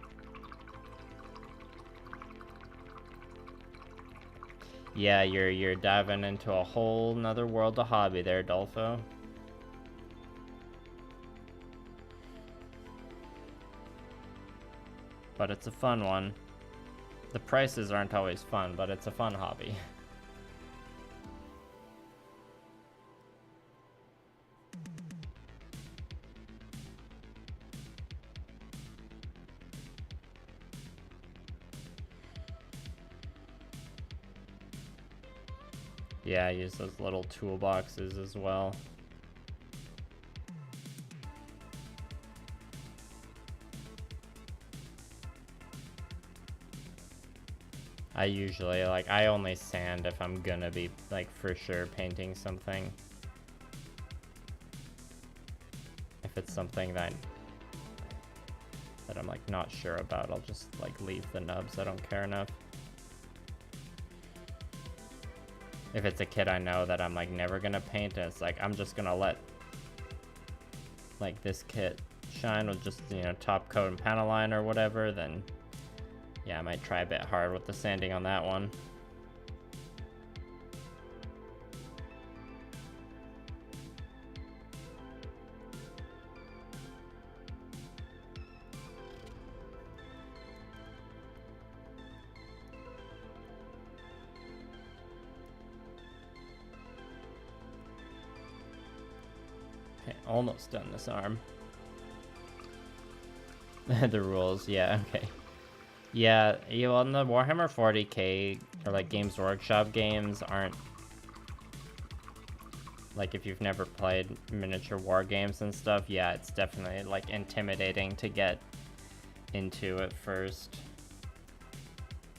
Yeah, you're diving into a whole nother world of hobby there, Dolfo. But it's a fun one. The prices aren't always fun, but it's a fun hobby. Yeah, I use those little toolboxes as well. I usually, like, I only sand if I'm gonna be, like, for sure painting something. If it's something that I'm, like, not sure about, I'll just, like, leave the nubs. I don't care enough. If it's a kit I know that I'm, like, never gonna paint, and it's like, I'm just gonna let, like, this kit shine with just, you know, top coat and panel line or whatever, then yeah, I might try a bit hard with the sanding on that one. Okay, almost done this arm. The rules, yeah, okay. Yeah, you know, on the Warhammer 40k, or like Games Workshop games aren't, like if you've never played miniature war games and stuff, yeah, it's definitely like intimidating to get into at first.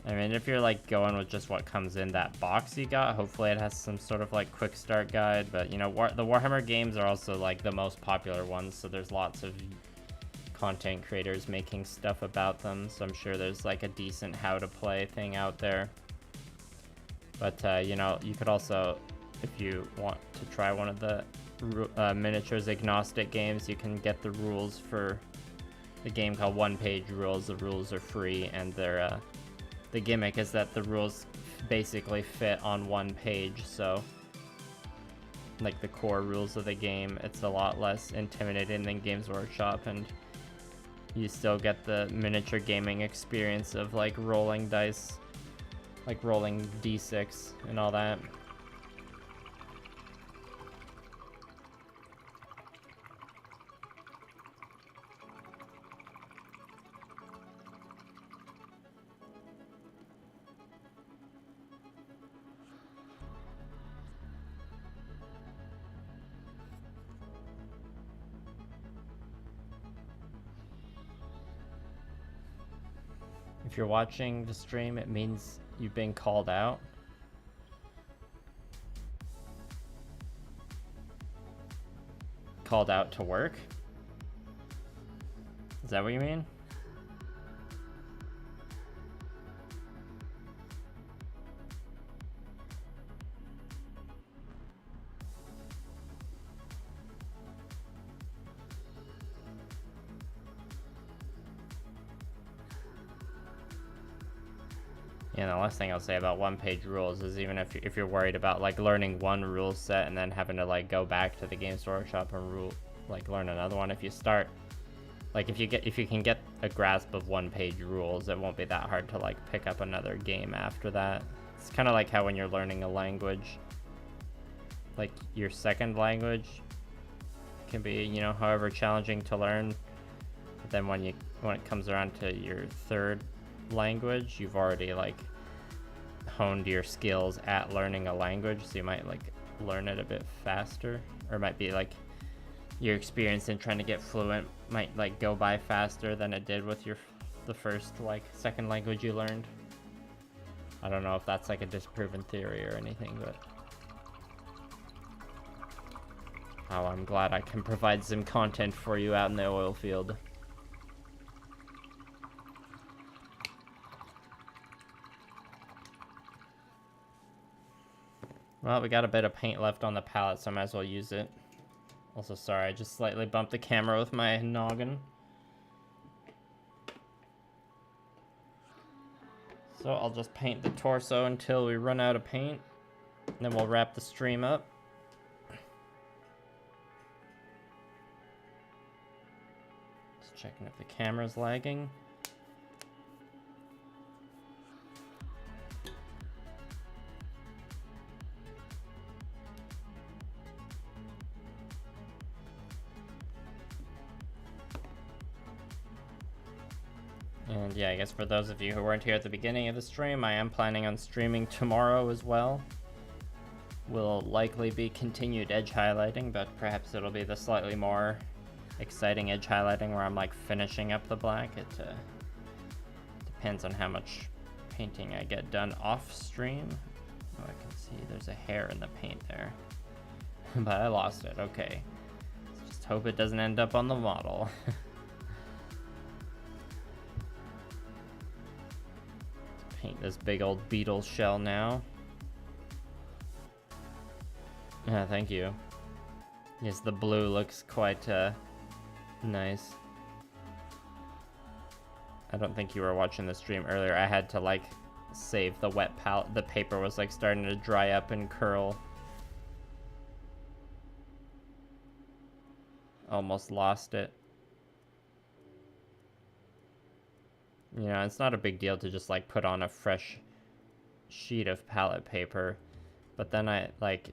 I mean, if you're like going with just what comes in that box you got, hopefully it has some sort of like quick start guide, but you know, the Warhammer games are also like the most popular ones, so there's lots of content creators making stuff about them, so I'm sure there's like a decent how to play thing out there. But you know, you could also, if you want to try one of the miniatures agnostic games, you can get the rules for the game called One Page Rules. The rules are free, and they're the gimmick is that the rules basically fit on one page, so like the core rules of the game, it's a lot less intimidating than Games Workshop, and you still get the miniature gaming experience of like rolling dice, like rolling d6 and all that. If you're watching the stream, it means you've been called out. Called out to work? Is that what you mean? Yeah, the last thing I'll say about one-page rules is even if you're worried about like learning one rule set and then having to like go back to the Games Workshop and learn another one, if you start like if you can get a grasp of one-page rules, it won't be that hard to like pick up another game after that. It's kind of like how when you're learning a language, like your second language can be, you know, however challenging to learn, but then when it comes around to your third language, you've already like honed your skills at learning a language, so you might like learn it a bit faster, or it might be like your experience in trying to get fluent might like go by faster than it did with the first like second language you learned. I don't know if that's like a disproven theory or anything, but Oh, I'm glad I can provide some content for you out in the oil field. Well, we got a bit of paint left on the palette, so I might as well use it. Also, sorry, I just slightly bumped the camera with my noggin. So I'll just paint the torso until we run out of paint. Then we'll wrap the stream up. Just checking if the camera's lagging. And yeah, I guess for those of you who weren't here at the beginning of the stream, I am planning on streaming tomorrow as well. Will likely be continued edge highlighting, but perhaps it'll be the slightly more exciting edge highlighting where I'm like finishing up the black. It depends on how much painting I get done off stream. Oh, I can see there's a hair in the paint there. But I lost it, okay. Let's just hope it doesn't end up on the model. Paint this big old beetle shell now. Yeah, thank you. Yes, the blue looks quite nice. I don't think you were watching the stream earlier. I had to like save the wet palette. The paper was like starting to dry up and curl. Almost lost it. You know, it's not a big deal to just like put on a fresh sheet of palette paper, but then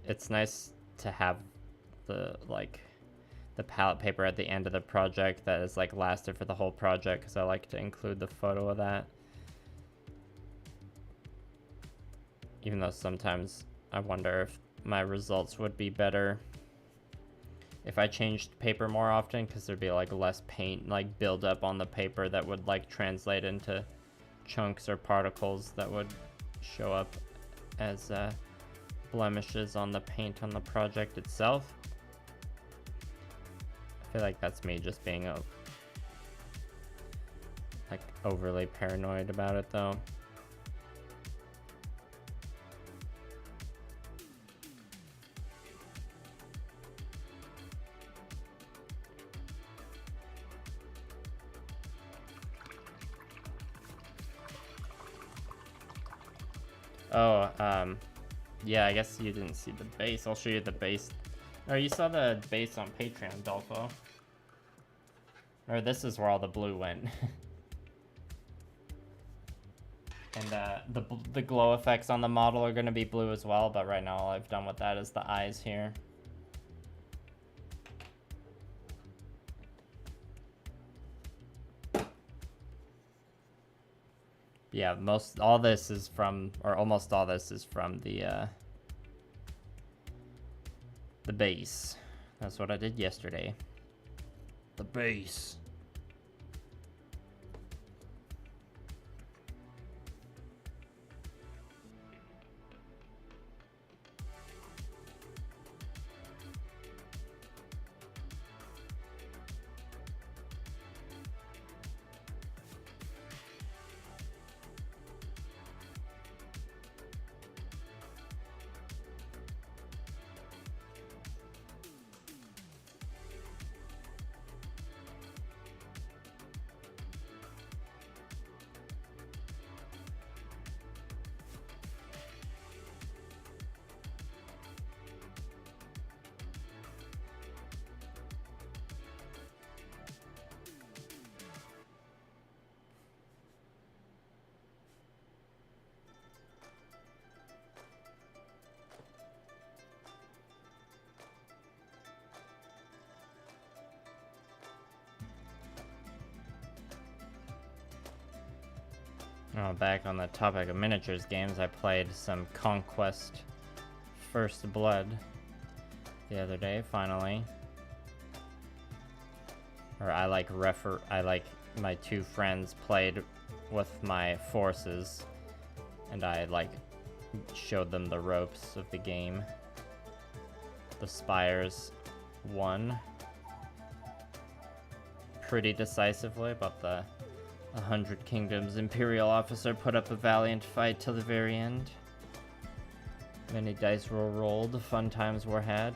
it's nice to have the palette paper at the end of the project that is like lasted for the whole project, because I like to include the photo of that. Even though sometimes I wonder if my results would be better if I changed paper more often, because there'd be like less paint like build up on the paper that would like translate into chunks or particles that would show up as blemishes on the paint on the project itself. I feel like that's me just being like overly paranoid about it though. Oh, yeah, I guess you didn't see the base. I'll show you the base. Oh, you saw the base on Patreon, Dolfo. Or this is where all the blue went. And the glow effects on the model are going to be blue as well, but right now all I've done with that is the eyes here. Yeah, almost all this is from the base. That's what I did yesterday. The base. Oh, back on the topic of miniatures games, I played some Conquest First Blood the other day, finally. Or I like my two friends played with my forces, and I like showed them the ropes of the game. The spires won pretty decisively, but the 100 Kingdoms Imperial officer put up a valiant fight till the very end. Many dice were rolled, fun times were had.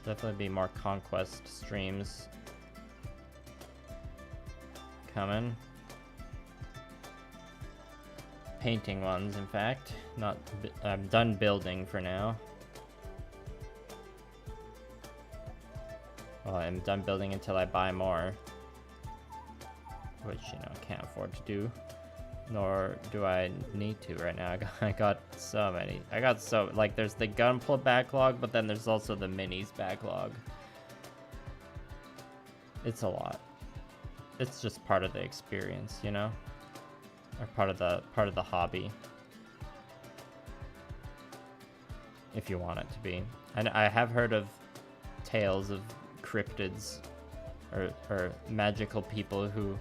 Definitely be more conquest streams coming. Painting ones, in fact. I'm done building for now. Well, I'm done building until I buy more, which, you know, can't afford to do, nor do I need to right now. I got so many. Like, there's the Gunpla backlog, but then there's also the minis backlog. It's a lot. It's just part of the experience, you know, or part of the hobby, if you want it to be. And I have heard of tales of cryptids or magical people who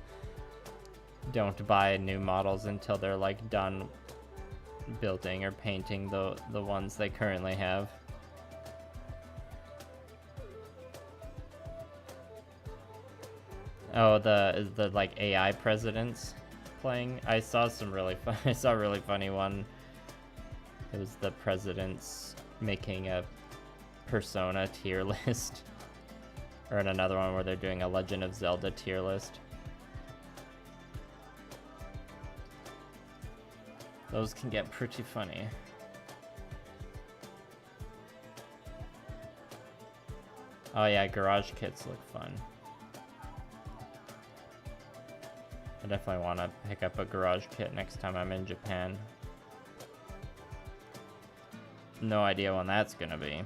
don't buy new models until they're like done building or painting the ones they currently have. Oh, the like AI presidents playing. I saw some really I saw a really funny one. It was the presidents making a Persona tier list. Or in another one where they're doing a Legend of Zelda tier list. Those can get pretty funny. Oh yeah, garage kits look fun. I definitely want to pick up a garage kit next time I'm in Japan. No idea when that's gonna be.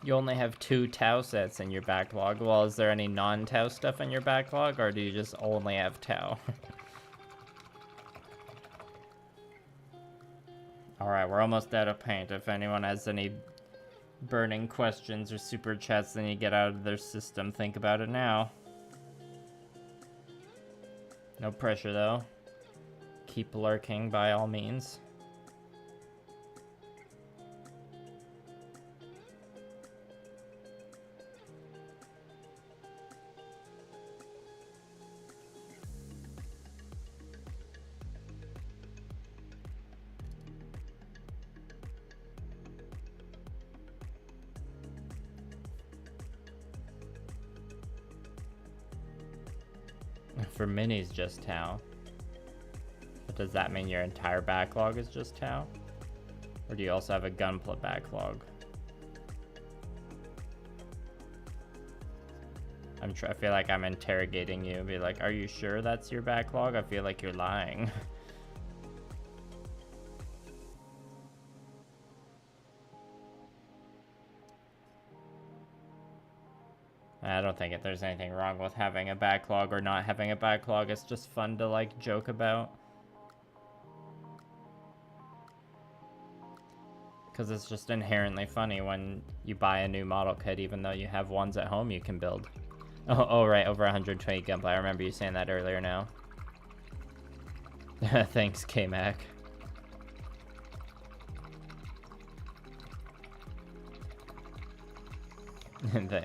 You only have 2 Tau sets in your backlog. Well, is there any non-Tau stuff in your backlog, or do you just only have Tau? Alright, we're almost out of paint. If anyone has any burning questions or super chats they need to get out of their system, think about it now. No pressure, though. Keep lurking by all means. For minis, just Tau. But does that mean your entire backlog is just Tau? Or do you also have a Gunpla backlog? I feel like I'm interrogating you. Be like, are you sure that's your backlog? I feel like you're lying. I don't think there's anything wrong with having a backlog or not having a backlog. It's just fun to, like, joke about. Because it's just inherently funny when you buy a new model kit, even though you have ones at home you can build. Oh right, over 120 Gunpla. I remember you saying that earlier now. Thanks, K-Mac.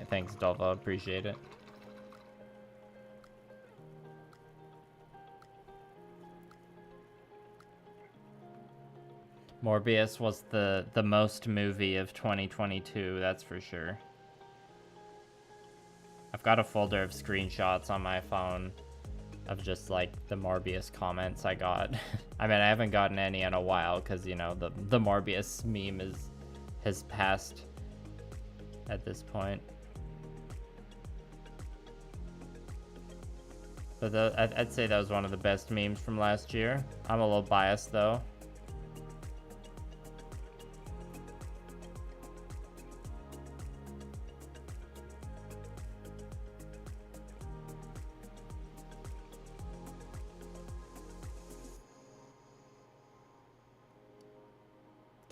Thanks, Dolfo. Appreciate it. Morbius was the most movie of 2022, that's for sure. I've got a folder of screenshots on my phone of just like the Morbius comments I got. I mean, I haven't gotten any in a while because, you know, the Morbius meme has passed at this point. But I'd say that was one of the best memes from last year. I'm a little biased though.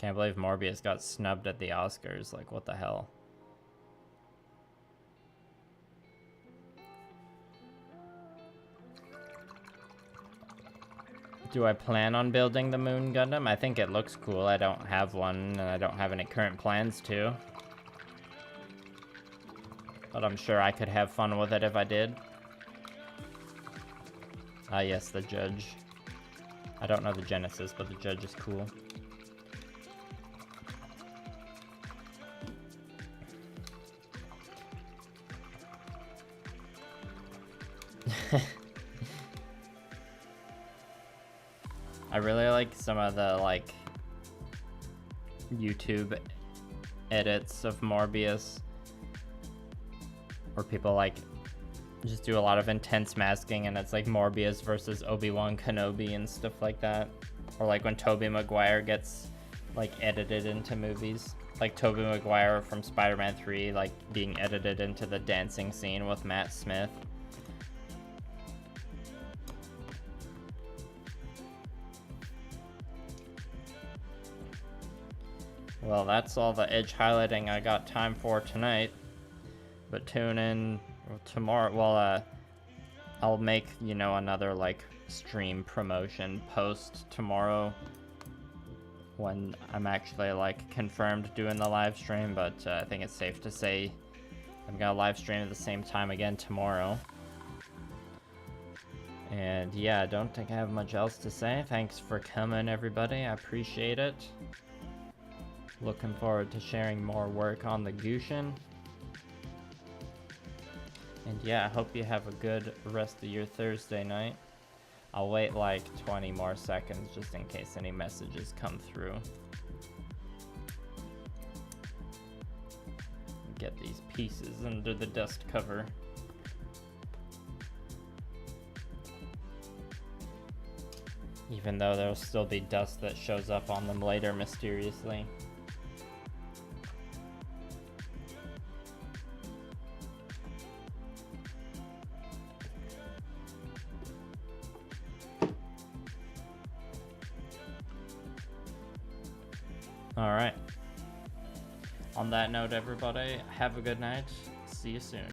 Can't believe Morbius got snubbed at the Oscars. Like, what the hell? Do I plan on building the Moon Gundam? I think it looks cool. I don't have one, and I don't have any current plans to. But I'm sure I could have fun with it if I did. Ah, yes, the Judge. I don't know the Genesis, but the Judge is cool. I really like some of the, like, YouTube edits of Morbius. Where people, like, just do a lot of intense masking, and it's like Morbius versus Obi-Wan Kenobi and stuff like that. Or like when Tobey Maguire gets, like, edited into movies. Like Tobey Maguire from Spider-Man 3, like, being edited into the dancing scene with Matt Smith. Well, that's all the edge highlighting I got time for tonight. But tune in tomorrow. Well, I'll make, you know, another, like, stream promotion post tomorrow when I'm actually, like, confirmed doing the live stream. But I think it's safe to say I'm gonna live stream at the same time again tomorrow. And yeah, I don't think I have much else to say. Thanks for coming, everybody. I appreciate it. Looking forward to sharing more work on the Gusion. And yeah, I hope you have a good rest of your Thursday night. I'll wait like 20 more seconds just in case any messages come through. Get these pieces under the dust cover. Even though there'll still be dust that shows up on them later mysteriously. Alright. On that note, everybody, have a good night. See you soon.